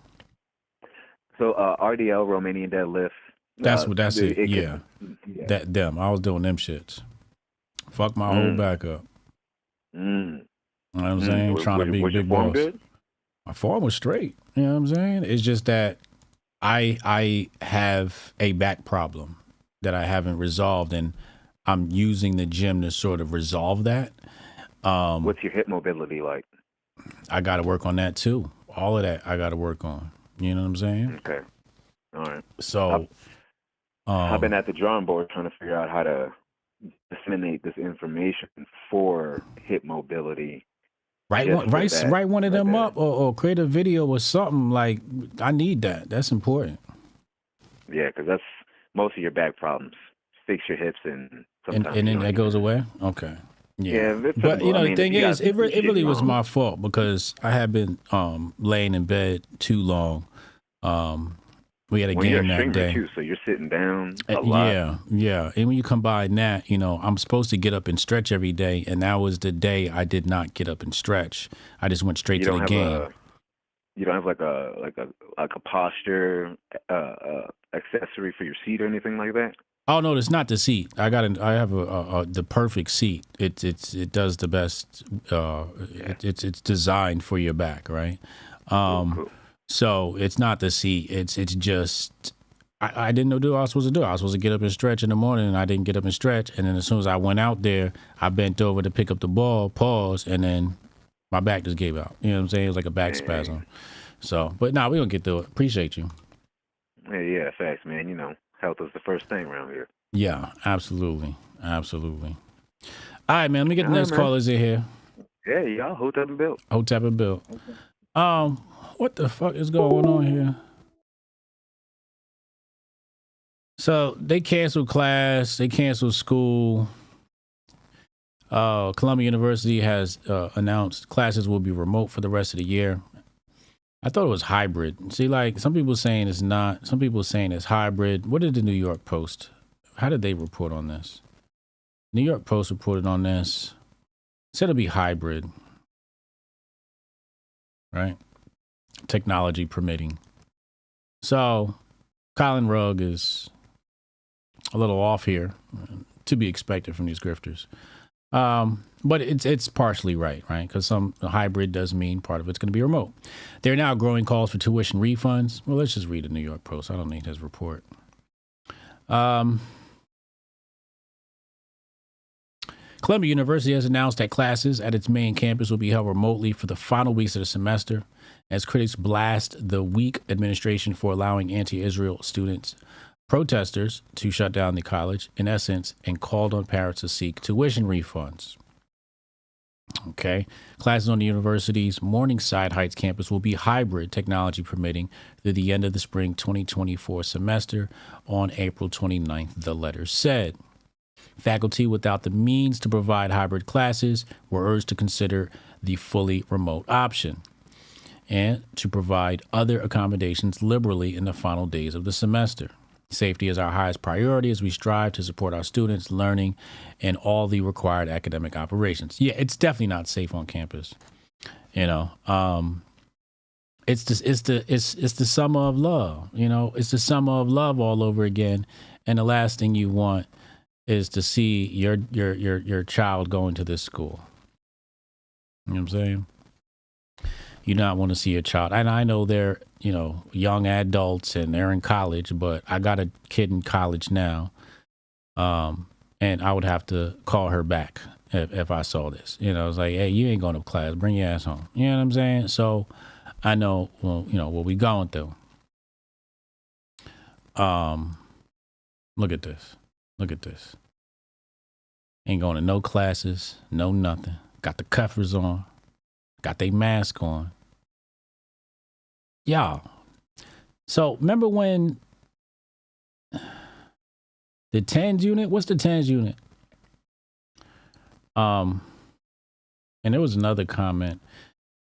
So RDL, Romanian deadlift. That's what that's it. yeah. That them. I was doing them shits. Fuck my whole back up. You know what I'm saying? Trying to be big boss. Good? My form was straight. You know what I'm saying? It's just that I have a back problem that I haven't resolved, and I'm using the gym to sort of resolve that. What's your hip mobility like? I got to work on that too. All of that I got to work on. You know what I'm saying? Okay. All right. So I've been at the drawing board trying to figure out how to disseminate this information for hip mobility. Write one of them up or create a video or something. Like, I need that. That's important. Yeah, because that's most of your back problems. Fix your hips and sometimes and then that goes away. Okay. Yeah, but the thing is, it really was my fault because I had been laying in bed too long. We had a game that day. Too, so you're sitting down a lot. Yeah. And when you combine that, I'm supposed to get up and stretch every day, and that was the day I did not get up and stretch. I just went straight to the game. You don't have like a posture accessory for your seat or anything like that? Oh no, it's not the seat. I have the perfect seat. It does the best. It's designed for your back, right? Cool. So it's not the seat. It's just I didn't know what I was supposed to do. I was supposed to get up and stretch in the morning, and I didn't get up and stretch. And then as soon as I went out there, I bent over to pick up the ball, pause, and then my back just gave out. You know what I'm saying? It was like a back spasm. So, but we gonna get through it. Appreciate you. Yeah, facts, man. Health is the first thing around here. Yeah, absolutely. All right, man. Let me get the next callers in here. Yeah, y'all. Hotep and Bill. Hotep and Bill. What the fuck is going on here? So they canceled class. They canceled school. Columbia University has announced classes will be remote for the rest of the year. I thought it was hybrid. See, like some people saying it's not. Some people saying it's hybrid. What did the New York Post? How did they report on this? New York Post reported on this. Said it'll be hybrid. Right? Technology permitting. So, Colin Rugg is a little off here, to be expected from these grifters. But it's partially right? Because some hybrid does mean part of it's going to be remote. There are now growing calls for tuition refunds. Well, let's just read the New York Post. I don't need his report. Columbia University has announced that classes at its main campus will be held remotely for the final weeks of the semester, as critics blast the weak administration for allowing anti-Israel protesters to shut down the college, in essence, and called on parents to seek tuition refunds. Okay. Classes on the university's Morningside Heights campus will be hybrid, technology permitting, through the end of the spring 2024 semester on April 29th, the letter said. Faculty without the means to provide hybrid classes were urged to consider the fully remote option and to provide other accommodations liberally in the final days of the semester. Safety is our highest priority as we strive to support our students' learning and all the required academic operations. Yeah, it's definitely not safe on campus. It's the summer of love. It's the summer of love all over again, and the last thing you want is to see your child going to this school. You know what I'm saying? You not want to see your child. And I know they're, young adults and they're in college, but I got a kid in college now. And I would have to call her back if I saw this. It's like, hey, you ain't going to class. Bring your ass home. You know what I'm saying? So I know, what we going through. Look at this. Ain't going to no classes, no nothing. Got the cuffers on. Got their mask on. Y'all. So remember when the TANS unit, what's the TANS unit? And there was another comment,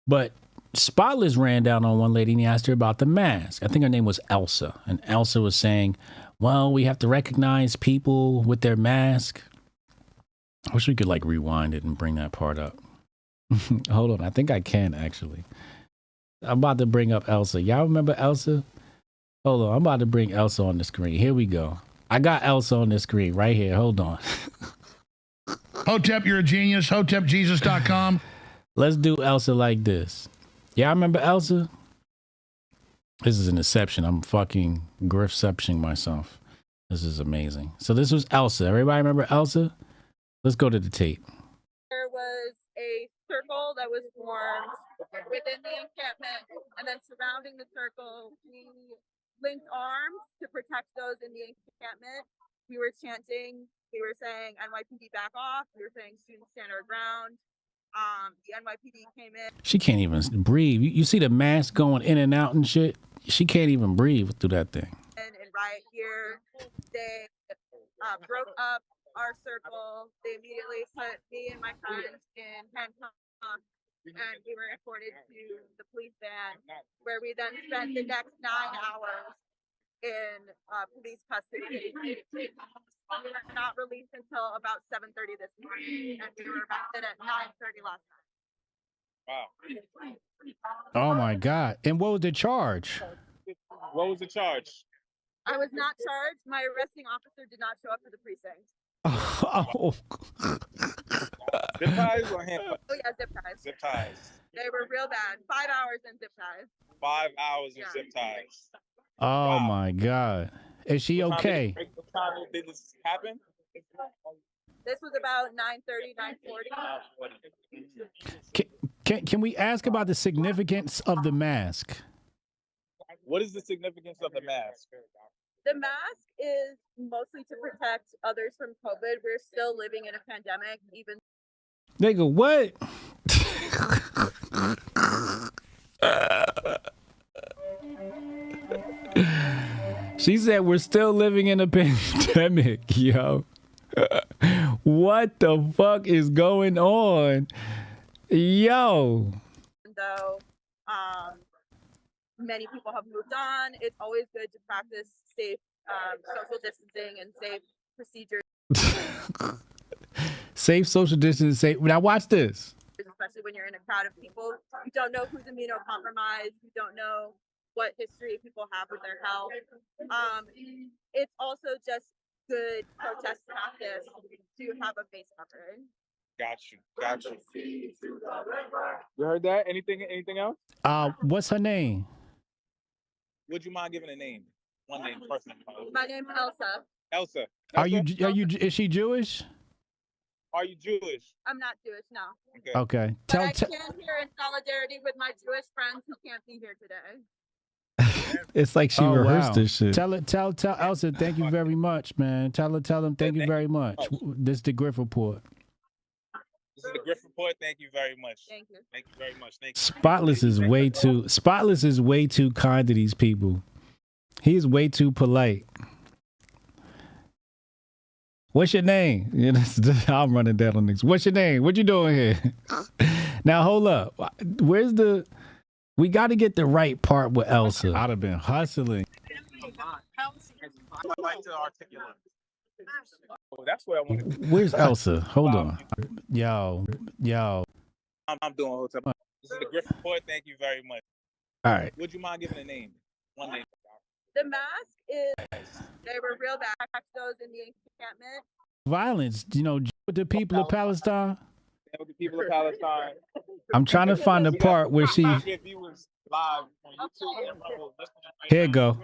but Spotless ran down on one lady and he asked her about the mask. I think her name was Elsa. And Elsa was saying, well, we have to recognize people with their mask. I wish we could like rewind it and bring that part up. Hold on. I think I can actually. I'm about to bring up Elsa. Y'all remember Elsa? Hold on. I'm about to bring Elsa on the screen. Here we go. I got Elsa on the screen right here. Hold on. Hotep, you're a genius. HotepJesus.com. Let's do Elsa like this. Y'all remember Elsa? This is an exception. I'm fucking Griftceptioning myself. This is amazing. So this was Elsa. Everybody remember Elsa? Let's go to the tape. There was a circle that was formed within the encampment, and then surrounding the circle, we linked arms to protect those in the encampment. We were chanting, we were saying NYPD back off, we were saying students stand our ground. The NYPD came in. She can't even breathe. You see the mask going in and out and shit? She can't even breathe through that thing. And right here, they broke up our circle. They immediately put me and my friends in handcuffs, and we were escorted to the police van, where we then spent the next 9 hours in police custody. We were not released until about 7:30 this morning, and we were arrested at 9:30 last night. Oh my God. And what was the charge? What was the charge? I was not charged. My arresting officer did not show up for the precinct. Oh. Zip ties or handcuffs? Oh yeah, zip ties. Zip ties. They were real bad. 5 hours in zip ties. 5 hours of zip ties. Oh my God. Is she okay? What time did this happen? This was about 9:30, 9:40. Can we ask about the significance of the mask? What is the significance of the mask? The mask is mostly to protect others from COVID. We're still living in a pandemic, even. Nigga, what? She said we're still living in a pandemic, yo. What the fuck is going on? Yo. Though many people have moved on, it's always good to practice safe social distancing and safe procedures. Safe social distancing. Safe. Now watch this. Especially when you're in a crowd of people, you don't know who's immunocompromised. You don't know what history people have with their health. It's also just good protest practice to have a face covering. Got you. You heard that? Anything else? What's her name? Would you mind giving a name? One name, first name. My name's Elsa. Elsa. Is she Jewish? Are you Jewish? I'm not Jewish, no. Okay. But I stand here in solidarity with my Jewish friends who can't be here today. It's like she rehearsed this shit. Tell Elsa, thank you very much, man. Tell them thank you very much. This is the Grift Report. This is the Grift Report. Thank you very much. Thank you. Thank you very much. Thank you. Spotless is way too kind to these people. He's way too polite. What's your name? I'm running down on this. What's your name? What you doing here? Now hold up. We got to get the right part with Elsa. I'd have been hustling. I like to articulate. Oh, that's what I want to. Where's Elsa? Hold on. Yo. I'm doing Hotep. This is the Grift Report. Thank you very much. All right. Would you mind giving a name? One name. The mask is, they were real bad. I protect those in the encampment. Violence, with the people of Palestine. With the people of Palestine. I'm trying to find the part where she. Here you go.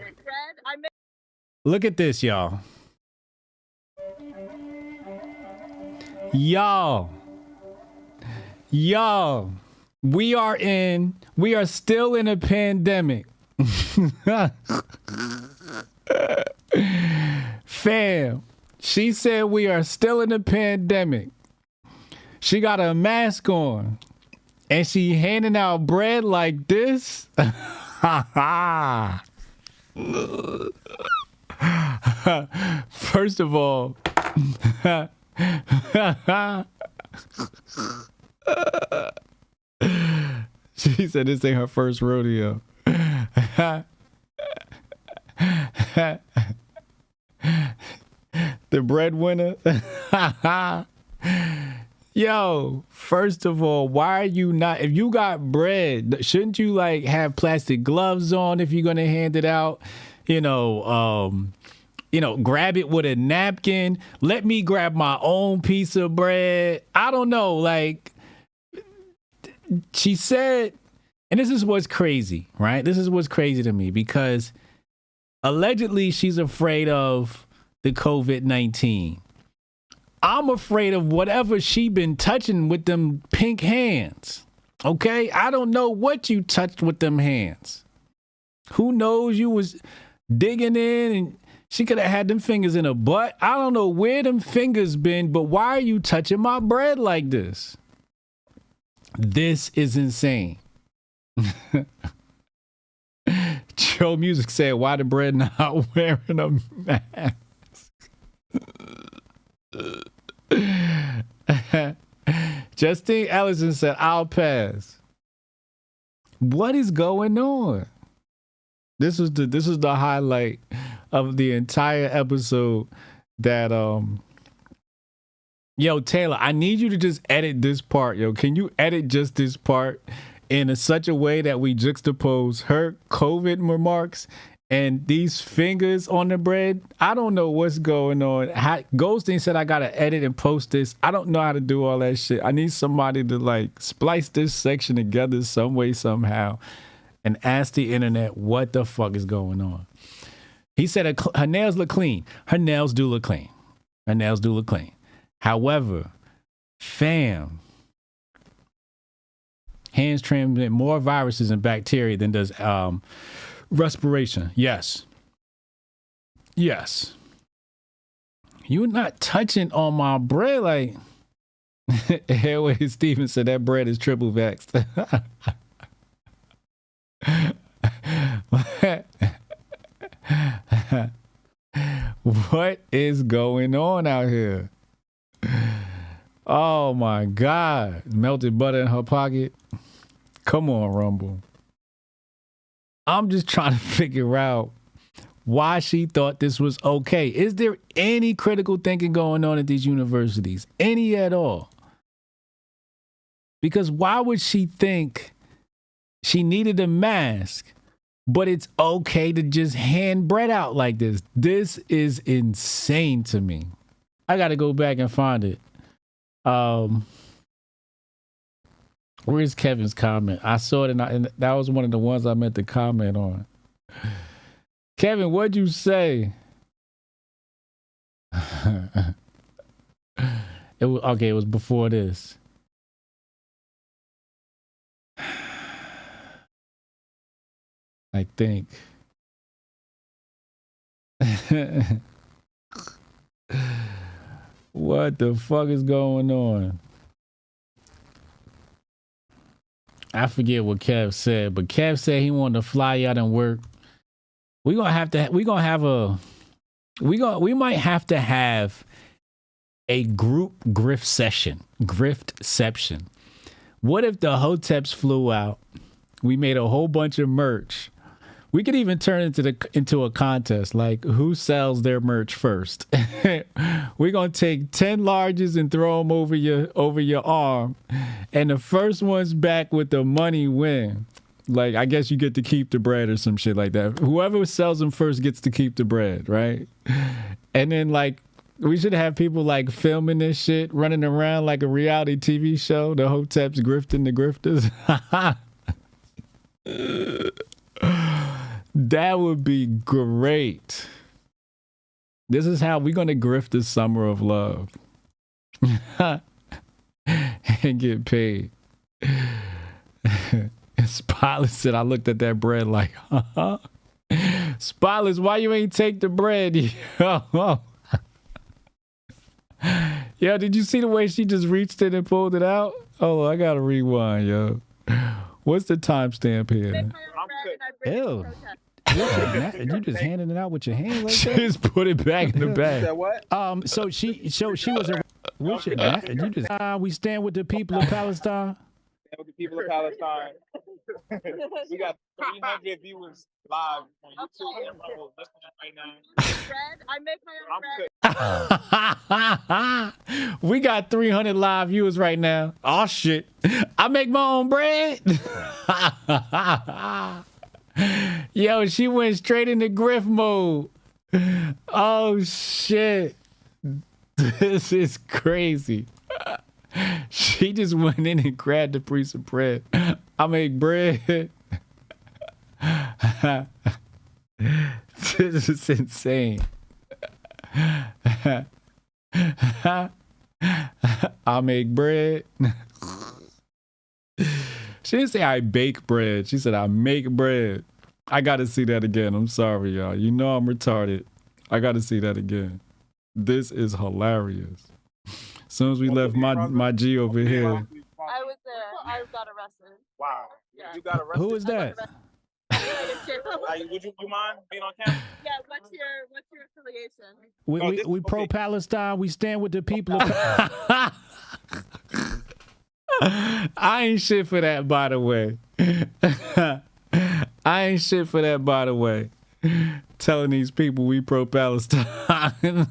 Look at this, y'all. Y'all, we are still in a pandemic. Fam, she said we are still in a pandemic. She got a mask on and she handing out bread like this. First of all, She said this ain't her first rodeo. The breadwinner. Yo, first of all, why are you not, if you got bread, shouldn't you like have plastic gloves on if you're going to hand it out? Grab it with a napkin. Let me grab my own piece of bread. I don't know. Like she said, and this is what's crazy, right? This is what's crazy to me because allegedly she's afraid of the COVID-19. I'm afraid of whatever she been touching with them pink hands. Okay? I don't know what you touched with them hands. Who knows you was digging in and she could have had them fingers in her butt. I don't know where them fingers been, but why are you touching my bread like this? This is insane. Joe Music said, why the bread not wearing a mask? Justine Ellison said, I'll pass. What is going on? This was the highlight of the entire episode that yo, Taylor, I need you to just edit this part, yo. Can you edit just this part in such a way that we juxtapose her COVID remarks and these fingers on the bread? I don't know what's going on. Goldstein said I gotta edit and post this. I don't know how to do all that shit. I need somebody to like splice this section together some way, somehow, and ask the internet what the fuck is going on. He said her nails look clean. Her nails do look clean. Her nails do look clean. However, fam, hands transmit more viruses and bacteria than does respiration. Yes. You're not touching on my bread like Airway Steven said that bread is triple vaxxed. What is going on out here? Oh my God. Melted butter in her pocket. Come on, Rumble. I'm just trying to figure out why she thought this was okay. Is there any critical thinking going on at these universities? Any at all? Because why would she think she needed a mask, but it's okay to just hand bread out like this? This is insane to me. I got to go back and find it. Where's Kevin's comment? I saw it and that was one of the ones I meant to comment on. Kevin, what'd you say? It was before this. I think. What the fuck is going on? I forget what Kev said, but Kev said he wanted to fly out and work. We might have to have a group griftception. What if the Hoteps flew out? We made a whole bunch of merch. We could even turn into a contest, like who sells their merch first. We're gonna take 10 larges and throw them over your arm, and the first one's back with the money win. Like, I guess you get to keep the bread or some shit like that. Whoever sells them first gets to keep the bread, right? And then like we should have people like filming this shit, running around like a reality TV show. The Hoteps grifting the grifters. That would be great. This is how we're going to grift the summer of love. And get paid. Spotless said, I looked at that bread like, Spotless, why you ain't take the bread? Yo, did you see the way she just reached it and pulled it out? Oh, I got to rewind, yo. What's the timestamp here? Ew. You just handing it out with your hand like that? Just put it back in the bag. So she was a. We stand with the people of Palestine. Stand with the people of Palestine. We got 300 viewers live on YouTube and Rumble listening right now. Bread. I make my own bread. We got 300 live viewers right now. Oh shit. I make my own bread. Yo, she went straight into Grift mode. Oh shit. This is crazy. She just went in and grabbed the piece of bread. I make bread. This is insane. I make bread. She didn't say I bake bread. She said I make bread. I gotta see that again. I'm sorry, y'all. You know I'm retarded. I gotta see that again. This is hilarious. As soon as we left my G over here. I was there. I got arrested. Wow. Yeah. You got arrested? Who is that? Would you mind being on camera? Yeah, what's your affiliation? We pro-Palestine. We stand with the people of I ain't shit for that, by the way. I ain't shit for that, by the way. Telling these people we pro-Palestine.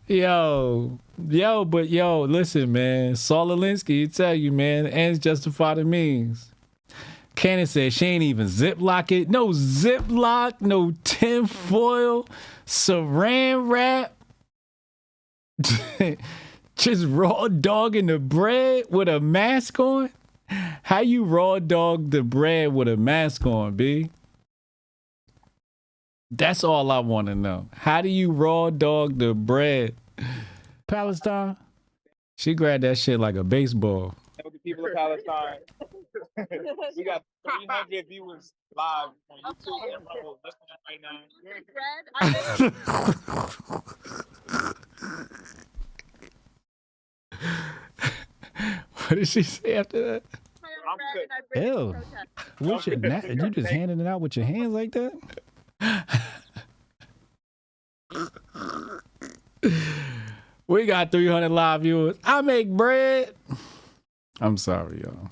Yo, listen, man. Saul Alinsky, he tell you, man, the ends justify the means. Candace said she ain't even ziplock it. No ziplock, no tinfoil, saran wrap. Just raw dogging the bread with a mask on? How you raw dog the bread with a mask on, B? That's all I want to know. How do you raw dog the bread? Palestine? She grabbed that shit like a baseball. With the people of Palestine. We got 300 viewers live on YouTube and Rumble listening right now. What did she say after that? Ew. You just handing it out with your hands like that? We got 300 live viewers. I make bread. I'm sorry, y'all.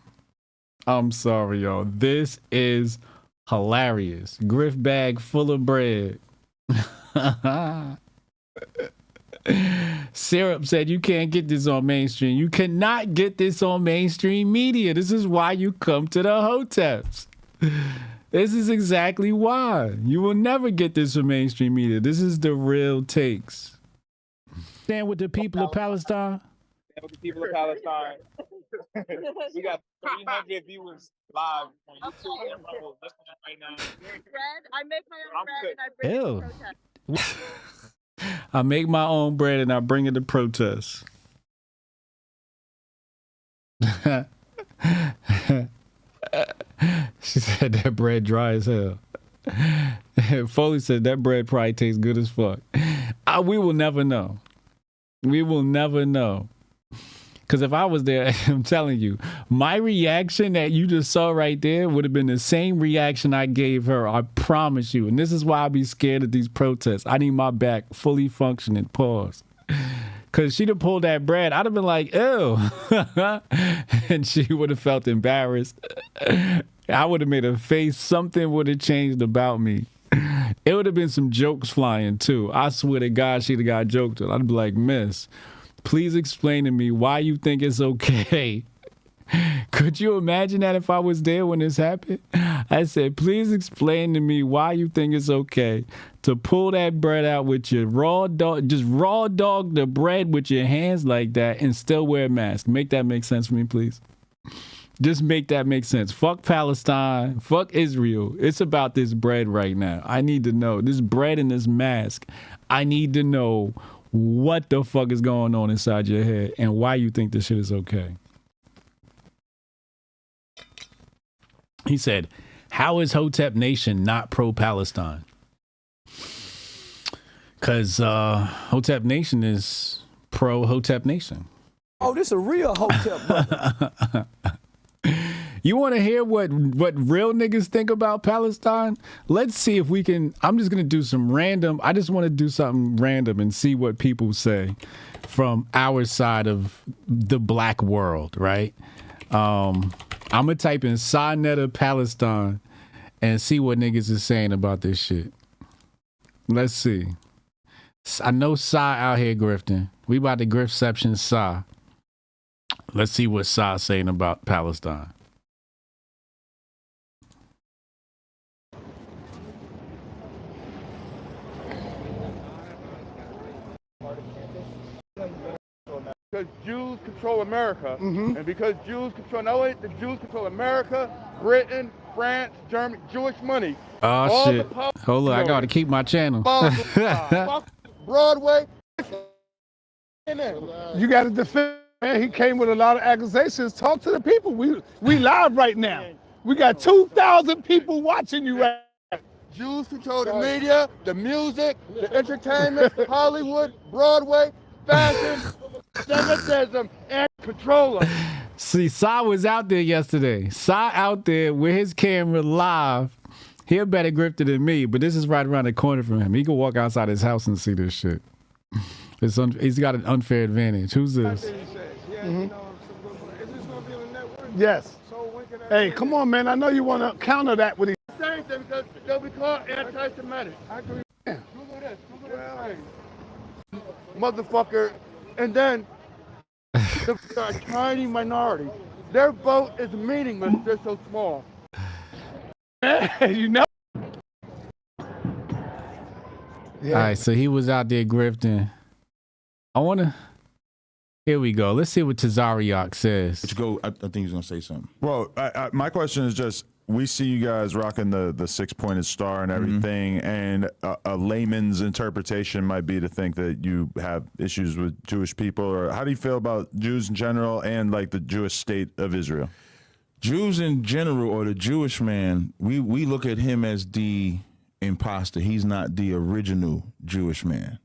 This is hilarious. Grift bag full of bread. Syrup said you can't get this on mainstream. You cannot get this on mainstream media. This is why you come to the Hoteps. This is exactly why. You will never get this from mainstream media. This is the real takes. Stand with the people of Palestine. Stand with the people of Palestine. We got 300 viewers live on YouTube and Rumble listening right now. Bread. I make my own bread and I bring it to protest. I make my own bread and I bring it to protest. She said that bread dry as hell. Foley said that bread probably tastes good as fuck. We will never know. We will never know. Because if I was there, I'm telling you, my reaction that you just saw right there would have been the same reaction I gave her. I promise you. And this is why I be scared of these protests. I need my back fully functioning. Pause. Because she'd have pulled that bread. I'd have been like, ew. And she would have felt embarrassed. I would have made a face. Something would have changed about me. It would have been some jokes flying too. I swear to God, she'd have got joked at. I'd be like, miss, please explain to me why you think it's okay. Could you imagine that if I was there when this happened? I said, please explain to me why you think it's okay to pull that bread out with your raw dog, just raw dog the bread with your hands like that and still wear a mask. Make that make sense for me, please. Just make that make sense. Fuck Palestine. Fuck Israel. It's about this bread right now. I need to know. This bread and this mask. I need to know what the fuck is going on inside your head and why you think this shit is okay. He said, how is Hotep Nation not pro-Palestine? Because Hotep Nation is pro-Hotep Nation. Oh, this a real Hotep, brother. You want to hear what real niggas think about Palestine? Let's see if we can. I'm just going to do some random. I just want to do something random and see what people say from our side of the black world, right? I'm gonna type in Sinetta Palestine and see what niggas is saying about this shit. Let's see. I know Sa out here grifting. We about to griftception Sa. Let's see what Sa saying about Palestine. Because Jews control America, and because Jews control, not only the Jews control America, Britain, France, Germany, Jewish money. Oh all shit. the Hold on, I gotta keep my channel. Broadway. You got to defend. Man, he came with a lot of accusations. Talk to the people. We live right now. We got 2,000 people watching you right now. Jews control the media, the music, the entertainment, Hollywood, Broadway, fashion, Semitism, and control them. See, Sa was out there yesterday. Sa out there with his camera live. He a better grifter than me, but this is right around the corner from him. He can walk outside his house and see this shit. He's got an unfair advantage. Who's this? Yes. Hey, come on, man. I know you want to counter that with Same thing because they'll be called anti-Semitic. I agree. Google this. Motherfucker. And then the tiny minority. Their vote is meaningless. They're so small. You know. All right, so he was out there grifting. Here we go. Let's see what Tazariak says. Let's go. I think he's gonna say something. Well, my question is just: we see you guys rocking the 6-pointed star and everything, and a layman's interpretation might be to think that you have issues with Jewish people. Or how do you feel about Jews in general and like the Jewish state of Israel? Jews in general, or the Jewish man, we look at him as the imposter. He's not the original Jewish man.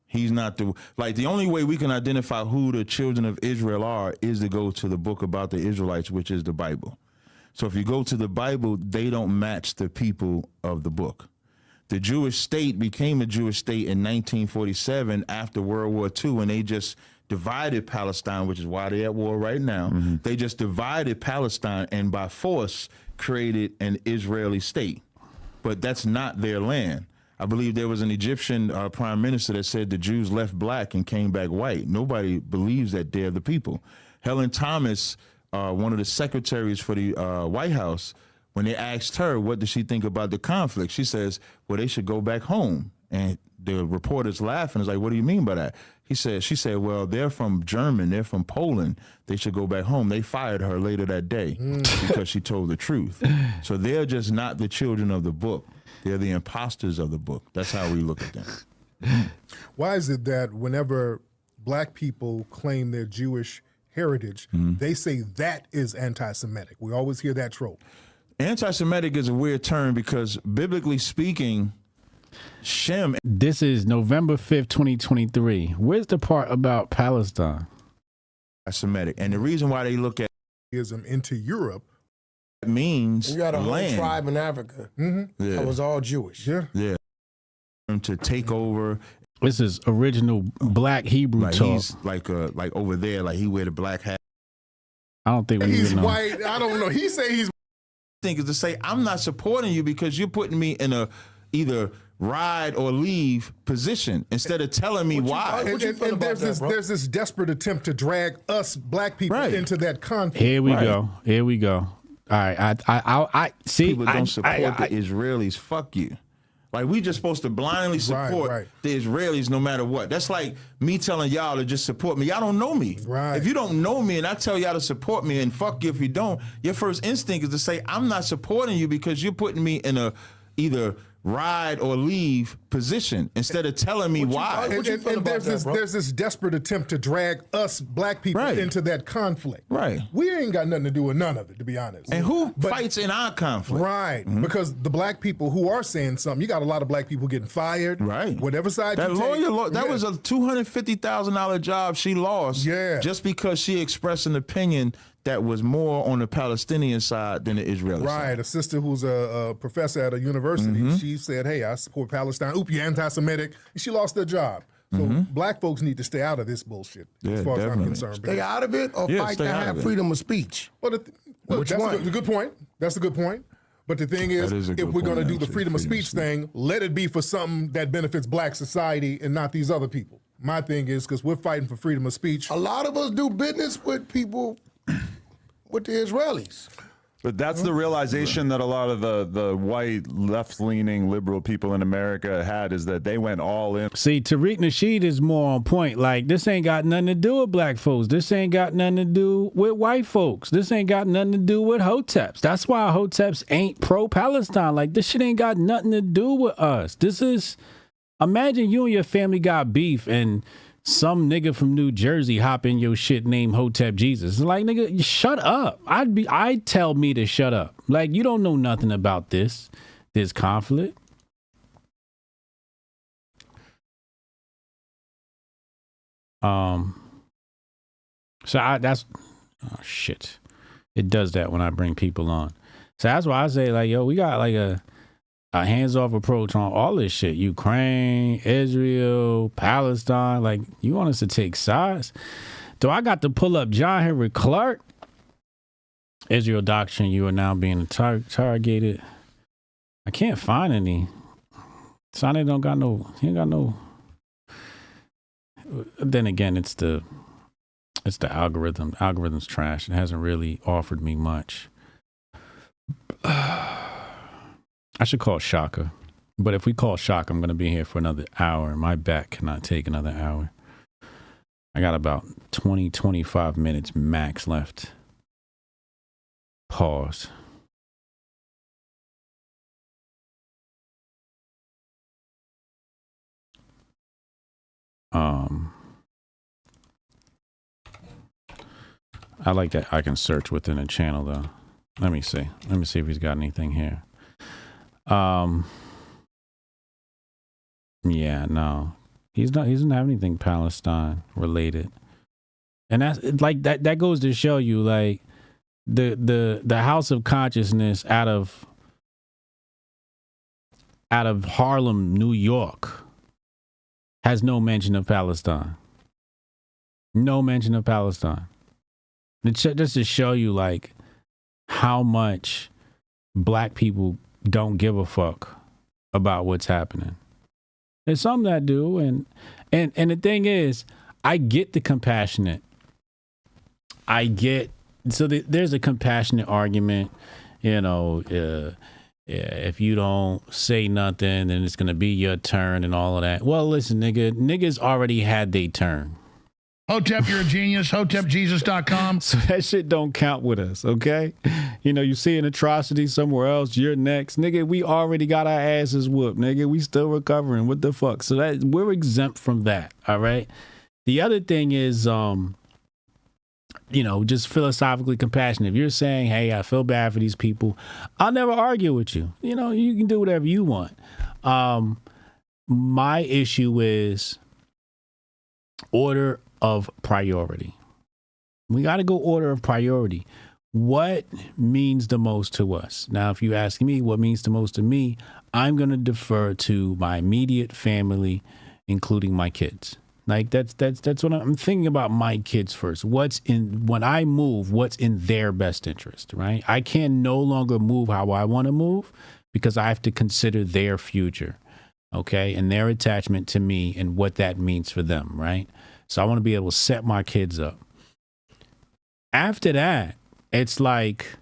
He's not the only way we can identify who the children of Israel are is to go to the book about the Israelites, which is the Bible. So if you go to the Bible, they don't match the people of the book. The Jewish state became a Jewish state in 1947 after World War II, when they just divided Palestine, which is why they're at war right now. They just divided Palestine and by force created an Israeli state. But that's not their land. I believe there was an Egyptian prime minister that said the Jews left black and came back white. Nobody believes that they're the people. Helen Thomas, one of the secretaries for the White House, when they asked her what does she think about the conflict, she says, well, they should go back home. And the reporter's laughing. Is like, what do you mean by that? She said, well, they're from Germany, they're from Poland. They should go back home. They fired her later that day because she told the truth. So they're just not the children of the book. They're the imposters of the book. That's how we look at them. Why is it that whenever black people claim their Jewish heritage, they say that is anti-Semitic? We always hear that trope. Anti-Semitic is a weird term because biblically speaking, Shem. This is November 5th, 2023. Where's the part about Palestine? Semitic. And the reason why they look at ism into Europe means you got a whole land. tribe in Africa that was all Jewish. Yeah. To take over. This is original black Hebrew like talk. He's like over there, like he wear the black hat. I don't think he's white. I don't know. He say he's. Think is to say I'm not supporting you because you're putting me in a either ride or leave position instead of telling me why. And there's this desperate attempt to drag us black people into that conflict. Here we go. Here we go. All right, I see. People don't support the Israelis. Fuck you. Like we just supposed to blindly support the Israelis no matter what. That's like me telling y'all to just support me. Y'all don't know me. Right. If you don't know me and I tell y'all to support me and fuck you if you don't, your first instinct is to say I'm not supporting you because you're putting me in a either ride or leave position instead of telling me why. And there's this desperate attempt to drag us black people into that conflict. Right. We ain't got nothing to do with none of it, to be honest. And who fights in our conflict? Right. Because the black people who are saying something, you got a lot of black people getting fired. Right. Whatever side that you take. That was a $250,000 job she lost just because she expressed an opinion that was more on the Palestinian side than the Israeli side. Right, a sister who's a professor at a university, she said, hey, I support Palestine. Oop, you're anti-Semitic. And she lost her job. So black folks need to stay out of this bullshit, as far as I'm concerned. Stay out of it or fight to have freedom of speech? Which one? That's a good point. That's a good point. But the thing is, if we're going to do the freedom of speech thing, let it be for something that benefits black society and not these other people. My thing is, because we're fighting for freedom of speech. A lot of us do business with people, with the Israelis. But that's the realization that a lot of the white, left-leaning, liberal people in America had, is that they went all in. See, Tariq Nasheed is more on point. Like, this ain't got nothing to do with black folks. This ain't got nothing to do with white folks. This ain't got nothing to do with Hoteps. That's why Hoteps ain't pro-Palestine. Like, this shit ain't got nothing to do with us. This is, imagine you and your family got beef and some nigga from New Jersey hop in your shit named Hotep Jesus. It's like, nigga, shut up. I'd tell me to shut up. Like, you don't know nothing about this conflict. So that's, oh shit. It does that when I bring people on. So that's why I say, like, yo, we got like a hands-off approach on all this shit. Ukraine, Israel, Palestine. Like, you want us to take sides? Do I got to pull up John Henry Clark? Israel doctrine, you are now being targeted. I can't find any. Sonny don't got no, he ain't got no. Then again, it's the algorithm. The algorithm's trash. It hasn't really offered me much. I should call Shaka. But if we call Shaka, I'm going to be here for another hour. My back cannot take another hour. I got about 20, 25 minutes max left. Pause. I like that I can search within a channel though. Let me see. Let me see if he's got anything here. Yeah, no. He doesn't have anything Palestine related. And that's like that goes to show you, like, the house of consciousness out of Harlem, New York, has no mention of Palestine. No mention of Palestine. It's just to show you, like, how much black people don't give a fuck about what's happening. There's some that do, and the thing is, I get the compassionate. There's a compassionate argument, you know, if you don't say nothing, then it's gonna be your turn and all of that. Well, listen, niggas already had their turn. Hotep, you're a genius. HotepJesus.com. So that shit don't count with us, okay? You know, you see an atrocity somewhere else, you're next. Nigga, we already got our asses whooped, nigga. We still recovering. What the fuck? So that we're exempt from that, all right? The other thing is, you know, just philosophically compassionate. If you're saying, hey, I feel bad for these people, I'll never argue with you. You know, you can do whatever you want. My issue is order of priority. We got to go order of priority. What means the most to us? Now, if you ask me what means the most to me, I'm going to defer to my immediate family, including my kids. Like that's what I'm thinking about. My kids first. When I move, what's in their best interest, right? I can no longer move how I want to move because I have to consider their future, okay, and their attachment to me and what that means for them, right? So I want to be able to set my kids up. After that, it's like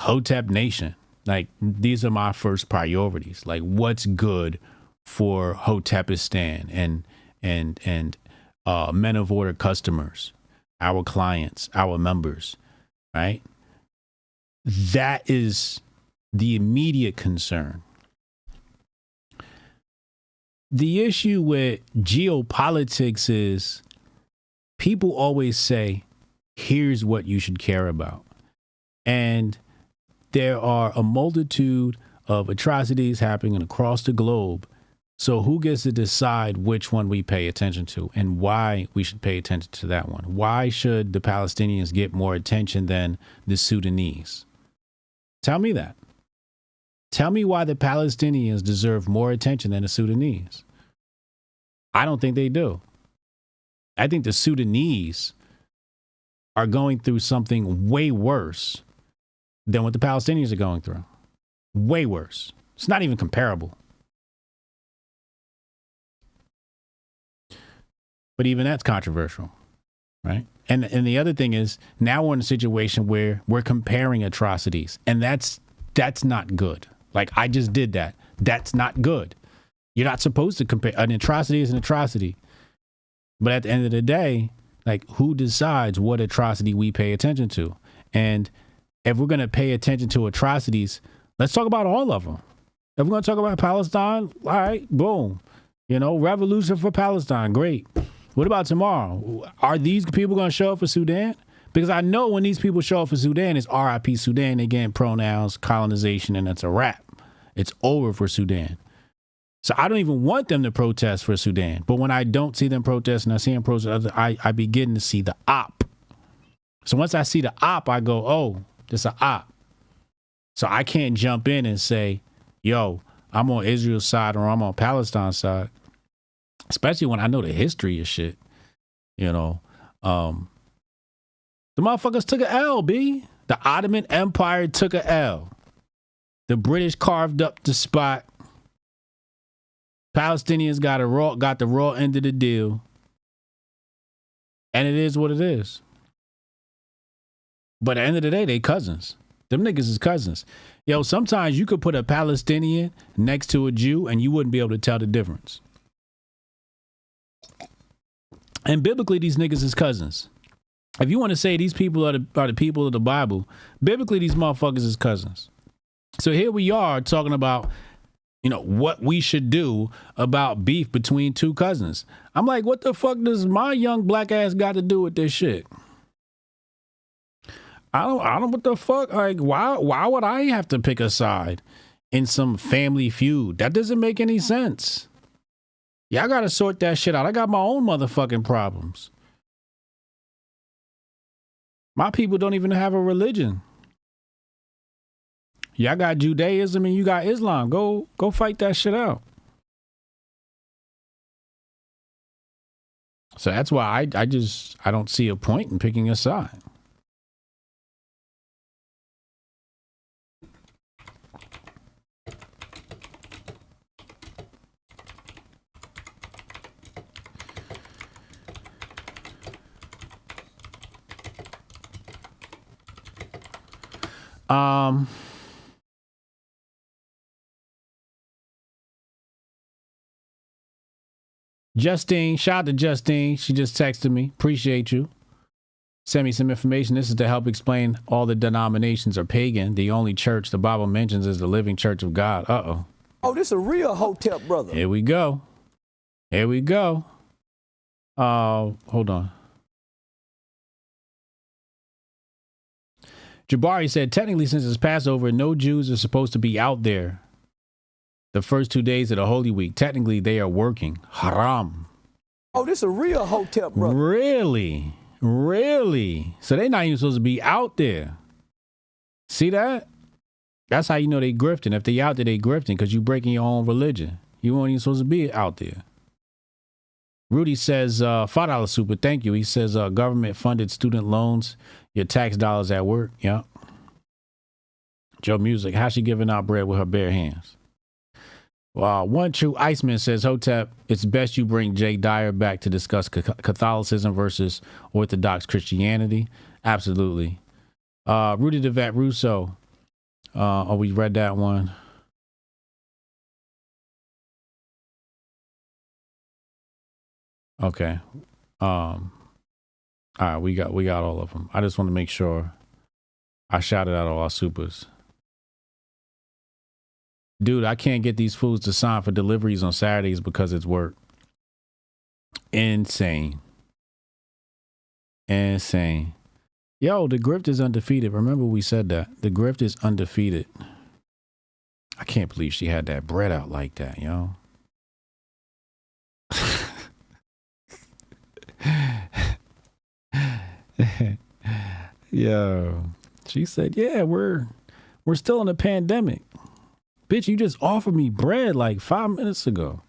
Hotep Nation. Like, these are my first priorities. Like, what's good for Hotepistan and men of order customers, our clients, our members, right? That is the immediate concern. The issue with geopolitics is people always say, here's what you should care about. And there are a multitude of atrocities happening across the globe. So who gets to decide which one we pay attention to and why we should pay attention to that one? Why should the Palestinians get more attention than the Sudanese? Tell me that. Tell me why the Palestinians deserve more attention than the Sudanese. I don't think they do. I think the Sudanese are going through something way worse than what the Palestinians are going through. Way worse. It's not even comparable. But even that's controversial, right? And the other thing is, now we're in a situation where we're comparing atrocities, and that's not good. Like, I just did that. That's not good. You're not supposed to compare. An atrocity is an atrocity. But at the end of the day, like, who decides what atrocity we pay attention to? And if we're going to pay attention to atrocities, let's talk about all of them. If we're going to talk about Palestine, all right, boom. You know, revolution for Palestine, great. What about tomorrow? Are these people going to show up for Sudan? Because I know when these people show up for Sudan, it's RIP Sudan. They getting pronouns, colonization, and it's a wrap. It's over for Sudan. So I don't even want them to protest for Sudan. But when I don't see them protest and I see them protest, I begin to see the op. So once I see the op, I go, oh, this is an op. So I can't jump in and say, yo, I'm on Israel's side or I'm on Palestine's side. Especially when I know the history of shit. You know, the motherfuckers took an L, B. The Ottoman Empire took an L. The British carved up the spot. Palestinians got the raw end of the deal. And it is what it is. But at the end of the day, they cousins. Them niggas is cousins. Yo, sometimes you could put a Palestinian next to a Jew and you wouldn't be able to tell the difference. And biblically, these niggas is cousins. If you want to say these people are the people of the Bible, biblically, these motherfuckers is cousins. So here we are talking about, you know, what we should do about beef between two cousins. I'm like, what the fuck does my young black ass got to do with this shit? I don't what the fuck? Like, why would I have to pick a side in some family feud? That doesn't make any sense. Y'all got to sort that shit out. I got my own motherfucking problems. My people don't even have a religion. Y'all got Judaism and you got Islam. Go fight that shit out. So that's why I don't see a point in picking a side. Justine, shout out to Justine. She just texted me. Appreciate you. Send me some information. This is to help explain all the denominations are pagan. The only church the Bible mentions is the living church of God. Uh-oh. Oh, this a real Hotep, brother. Here we go. Here we go. Hold on. Jabari said, technically, since it's Passover, no Jews are supposed to be out there the first 2 days of the Holy Week. Technically, they are working. Haram. Oh, this a real Hotep, brother. Really? Really? So they're not even supposed to be out there. See that? That's how you know they grifting. If they out there, they grifting because you breaking your own religion. You weren't even supposed to be out there. Rudy says, $5 super, thank you. He says, government-funded student loans, your tax dollars at work. Yeah. Joe Music, how's she giving out bread with her bare hands? One True Iceman says, Hotep, it's best you bring Jay Dyer back to discuss Catholicism versus Orthodox Christianity. Absolutely. Rudy the Vet Russo. We read that one. Okay. All right, we got all of them. I just want to make sure I shouted out all our supers. Dude, I can't get these fools to sign for deliveries on Saturdays because it's work. Insane. Insane. Yo, the Grift is undefeated. Remember we said that. The Grift is undefeated. I can't believe she had that bread out like that, yo. Yo, she said, yeah, we're still in a pandemic. Bitch, you just offered me bread like 5 minutes ago.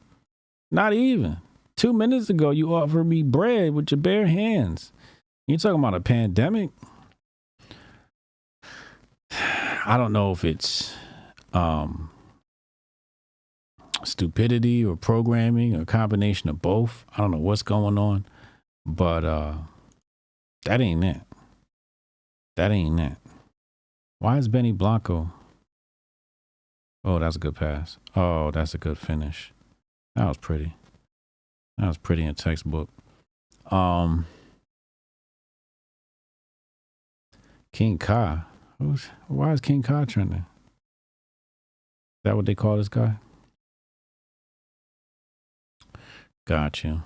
Not even 2 minutes ago, you offered me bread with your bare hands. You're talking about a pandemic? I don't know if it's stupidity or programming or a combination of both. I don't know what's going on, but that ain't it. That ain't it. Why is Benny Blanco? Oh, that's a good pass. Oh, that's a good finish. That was pretty. That was pretty in textbook. King Ka. Why is King Ka trending? Is that what they call this guy? Got you.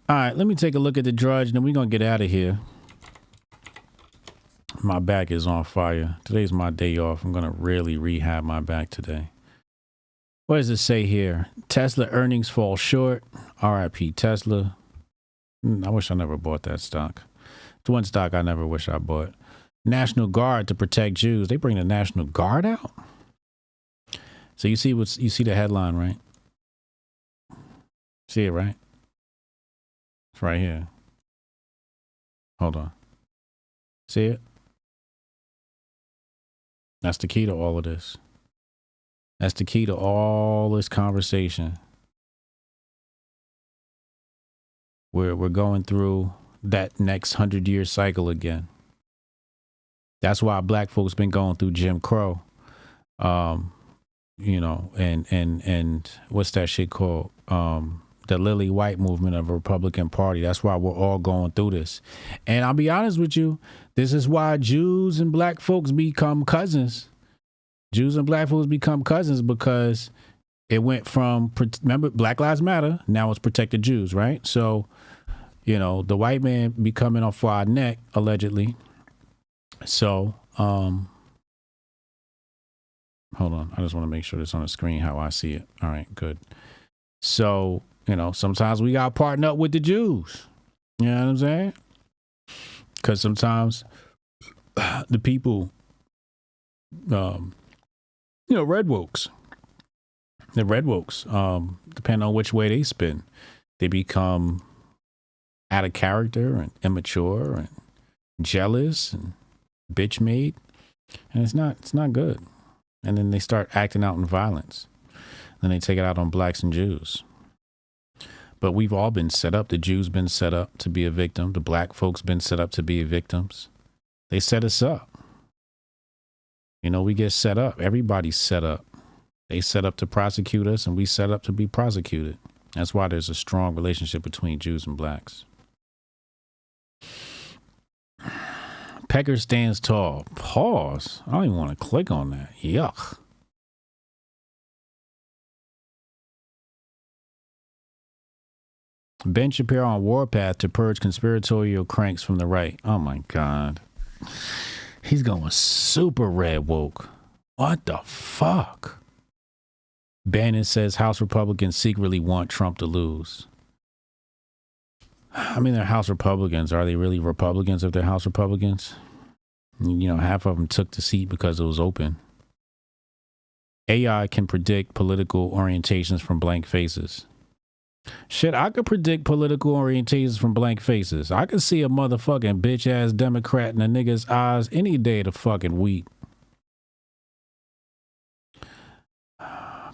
All right, let me take a look at the Drudge, and then we're going to get out of here. My back is on fire. Today's my day off. I'm going to really rehab my back today. What does it say here? Tesla earnings fall short. RIP Tesla. I wish I never bought that stock. It's one stock I never wish I bought. National Guard to protect Jews. They bring the National Guard out? So you see the headline, right? See it, right? It's right here. Hold on. See it? That's the key to all of this. That's the key to all this conversation. We're going through that next 100-year cycle again. That's why black folks been going through Jim Crow. You know, and what's that shit called? The Lily White movement of the Republican Party. That's why we're all going through this. And I'll be honest with you, this is why Jews and black folks become cousins. Jews and black folks become cousins because it went from, remember, Black Lives Matter, now it's protect the Jews, right? So, you know, the white man be coming off our neck, allegedly. So, hold on. I just want to make sure it's on the screen how I see it. All right, good. So, you know, sometimes we got to partner up with the Jews. You know what I'm saying? Because sometimes the people, you know, red wokes, depending on which way they spin, they become out of character and immature and jealous and bitch made. And it's not good. And then they start acting out in violence. Then they take it out on blacks and Jews. But we've all been set up. The Jews been set up to be a victim. The black folks been set up to be victims. They set us up. You know, we get set up. Everybody's set up. They set up to prosecute us, and we set up to be prosecuted. That's why there's a strong relationship between Jews and blacks. Pecker stands tall. Pause. I don't even want to click on that. Yuck. Ben Shapiro on warpath to purge conspiratorial cranks from the right. Oh my God. He's going super red woke. What the fuck? Bannon says House Republicans secretly want Trump to lose. I mean, they're House Republicans. Are they really Republicans if they're House Republicans? You know, half of them took the seat because it was open. AI can predict political orientations from blank faces. Shit, I could predict political orientations from blank faces. I could see a motherfucking bitch-ass Democrat in a nigga's eyes any day of the fucking week.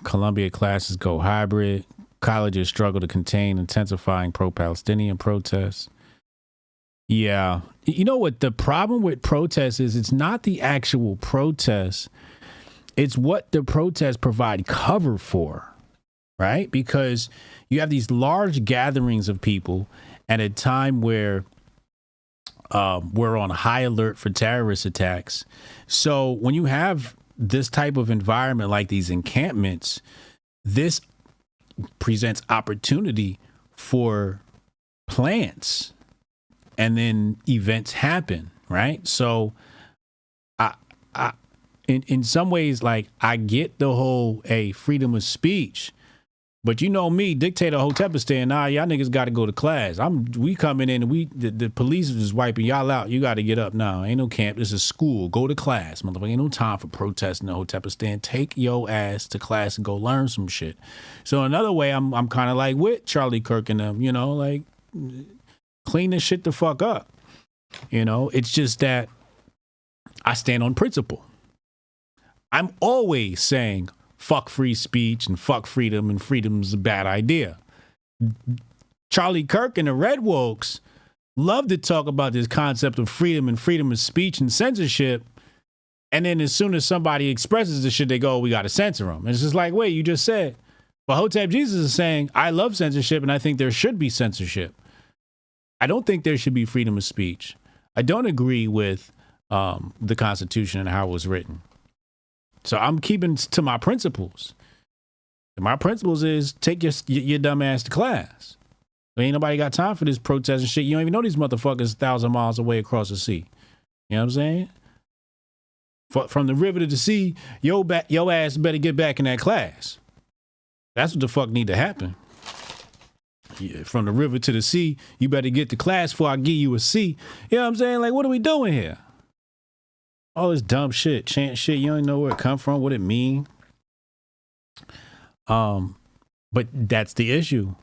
Columbia classes go hybrid. Colleges struggle to contain intensifying pro-Palestinian protests. Yeah. You know what the problem with protests is? It's not the actual protest. It's what the protests provide cover for, right? Because you have these large gatherings of people at a time where we're on high alert for terrorist attacks. So when you have this type of environment like these encampments, this presents opportunity for plants, and then events happen, right? So in some ways, like, I get the whole freedom of speech, But you know me, dictator Hotep is saying, nah, y'all niggas got to go to class. We coming in and the police is just wiping y'all out. You got to get up now. Ain't no camp. This is school. Go to class. Motherfucker, ain't no time for protesting the Hotepistan. Take your ass to class and go learn some shit. So another way, I'm kind of like with Charlie Kirk and them, you know, like clean this shit the fuck up. You know, it's just that I stand on principle. I'm always saying fuck free speech and fuck freedom, and freedom's a bad idea. Charlie Kirk and the Red Wokes love to talk about this concept of freedom and freedom of speech and censorship. And then as soon as somebody expresses the shit, they go, we got to censor them. And it's just like, wait, you just said. But Hotep Jesus is saying, I love censorship and I think there should be censorship. I don't think there should be freedom of speech. I don't agree with the Constitution and how it was written. So I'm keeping to my principles. And my principles is take your dumb ass to class. There ain't nobody got time for this protest and shit. You don't even know these motherfuckers 1,000 miles away across the sea. You know what I'm saying? From the river to the sea, your ass better get back in that class. That's what the fuck need to happen. Yeah, from the river to the sea, you better get to class before I give you a C. You know what I'm saying? Like, what are we doing here? All this dumb shit, chant shit, you don't know where it come from, what it mean. But that's the issue.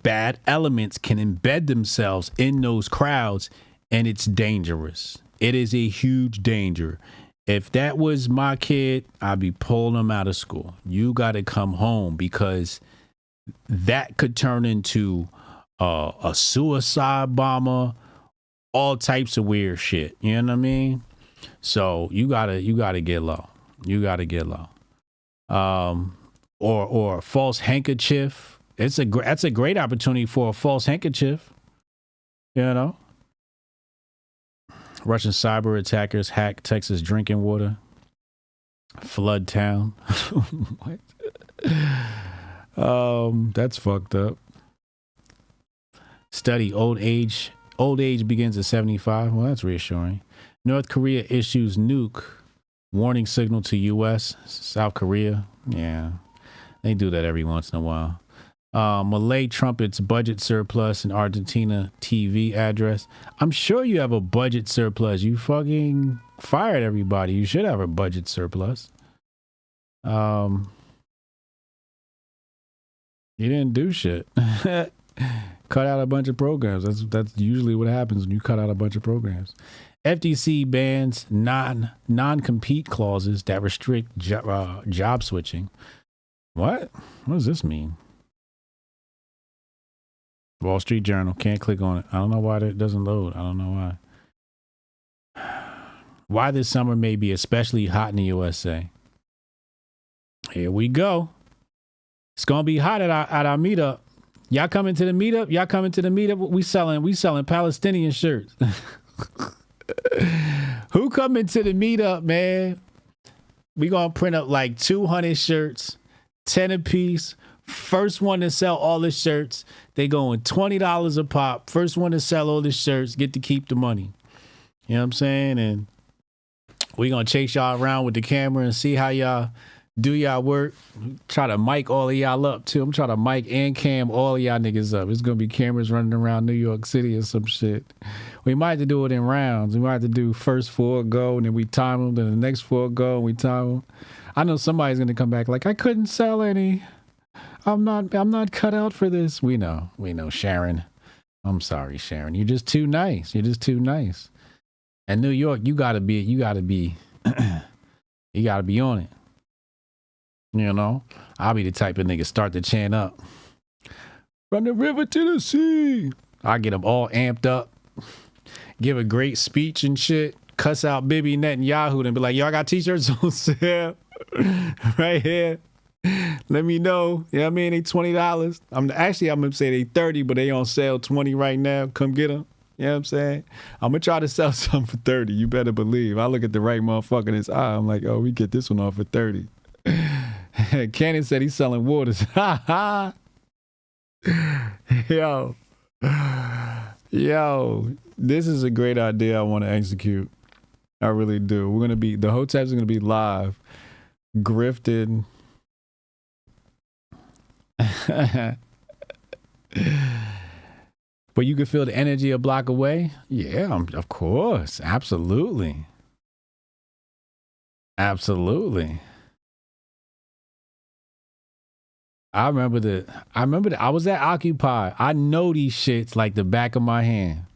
Bad elements can embed themselves in those crowds, and it's dangerous. It is a huge danger. If that was my kid, I'd be pulling him out of school. You got to come home, because that could turn into a suicide bomber, all types of weird shit. You know what I mean? So you gotta get low. You gotta get low. Or a false handkerchief. That's a great opportunity for a false handkerchief. You know? Russian cyber attackers hack Texas drinking water. Flood town. What? That's fucked up. Study old age begins at 75. Well, that's reassuring. North Korea issues nuke warning signal to U.S. South Korea. Yeah, they do that every once in a while. Malay trumpets budget surplus in Argentina TV address. I'm sure you have a budget surplus. You fucking fired everybody. You should have a budget surplus. You didn't do shit. Cut out a bunch of programs. That's usually what happens when you cut out a bunch of programs. FTC bans non-compete clauses that restrict job switching. What? What does this mean? Wall Street Journal. Can't click on it. I don't know why that doesn't load. I don't know why. Why this summer may be especially hot in the USA. Here we go. It's gonna be hot at our meetup. Y'all coming to the meetup? Y'all coming to the meetup? We selling Palestinian shirts. Who coming to the meetup, man? We gonna print up like 200 shirts, 10 a piece. First one to sell all the shirts, they going $20 a pop. First one to sell all the shirts, get to keep the money. You know what I'm saying? And we gonna chase y'all around with the camera and see how y'all do y'all work. Try to mic all of y'all up too. I'm trying to mic and cam all of y'all niggas up. It's gonna be cameras running around New York City or some shit. We might have to do it in rounds. We might have to do first 4 go, and then we time them. Then the next 4 go, and we time them. I know somebody's gonna come back like, I couldn't sell any. I'm not cut out for this. We know, Sharon. I'm sorry, Sharon. You're just too nice. You're just too nice. And New York, you gotta be you gotta be on it. You know, I'll be the type of nigga start the chant up. From the river to the sea. I get them all amped up. Give a great speech and shit. Cuss out Bibi Netanyahu and be like, yo, I got t-shirts on sale right here. Let me know. You know what I mean? They $20. I'm gonna say they 30, but they on sale 20 right now. Come get them. You know what I'm saying? I'm gonna try to sell something for 30. You better believe. I look at the right motherfucker in his eye. I'm like, oh, we get this one off for 30. Candace said he's selling waters. Yo, this is a great idea I want to execute. I really do. The Hoteps are gonna be live, grifted. But you can feel the energy a block away? Yeah, of course. Absolutely. Absolutely. I was at Occupy. I know these shits like the back of my hand.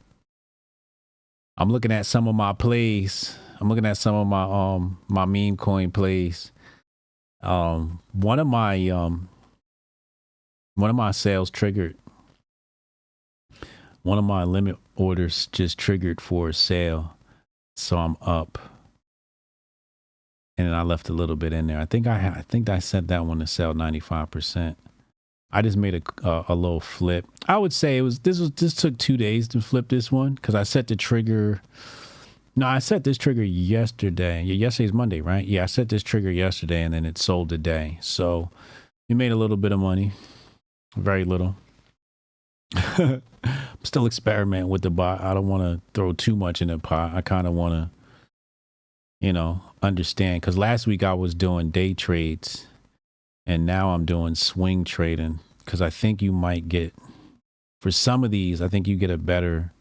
I'm looking at some of my plays. I'm looking at some of my meme coin plays. One of my sales triggered. One of my limit orders just triggered for a sale. So I'm up. And then I left a little bit in there. I think I set that one to sell 95%. I just made a little flip. I would say this took 2 days to flip this one because I set the trigger. No, I set this trigger yesterday. Yeah, yesterday's Monday, right? Yeah, I set this trigger yesterday and then it sold today. So we made a little bit of money. Very little. I'm still experimenting with the bot. I don't want to throw too much in the pot. I kind of want to, understand. Because last week I was doing day trades and now I'm doing swing trading. Because I think you might get, for some of these, I think you get a better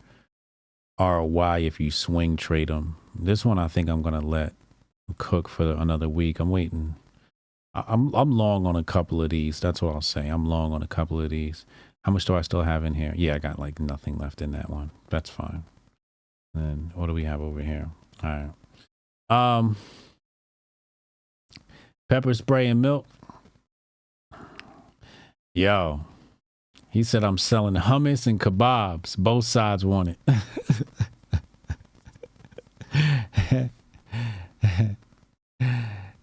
ROI if you swing trade them. This one I think I'm going to let cook for another week. I'm waiting. I'm long on a couple of these. That's what I'll say. I'm long on a couple of these. How much do I still have in here? Yeah, I got like nothing left in that one. That's fine. And then what do we have over here? All right. Pepper spray and milk. Yo, he said I'm selling hummus and kebabs. Both sides want it.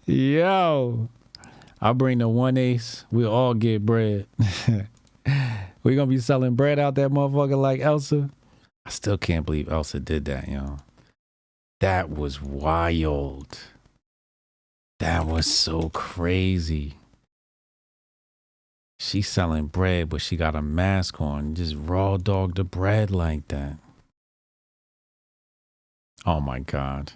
Yo, I'll bring the 1/8. We'll all get bread. We're going to be selling bread out that motherfucker like Elsa. I still can't believe Elsa did that, yo. That was wild. That was so crazy. She's selling bread, but she got a mask on. Just raw dog the bread like that. Oh my God.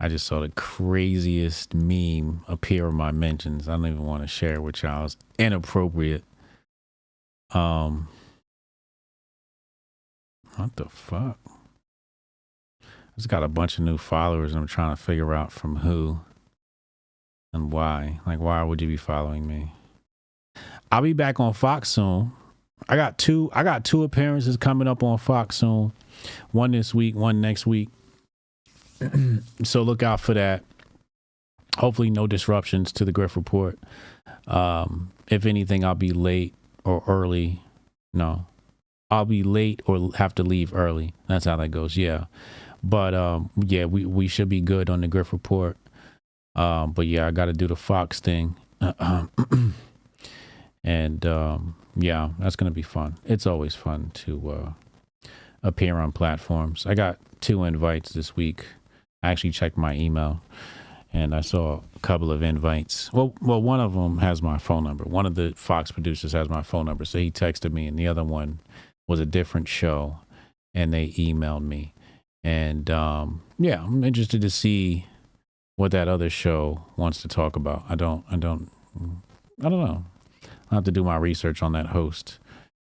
I just saw the craziest meme appear in my mentions. I don't even want to share it with y'all. It's inappropriate. What the fuck? I just got a bunch of new followers and I'm trying to figure out from who and why. Like, why would you be following me? I'll be back on Fox soon. I got two appearances coming up on Fox soon. One this week, one next week. So look out for that. Hopefully no disruptions to the Grift Report. If anything, I'll be late or early. No, I'll be late or have to leave early. That's how that goes. Yeah. But yeah, we should be good on the Grift Report. But yeah, I got to do the Fox thing. And yeah, that's going to be fun. It's always fun to appear on platforms. I got 2 invites this week. I actually checked my email and I saw a couple of invites. Well, one of them has my phone number. One of the Fox producers has my phone number. So he texted me, and the other one was a different show and they emailed me. And yeah, I'm interested to see what that other show wants to talk about. I don't know. I'll have to do my research on that host.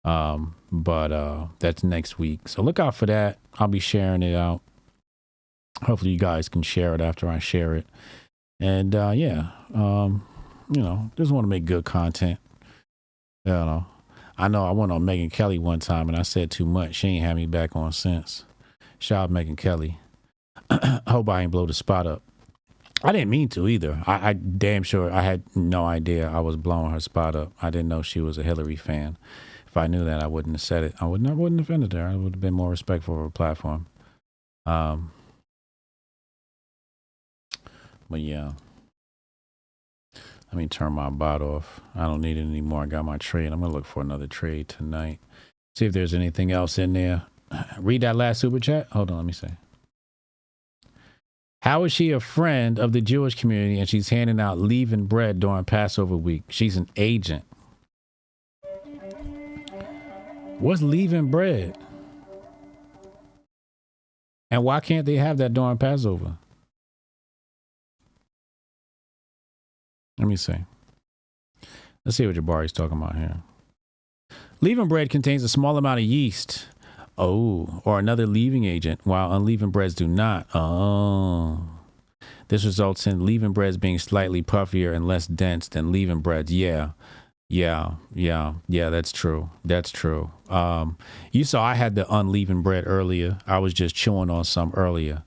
But that's next week. So look out for that. I'll be sharing it out. Hopefully you guys can share it after I share it. And yeah, just want to make good content. I know I went on Megyn Kelly one time and I said too much. She ain't had me back on since. Shout out Megyn Kelly. Hope I ain't blow the spot up. I didn't mean to either. I damn sure I had no idea I was blowing her spot up. I didn't know she was a Hillary fan. If I knew that, I wouldn't have said it. I wouldn't have offended her. I would have been more respectful of her platform. But yeah. Let me turn my bot off. I don't need it anymore. I got my trade. I'm going to look for another trade tonight. See if there's anything else in there. Read that last super chat. Hold on, let me see. How is she a friend of the Jewish community and she's handing out leaven bread during Passover week? She's an agent. What's leaven bread? And why can't they have that during Passover? Let me see. Let's see what Jabari's talking about here. Leaven bread contains a small amount of yeast. Oh, or another leaving agent, while unleavened breads do not. Oh. This results in leavened breads being slightly puffier and less dense than leavened breads. Yeah, that's true. That's true. You saw I had the unleavened bread earlier. I was just chewing on some earlier.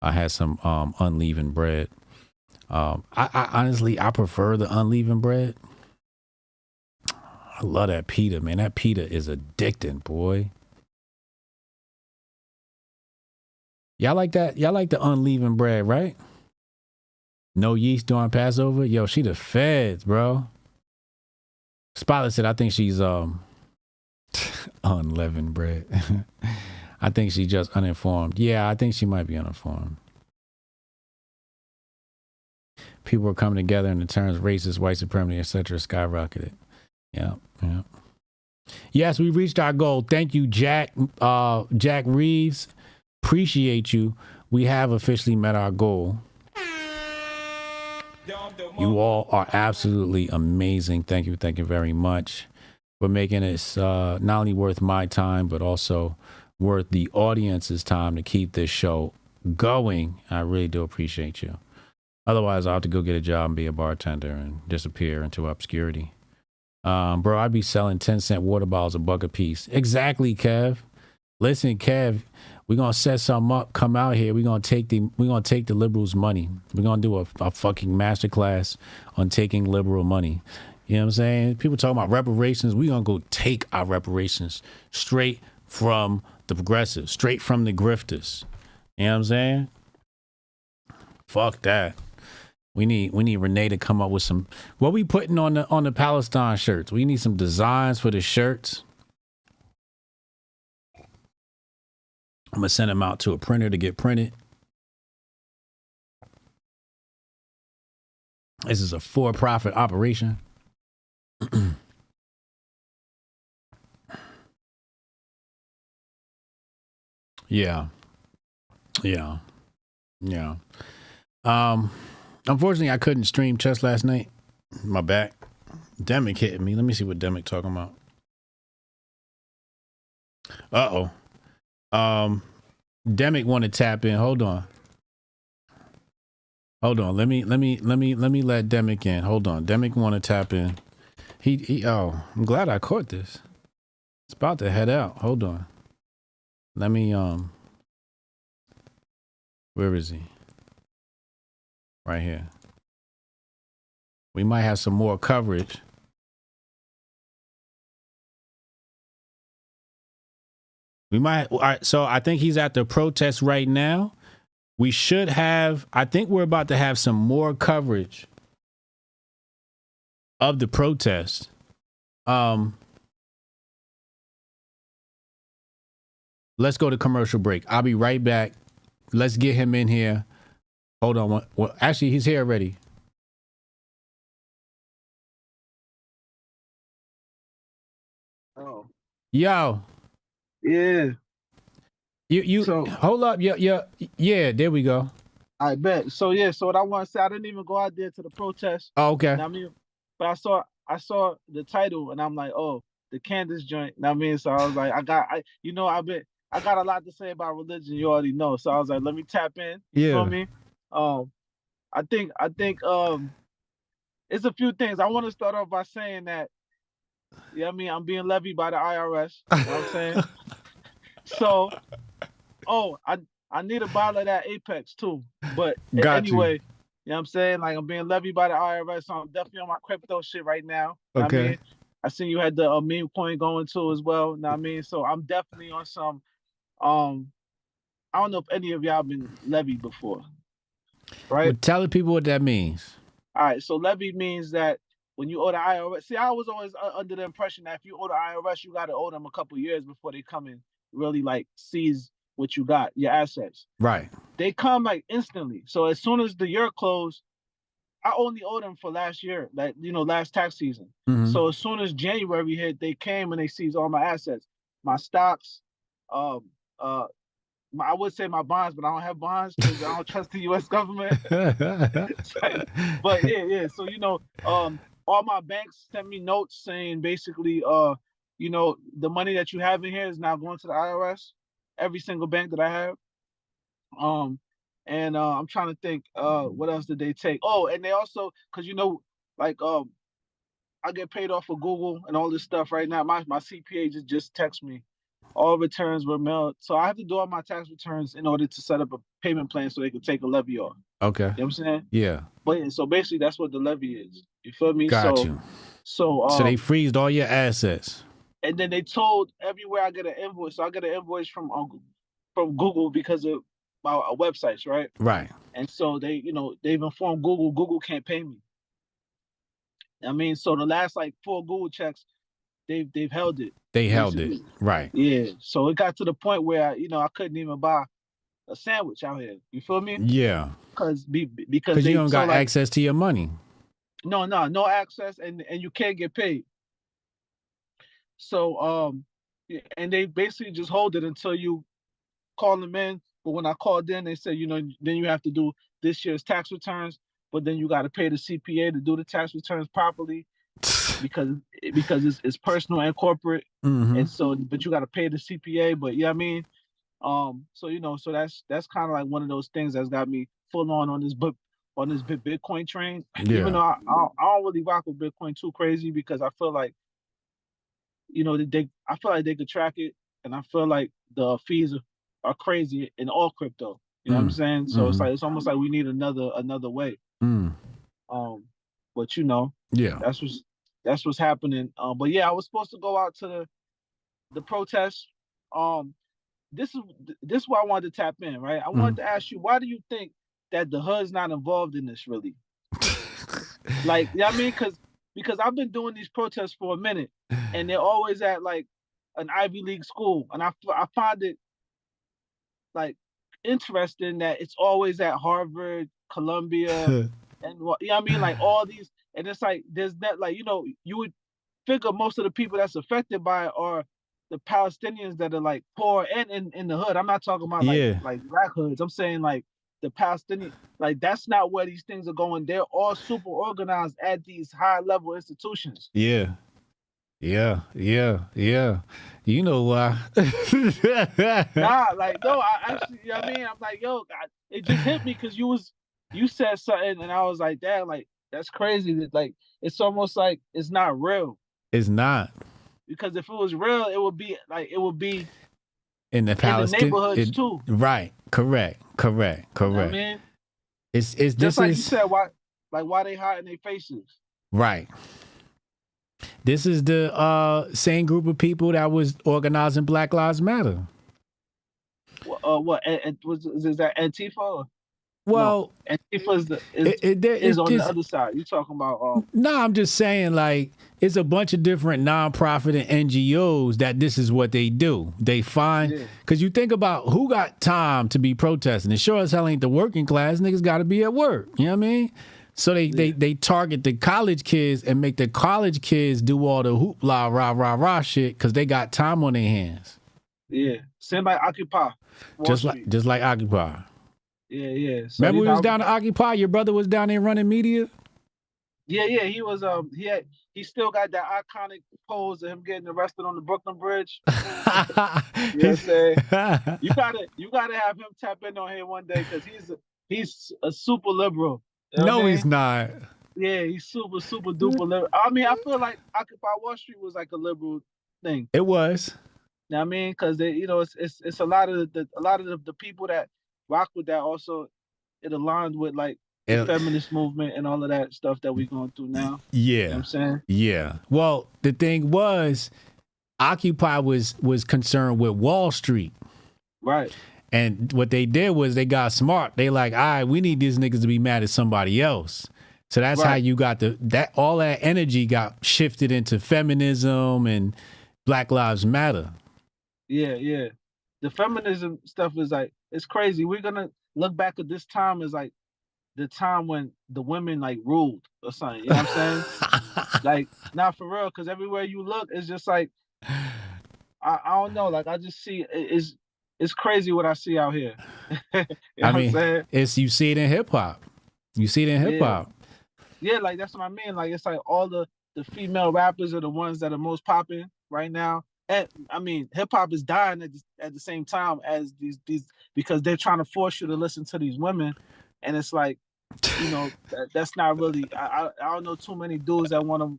I had some unleavened bread. I honestly, I prefer the unleavened bread. I love that pita, man. That pita is addicting, boy. Y'all like that? Y'all like the unleavened bread, right? No yeast during Passover? Yo, she the feds, bro. Spotlight said, I think she's unleavened bread. I think she's just uninformed. Yeah, I think she might be uninformed. People were coming together and the terms racist, white supremacy, etc. skyrocketed. Yeah. Yes, we reached our goal. Thank you, Jack. Jack Reeves. Appreciate you. We have officially met our goal. You all are absolutely amazing. Thank you very much for making this not only worth my time, but also worth the audience's time to keep this show going. I really do appreciate you. Otherwise, I'll have to go get a job and be a bartender and disappear into obscurity. Bro, I'd be selling 10-cent water bottles $1 a piece. Exactly, Kev. Listen, Kev, we're gonna set something up. Come out here. We're gonna take the liberals' money. We're gonna do a fucking masterclass on taking liberal money. You know what I'm saying? People talking about reparations. We're gonna go take our reparations straight from the progressives, straight from the grifters. You know what I'm saying? Fuck that. We need Renee to come up with some. What we putting on the Palestine shirts? We need some designs for the shirts. I'm gonna send them out to a printer to get printed. This is a for-profit operation. Yeah. Unfortunately, I couldn't stream chess last night. My back. Demic hit me. Let me see what Demic talking about. Demic want to tap in. Hold on. Let me let Demic in. Hold on. Demic want to tap in. I'm glad I caught this. It's about to head out. Hold on. Let me where is he? Right here. We might have some more coverage. We might. All right, so I think he's at the protest right now. We should have. I think we're about to have some more coverage of the protest. Let's go to commercial break. I'll be right back. Let's get him in here. Hold on. Well, actually, he's here already. Oh. Yo. Yeah. You so, hold up. Yeah, there we go. I bet. So what I want to say, I didn't even go out there to the protest. Oh, okay. You know what I mean? But I saw the title and I'm like, oh, the Candace joint. You know what I mean? So I was like, I got a lot to say about religion, you already know. So I was like, let me tap in. You feel me? I think it's a few things. I want to start off by saying that, yeah, I mean, I'm being levied by the IRS. You know what I'm saying? So, I need a bottle of that Apex too. But anyway, you know what I'm saying? Like, I'm being levied by the IRS, so I'm definitely on my crypto shit right now. Okay. I mean, I seen you had the meme coin going too as well. You know what I mean? So I'm definitely on some, I don't know if any of y'all been levied before. Right? Well, tell the people what that means. All right, so levy means that when you owe the IRS, see, I was always under the impression that if you owe the IRS, you got to owe them a couple years before they come and really like seize what you got, your assets. Right. They come like instantly. So as soon as the year closed, I only owed them for last year, like, you know, last tax season. Mm-hmm. So as soon as January hit, they came and they seized all my assets, my stocks, I would say my bonds, but I don't have bonds because I don't trust the U.S. government. But yeah. So, you know, all my banks sent me notes saying basically, you know, the money that you have in here is now going to the IRS. Every single bank that I have. I'm trying to think, what else did they take? Oh, and they also, cause you know, like, I get paid off of Google and all this stuff right now. My CPA just text me. All returns were mailed. So I have to do all my tax returns in order to set up a payment plan so they can take a levy off. Okay. You know what I'm saying? Yeah. But yeah, so basically that's what the levy is. You feel me? Got so, you. So they freezed all your assets. And then they told everywhere I get an invoice. So I get an invoice from Google because of my websites, right? Right. And so they, you know, they've informed Google. Google can't pay me. I mean, so the last like 4 Google checks, they've held it. They held it. Right. Yeah. So it got to the point where I couldn't even buy a sandwich out here. You feel me? Yeah. Because you don't got access to your money. No access, and you can't get paid. So and they basically just hold it until you call them in. But when I called in, they said, you know, then you have to do this year's tax returns, but then you got to pay the CPA to do the tax returns properly because it's personal and corporate. Mm-hmm. And so, but you got to pay the CPA. But yeah, I mean, so you know, so that's kind of like one of those things that's got me full on this Bitcoin train. Yeah. Even though I don't really rock with Bitcoin too crazy because I feel like, you know, I feel like they could track it, and I feel like the fees are crazy in all crypto. You know what I'm saying? So it's almost like we need another way. But you know, yeah, that's what's happening. But yeah, I was supposed to go out to the protest. This is why I wanted to tap in, right? I wanted to ask you, why do you think that the HUD's not involved in this really? Like, you know what I mean? Because I've been doing these protests for a minute, and they're always at like an Ivy League school, and I find it like interesting that it's always at Harvard, Columbia, and you know what I mean, like all these, and it's like there's that, like, you know, you would figure most of the people that's affected by it are the Palestinians that are like poor and in the hood. I'm not talking about like black hoods. I'm saying like the Palestinian, like that's not where these things are going. They're all super organized at these high level institutions. Yeah. You know why? Nah, like no, I actually, you know what I mean? I'm like, yo, it just hit me because you said something, and I was like, damn, like that's crazy. That like it's almost like it's not real. It's not. Because if it was real, it would be in the Palestinian neighborhoods too. Right. Correct. You know what I mean? It's just this like is, you said, why they hiding their faces? Right. This is the same group of people that was organizing Black Lives Matter. What? Is that Antifa? Or? Well, no, Antifa is on the other side. You talking about? No, I'm just saying, like, it's a bunch of different nonprofit and NGOs that this is what they do. They find, because you think about who got time to be protesting. It sure as hell ain't the working class. Niggas got to be at work. You know what I mean? So they target the college kids and make the college kids do all the hoopla, rah shit because they got time on their hands. Yeah, same like Occupy. Just like Occupy. Yeah. So, remember we was down to Occupy? Your brother was down there running media? Yeah. He was he still got that iconic pose of him getting arrested on the Brooklyn Bridge. You know what I'm saying? You gotta have him tap in on here one day because he's a super liberal. You know he's not. Yeah, he's super duper liberal. I mean, I feel like Occupy Wall Street was like a liberal thing. It was. You know what I mean? Because they, you know, it's a lot of the people that rock with that also. It aligned with like the feminist movement and all of that stuff that we're going through now. Yeah. You know what I'm saying? Yeah. Well, the thing was, Occupy was concerned with Wall Street. Right. And what they did was they got smart. They like, all right, we need these niggas to be mad at somebody else. So that's how you got all that energy got shifted into feminism and Black Lives Matter. Yeah. The feminism stuff is like, it's crazy. We're gonna look back at this time as like the time when the women like ruled or something. You know what I'm saying? Like, not for real, because everywhere you look, it's just like I don't know. Like I just see it's crazy what I see out here. You know what I'm saying? You see it in hip hop. You see it in hip hop. Yeah, like that's what I mean. Like it's like all the female rappers are the ones that are most popping right now. And I mean, hip hop is dying at the same time as these because they're trying to force you to listen to these women, and it's like, you know, that's not really. I don't know too many dudes that want to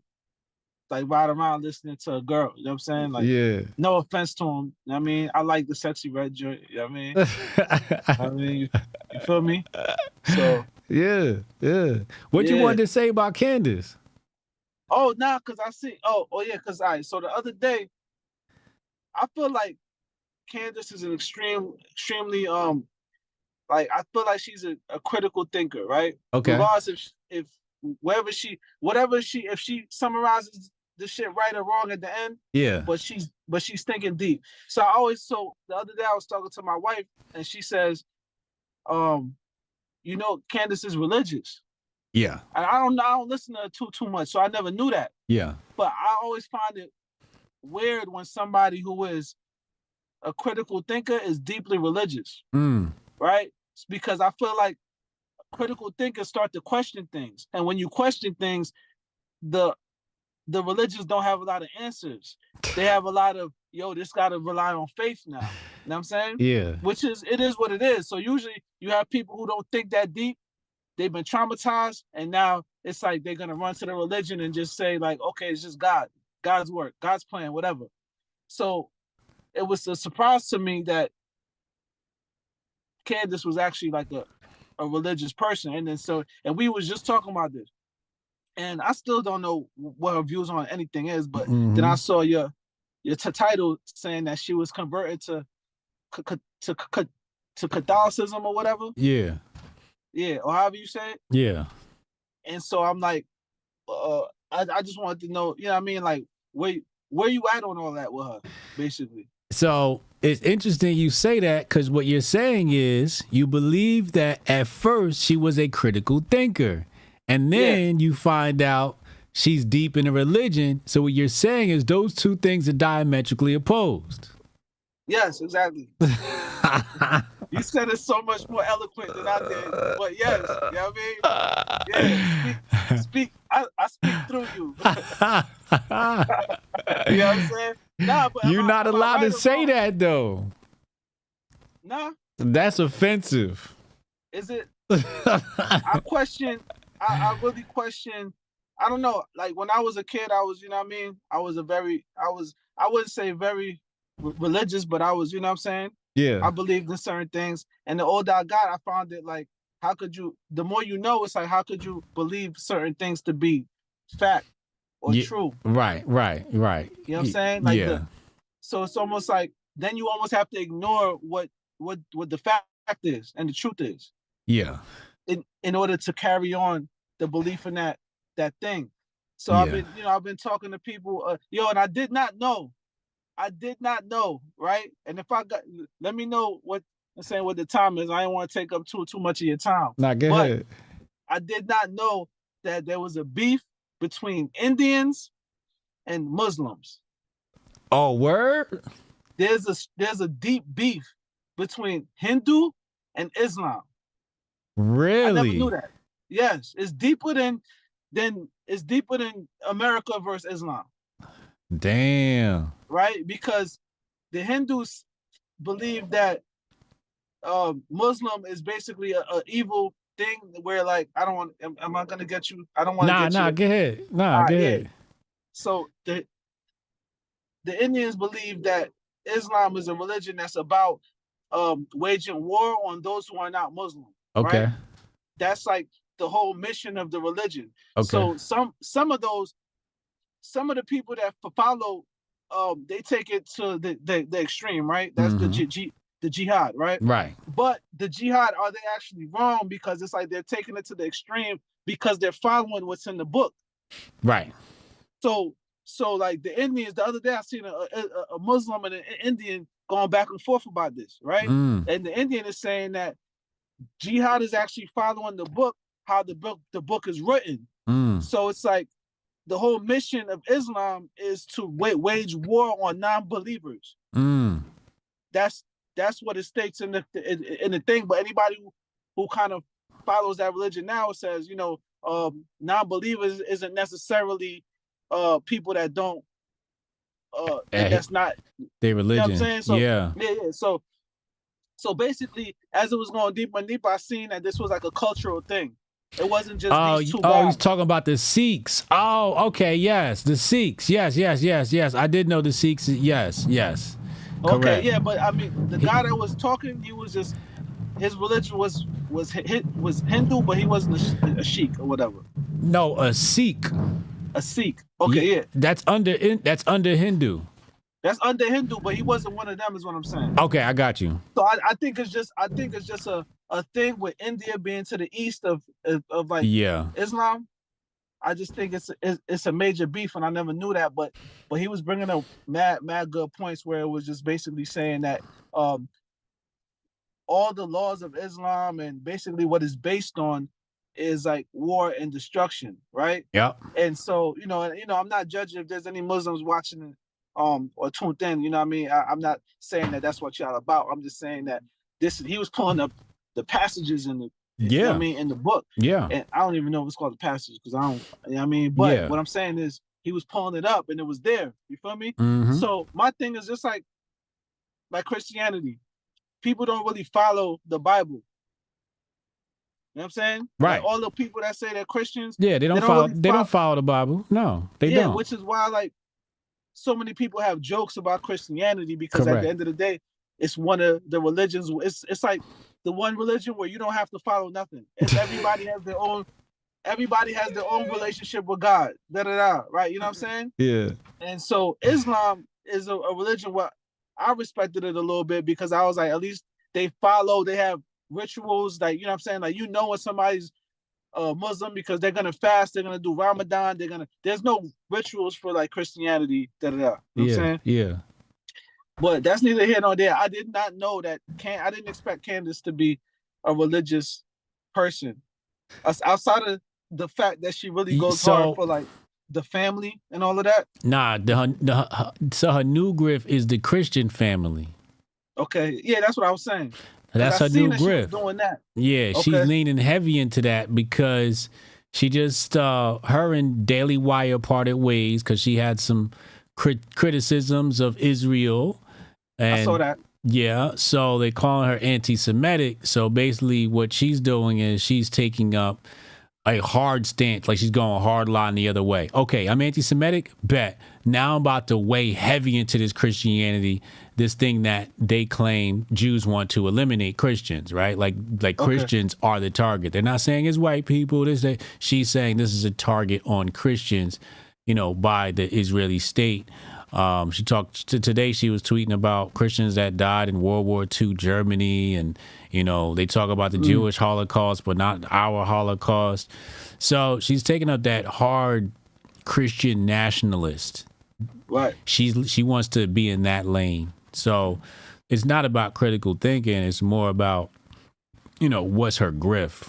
like ride around listening to a girl. You know what I'm saying? Like, Yeah. no offense to him. You know what I mean, I like the sexy red joint. You know what I mean? You feel me? So yeah. What you wanted to say about Candace? Oh, nah, cause I see. Oh, yeah, cause so the other day, I feel like Candace is an extremely like I feel like she's a critical thinker, right? Okay. Regardless if if she summarizes the shit right or wrong at the end. Yeah. But she's thinking deep. So the other day I was talking to my wife and she says, you know, Candace is religious. Yeah. I don't listen to her too much, so I never knew that. Yeah. But I always find it weird when somebody who is a critical thinker is deeply religious, right? It's because I feel like critical thinkers start to question things, and when you question things, the religious don't have a lot of answers. They have a lot of this got to rely on faith now. You know what I'm saying? Yeah. It is what it is. So usually you have people who don't think that deep. They've been traumatized, and now it's like they're gonna run to the religion and just say like, okay, it's just God's work, God's plan, whatever. So it was a surprise to me that Candace was actually like a religious person, and we was just talking about this, and I still don't know what her views on anything is, but then I saw your title saying that she was converted to Catholicism or whatever. Yeah. Yeah, or however you say it. Yeah. And so I'm like, I just wanted to know, you know what I mean? Like, where you at on all that with her, basically? So it's interesting you say that because what you're saying is you believe that at first she was a critical thinker. And then you find out she's deep in a religion. So what you're saying is those two things are diametrically opposed. Yes, exactly. You said it so much more eloquent than I did, but yes, you know what I mean? Yeah, speak. I speak through you. You know what I'm saying? Nah, but you're not allowed to say that though. Nah. That's offensive. Is it? I really question. I don't know. Like when I was a kid, I was, you know what I mean? I wouldn't say very religious, but I was, you know what I'm saying? Yeah. I believed in certain things. And the older I got, I found it like, the more you know, it's like, how could you believe certain things to be fact or true? Right. You know what I'm saying? Like so it's almost like, then you almost have to ignore what the fact is and the truth is. Yeah. In order to carry on the belief in that thing. So I've been talking to people, and I did not know, right? And if let me know what the time is. I don't want to take up too much of your time. Go ahead. I did not know that there was a beef between Indians and Muslims. Oh, word? There's a deep beef between Hindu and Islam. Really? I never knew that. Yes, it's deeper than America versus Islam. Damn. Right? Because the Hindus believe that Muslim is basically a evil thing where like am I gonna get you? I don't want to get you. Go ahead. Go ahead. Yeah. So the Indians believe that Islam is a religion that's about waging war on those who are not Muslim. Okay. Right? That's like the whole mission of the religion. Okay. So some of the people that follow, they take it to the extreme, right? That's the jihad, right? Right. But the jihad, are they actually wrong? Because it's like they're taking it to the extreme because they're following what's in the book. Right. So like the Indians, the other day I seen a Muslim and an Indian going back and forth about this, right? And the Indian is saying that jihad is actually following the book, how the book is written. So it's like the whole mission of Islam is to wage war on non-believers. That's what it states in the thing. But anybody who kind of follows that religion now says, non-believers isn't necessarily people that don't that's not their religion. You know what I'm saying? So, yeah. So basically, as it was going deeper and deeper, I seen that this was like a cultural thing. It wasn't just these two guys. He's talking about the Sikhs. Oh, okay, yes, the Sikhs. Yes. I did know the Sikhs. Yes. Okay, correct. yeah, but I mean, the guy that was talking, he was just his religion was Hindu, but he wasn't a Sheik or whatever. No, a Sikh. A Sikh. Okay, yeah. That's under Hindu. That's under Hindu, but he wasn't one of them, is what I'm saying. Okay, I got you. So I think it's just a thing with India being to the east of like Islam. I just think it's a major beef, and I never knew that. But he was bringing up mad good points where it was just basically saying that all the laws of Islam and basically what it's based on is like war and destruction, right? Yeah. And so I'm not judging if there's any Muslims watching or tuned in. You know what I mean? I'm not saying that that's what y'all about. I'm just saying that he was pulling up the passages in the you know what I mean, in the book. Yeah. And I don't even know if it's called the passage because I don't, you know what I mean? But what I'm saying is he was pulling it up and it was there. You feel me? Mm-hmm. So my thing is just like Christianity. People don't really follow the Bible. You know what I'm saying? Right. Like all the people that say they're Christians. Yeah, they don't follow the Bible. No, they don't. Which is why like so many people have jokes about Christianity because at the end of the day, it's one of the religions. It's like the one religion where you don't have to follow nothing. Everybody has their own relationship with God. Right? You know what I'm saying? Yeah. And so Islam is a religion where I respected it a little bit because I was like, at least they have rituals, like, you know what I'm saying? Like, when somebody's Muslim because they're gonna fast, they're gonna do Ramadan, there's no rituals for like Christianity. You know what I'm saying? Yeah. But that's neither here nor there. I did not know that. I didn't expect Candace to be a religious person, outside of the fact that she really goes hard for like the family and all of that. Nah, so her new Grift is the Christian family. Okay, yeah, that's what I was saying. That's her new Grift. Doing that. Yeah, she's leaning heavy into that because she just her and Daily Wire parted ways because she had some criticisms of Israel. And I saw that. Yeah, so they calling her anti-Semitic. So basically what she's doing is she's taking up a hard stance, like she's going hard line the other way. Okay, I'm anti-Semitic, bet. Now I'm about to weigh heavy into this Christianity, this thing that they claim Jews want to eliminate Christians, right? Like Christians are the target. They're not saying it's white people. She's saying this is a target on Christians, by the Israeli state. She talked today. She was tweeting about Christians that died in World War II Germany, and they talk about the Jewish Holocaust, but not our Holocaust. So she's taking up that hard Christian nationalist. Right. She wants to be in that lane. So it's not about critical thinking. It's more about what's her Grift.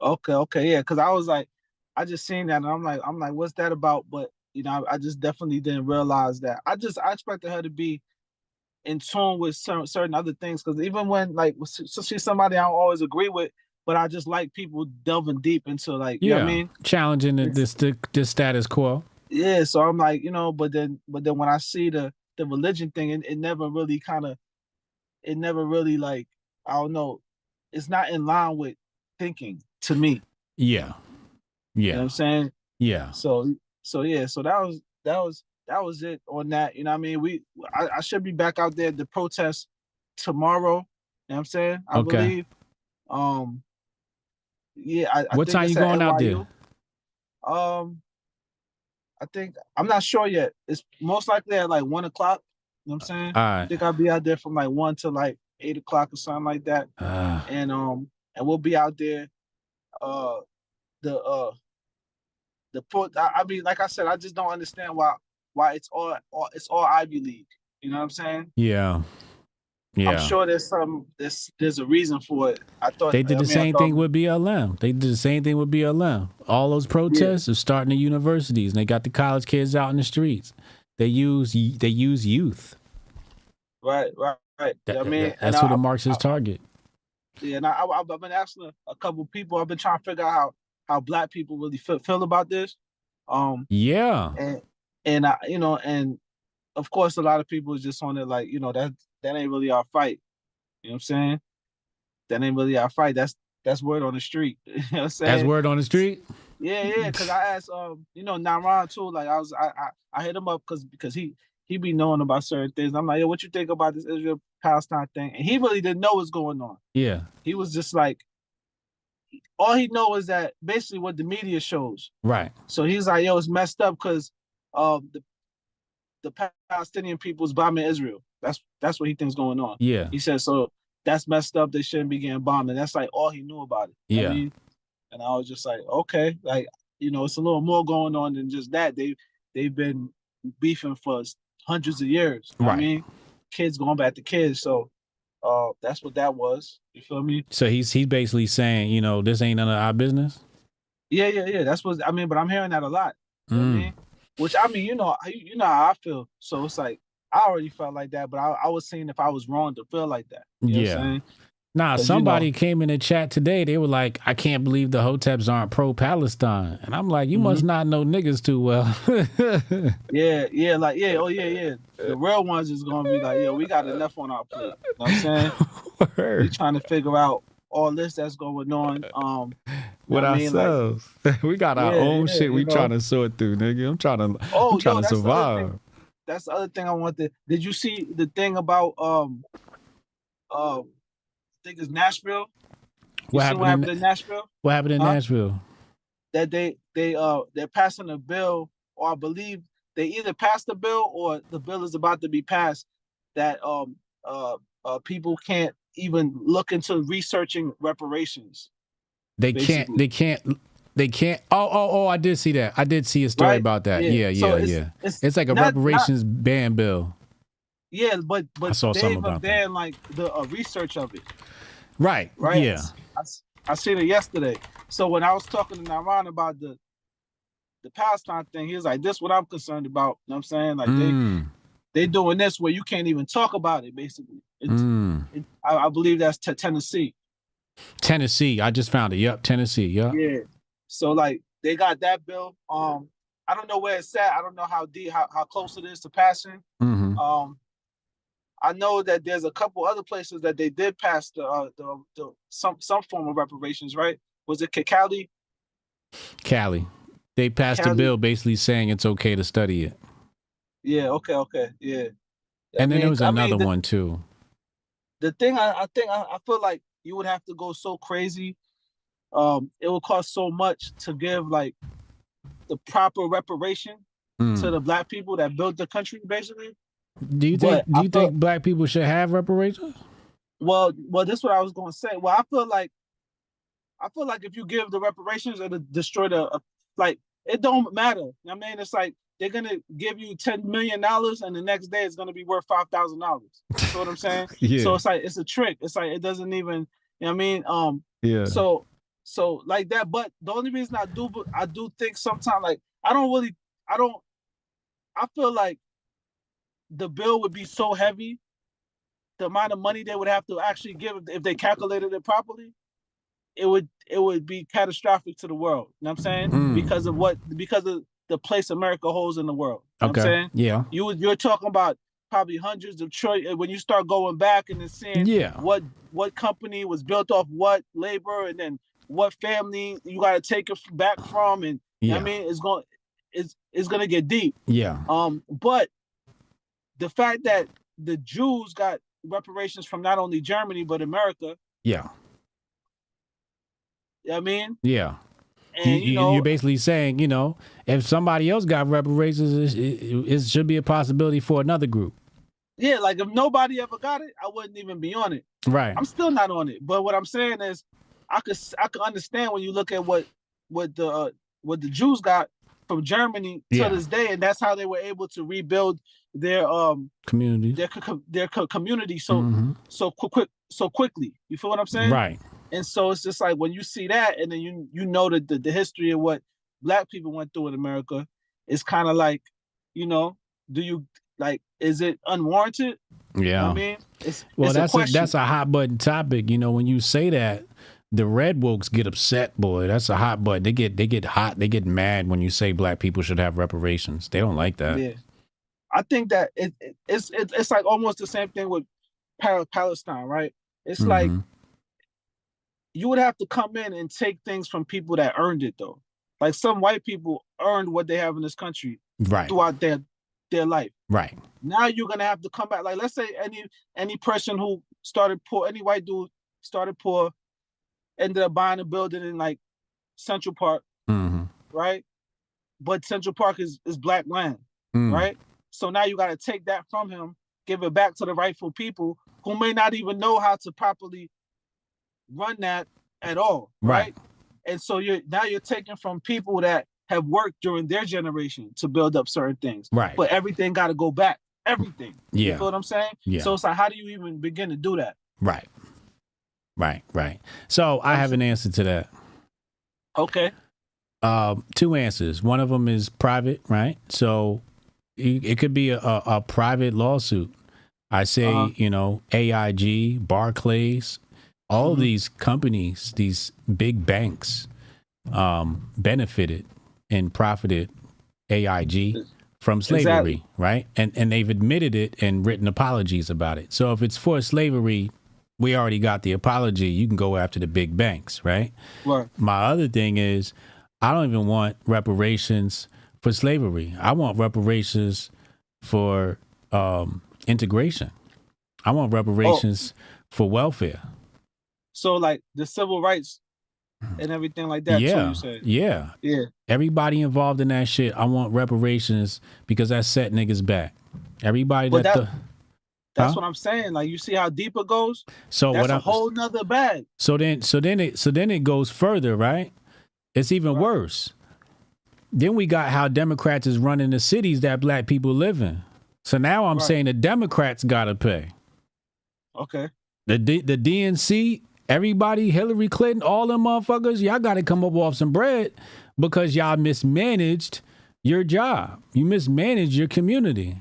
Okay, yeah. Because I was like, I just seen that, and I'm like, what's that about? But I just definitely didn't realize that. I expected her to be in tune with certain other things, because even when she's somebody I don't always agree with, but I just like people delving deep into you know what I mean, challenging the status quo. Yeah, so I'm like, but then when I see the religion thing, it never really like, I don't know, it's not in line with thinking to me. Yeah. You know what I'm saying? Yeah. So that was it on that. You know what I mean? I should be back out there to protest tomorrow. You know what I'm saying? I believe. Yeah. What time you going out there? I think I'm not sure yet. It's most likely at like 1 o'clock. You know what I'm saying? All right. I think I'll be out there from like 1 to like 8 o'clock or something like that. And we'll be out there. I mean, like I said, I just don't understand why it's all Ivy League. You know what I'm saying? Yeah. I'm sure there's a reason for it. I thought they did the same thing with BLM. All those protests are starting at universities, and they got the college kids out in the streets. They use youth. Right. I mean, that's who the Marxist target. Yeah, and I've been asking a couple people. I've been trying to figure out how black people really feel about this. Yeah. And I, you know, and of course a lot of people is just on it like, you know, that ain't really our fight. You know what I'm saying? That ain't really our fight. That's word on the street. You know what I'm saying? That's word on the street? Yeah, because I asked you know, Naran too, like I hit him up because he be knowing about certain things. I'm like, yo, what you think about this Israel Palestine thing? And he really didn't know what's going on. Yeah. He was just like, all he knows is that basically what the media shows. Right. So he's like, yo, it's messed up because the Palestinian people is bombing Israel. That's what he thinks going on. Yeah. He said, so that's messed up. They shouldn't be getting bombed. And that's like all he knew about it. Yeah. I mean, and I was just like, okay, like, you know, it's a little more going on than just that. They've been beefing for hundreds of years. You know what I mean? Kids going back to kids. So that's what that was. You feel me? So he's basically saying, you know, this ain't none of our business? Yeah. That's what I mean, but I'm hearing that a lot. You know what I mean? Which I mean, you know how I feel. So it's like I already felt like that, but I was seeing if I was wrong to feel like that. You know what I'm saying? Nah, somebody came in the chat today. They were like, I can't believe the Hoteps aren't pro-Palestine. And I'm like, you must not know niggas too well. Yeah. The real ones is going to be like, yo, we got enough on our plate. You know what I'm saying? We're trying to figure out all this that's going on. With ourselves. Like, we got our own shit we trying to sort through, nigga. I'm trying to survive. That's the other thing I wanted. Did you see the thing about I think it's Nashville? What happened in Nashville? What happened in Nashville? That they're passing a bill, or I believe they either passed the bill or the bill is about to be passed, that people can't even look into researching reparations. They can't. Oh, I did see that. I did see a story about that. Yeah. So It's like a reparations ban bill. Yeah, but I saw they something even about that. banned like the research of it. Right. Yeah. I seen it yesterday. So when I was talking to Naran about the Palestine thing, he was like, "This is what I'm concerned about." You know what I'm saying? Like they doing this where you can't even talk about it. Basically, I believe that's Tennessee. Tennessee. I just found it. Yep. Tennessee. Yep. Yeah. So like they got that bill. I don't know where it's at. I don't know how deep, how close it is to passing. I know that there's a couple other places that they did pass some form of reparations, right? Was it Cali? Cali. They passed a bill basically saying it's okay to study it. Yeah, okay, yeah. And then there was another one too. The thing I feel like you would have to go so crazy. It would cost so much to give like the proper reparation to the black people that built the country, basically. Do you think black people should have reparations? Well, this is what I was going to say. Well, I feel like if you give the reparations, it'll destroy like it don't matter. I mean, it's like they're gonna give you $10 million, and the next day it's gonna be worth $5,000. You know what I'm saying? Yeah. So it's like it's a trick. It's like it doesn't even. You know what I mean? Yeah. So like that. But the only reason I do think sometimes like I feel like the bill would be so heavy, the amount of money they would have to actually give if they calculated it properly, it would be catastrophic to the world. You know what I'm saying? Because of the place America holds in the world. You know what I'm saying? Yeah. You're talking about probably hundreds of trillion when you start going back and then seeing what company was built off what labor and then what family you got to take it back from, and you know what I mean it's gonna get deep. Yeah. But the fact that the Jews got reparations from not only Germany but America. Yeah. You know what I mean? Yeah. And you're basically saying, if somebody else got reparations, it should be a possibility for another group. Yeah, like if nobody ever got it, I wouldn't even be on it. Right. I'm still not on it. But what I'm saying is, I could understand when you look at what the Jews got from Germany to this day, and that's how they were able to rebuild their community, their community so quickly. You feel what I'm saying? Right. And so it's just like when you see that, and then you know that the history of what black people went through in America, it's kind of like, do you like, is it unwarranted? Yeah. You know what I mean, that's a hot button topic. When you say that, The red wokes get upset, boy. That's a hot button. They get hot. They get mad when you say black people should have reparations. They don't like that. Yeah, I think that it's like almost the same thing with Palestine, right? It's like you would have to come in and take things from people that earned it, though. Like some white people earned what they have in this country throughout their life. Right. Now you're gonna have to come back. Like let's say any person who started poor, any white dude started poor, ended up buying a building in like Central Park, right? But Central Park is black land, right? So now you got to take that from him, give it back to the rightful people who may not even know how to properly run that at all, right? And so you're taking from people that have worked during their generation to build up certain things, right? But everything got to go back, everything. Yeah. You feel what I'm saying? Yeah. So it's like, how do you even begin to do that? Right. So I have an answer to that. Okay. 2 answers. One of them is private, right? So it could be a private lawsuit. I say, AIG, Barclays, all of these companies, these big banks, benefited and profited AIG from slavery, right? And they've admitted it and written apologies about it. So if it's for slavery, we already got the apology. You can go after the big banks, right? Right. My other thing is, I don't even want reparations for slavery. I want reparations for integration. I want reparations for welfare. So like the civil rights and everything like that, too, you said? Yeah. Yeah. Everybody involved in that shit, I want reparations because that set niggas back. Everybody That's what I'm saying. Like, you see how deep it goes? So that's a whole nother bag. So then it goes further, right? It's even worse. Then we got how Democrats is running the cities that black people live in. So now I'm saying the Democrats gotta pay. Okay. The DNC, everybody, Hillary Clinton, all them motherfuckers, y'all gotta come up off some bread because y'all mismanaged your job. You mismanaged your community.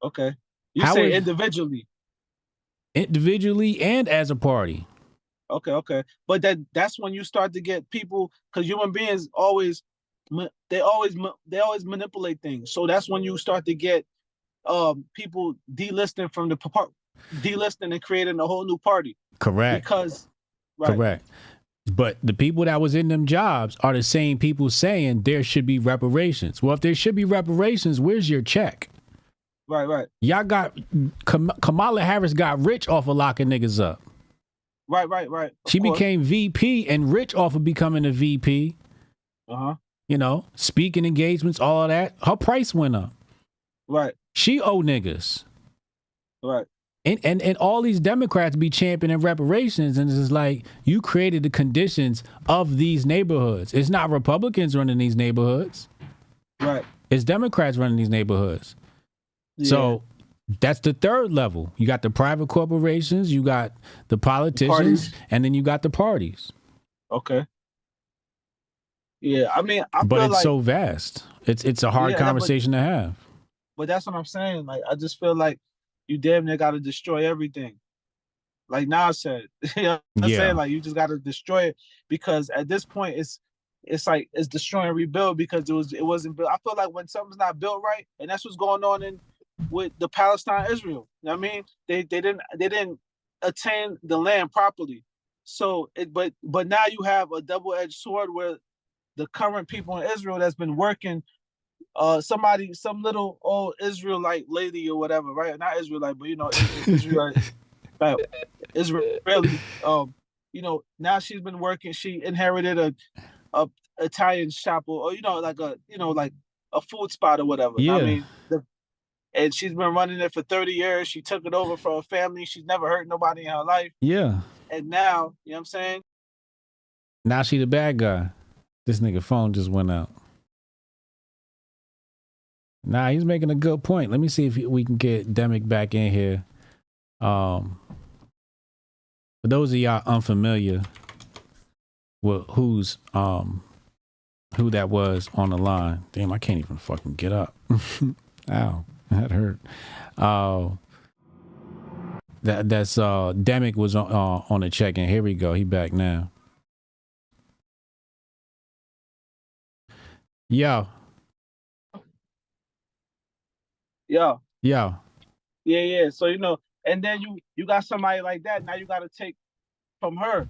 Okay. You say individually. Individually and as a party. Okay. But that's when you start to get people, because human beings always manipulate things. So that's when you start to get people delisting from the delisting and creating a whole new party. Correct. Because correct. But the people that was in them jobs are the same people saying there should be reparations. Well, if there should be reparations, where's your check? Right. Y'all got Kamala Harris got rich off of locking niggas up. Right. She became VP and rich off of becoming a VP. Speaking engagements, all of that. Her price went up. Right. She owe niggas. Right. And all these Democrats be championing reparations, and it's just like, you created the conditions of these neighborhoods. It's not Republicans running these neighborhoods. Right. It's Democrats running these neighborhoods. Yeah. So that's the third level. You got the private corporations, you got the politicians, and then you got the parties. Okay. Yeah, I mean, but it's so vast. It's a hard conversation to have. But that's what I'm saying. Like, I just feel like you damn near got to destroy everything. Like Nas said, you know what I'm saying? Like, you just got to destroy it, because at this point it's like it's destroy and rebuild, because it wasn't built. I feel like when something's not built right, and that's what's going on with the Palestine Israel. You know what I mean? They didn't attain the land properly. So but now you have a double-edged sword where the current people in Israel that's been working, some little old Israelite lady or whatever, right? Not Israelite, but Israeli. Now she's been working. She inherited a Italian shop or like a food spot or whatever. Yeah. I mean, and she's been running it for 30 years. She took it over for her family. She's never hurt nobody in her life. Yeah. And now, you know what I'm saying? Now she the bad guy. This nigga phone just went out. Nah, he's making a good point. Let me see if we can get Demick back in here. For those of y'all unfamiliar with who that was on the line. Damn, I can't even fucking get up. Ow, that hurt. That's Demick was on the check-in. Here we go. He back now. Yo. Yeah. Yo. Yeah. So and then you got somebody like that. Now you got to take from her.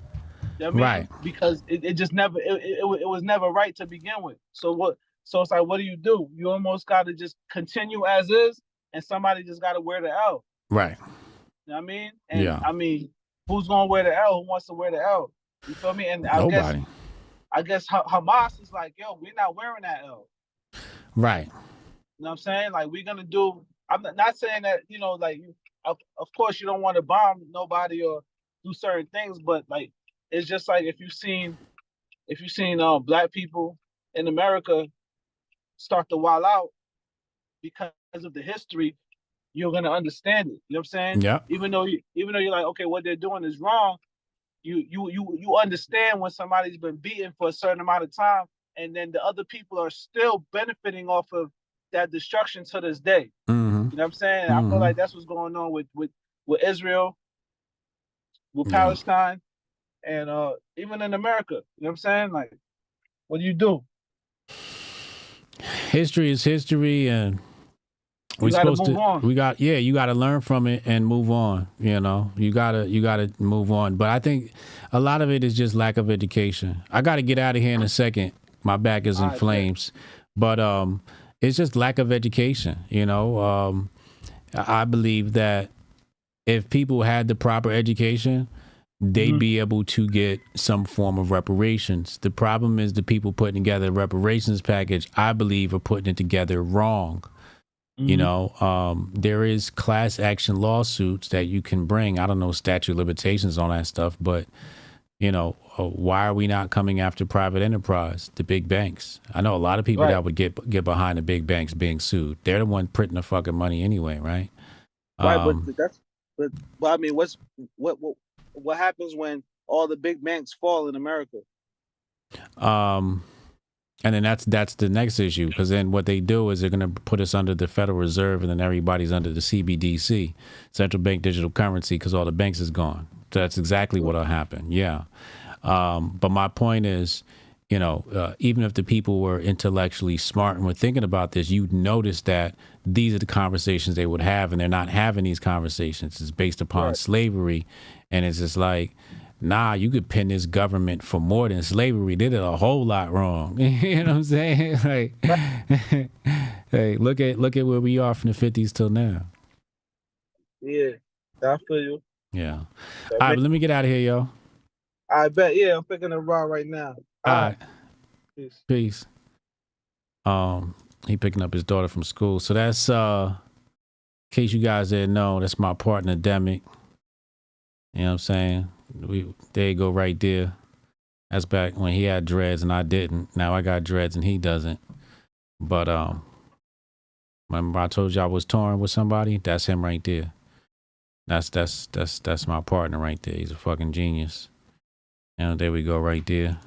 You know what I mean? Right. Because it just never it was never right to begin with. So what? So it's like, what do? You almost got to just continue as is, and somebody just got to wear the L. Right. You know what I mean? And Yeah. I mean, who's gonna wear the L? Who wants to wear the L? You feel me? And Nobody. I guess Hamas is like, yo, we're not wearing that L. Right. You know what I'm saying? Like, we're gonna do. I'm not saying that, like, of course you don't want to bomb nobody or do certain things, but like, it's just like if you've seen black people in America start to wild out because of the history, you're gonna understand it. You know what I'm saying? Yeah. Even though you're like, okay, what they're doing is wrong, you understand when somebody's been beaten for a certain amount of time, and then the other people are still benefiting off of that destruction to this day. Mm-hmm. You know what I'm saying? I feel like that's what's going on with Israel, with Palestine, and even in America. You know what I'm saying? Like, what do you do? History is history, and You gotta move on. you got to learn from it and move on. You gotta move on. But I think a lot of it is just lack of education. I got to get out of here in a second. My back is in flames, but it's just lack of education. I believe that if people had the proper education, they'd be able to get some form of reparations. The problem is the people putting together the reparations package, I believe, are putting it together wrong. There is class action lawsuits that you can bring. I don't know statute of limitations on that stuff, but why are we not coming after private enterprise, the big banks? I know a lot of people that would get behind the big banks being sued. They're the one printing the fucking money anyway, right? Right, but I mean, what happens when all the big banks fall in America? And then that's the next issue, because then what they do is they're going to put us under the Federal Reserve, and then everybody's under the CBDC, Central Bank Digital Currency, because all the banks is gone. So that's exactly what'll happen. Yeah. But my point is, even if the people were intellectually smart and were thinking about this, you'd notice that these are the conversations they would have, and they're not having these conversations. It's based upon slavery, and it's just like, nah, you could pin this government for more than slavery. They did a whole lot wrong. You know what I'm saying? Like, hey, look at where we are from the 50s till now. Yeah, I feel you. Yeah. All right, but let me get out of here, yo. I bet. Yeah, I'm picking a ride right now. All right. Peace. He picking up his daughter from school. So that's in case you guys didn't know, that's my partner Demic. You know what I'm saying? There you go, right there. That's back when he had dreads and I didn't. Now I got dreads and he doesn't. But remember I told you I was touring with somebody? That's him right there. That's my partner right there. He's a fucking genius. There we go, right there.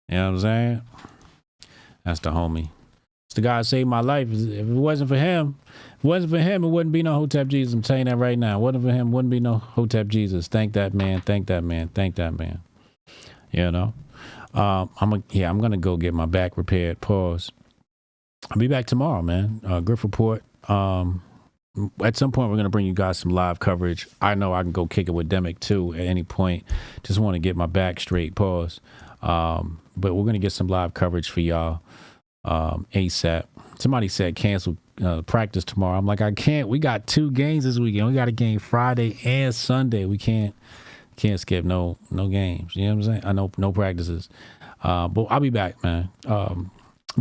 You know what I'm saying? That's the homie. It's the guy who saved my life. If it wasn't for him, it wouldn't be no Hotep Jesus. I'm telling you that right now. If it wasn't for him, wouldn't be no Hotep Jesus. Thank that man. Thank that man. Thank that man. I'm gonna go get my back repaired. Pause. I'll be back tomorrow, man. Grift Report. At some point, we're going to bring you guys some live coverage. I know I can go kick it with Demic, too, at any point. Just want to get my back straight. Pause. But we're going to get some live coverage for y'all ASAP. Somebody said cancel practice tomorrow. I'm like, I can't. We got 2 games this weekend. We got a game Friday and Sunday. We can't skip no games. You know what I'm saying? I know no practices. But I'll be back, man.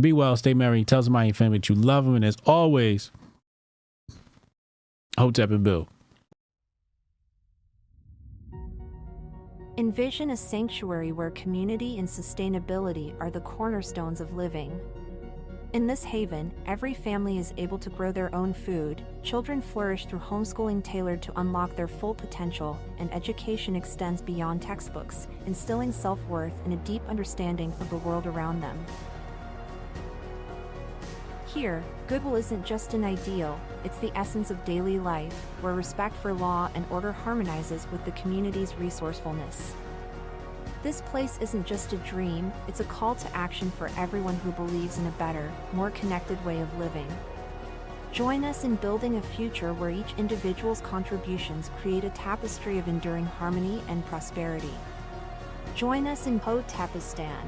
Be well. Stay merry. Tell somebody in your family that you love them. And as always, Hotep and Bill. Envision a sanctuary where community and sustainability are the cornerstones of living. In this haven, every family is able to grow their own food, children flourish through homeschooling tailored to unlock their full potential, and education extends beyond textbooks, instilling self-worth and a deep understanding of the world around them. Here, goodwill isn't just an ideal, it's the essence of daily life, where respect for law and order harmonizes with the community's resourcefulness. This place isn't just a dream, it's a call to action for everyone who believes in a better, more connected way of living. Join us in building a future where each individual's contributions create a tapestry of enduring harmony and prosperity. Join us in Hotepistan.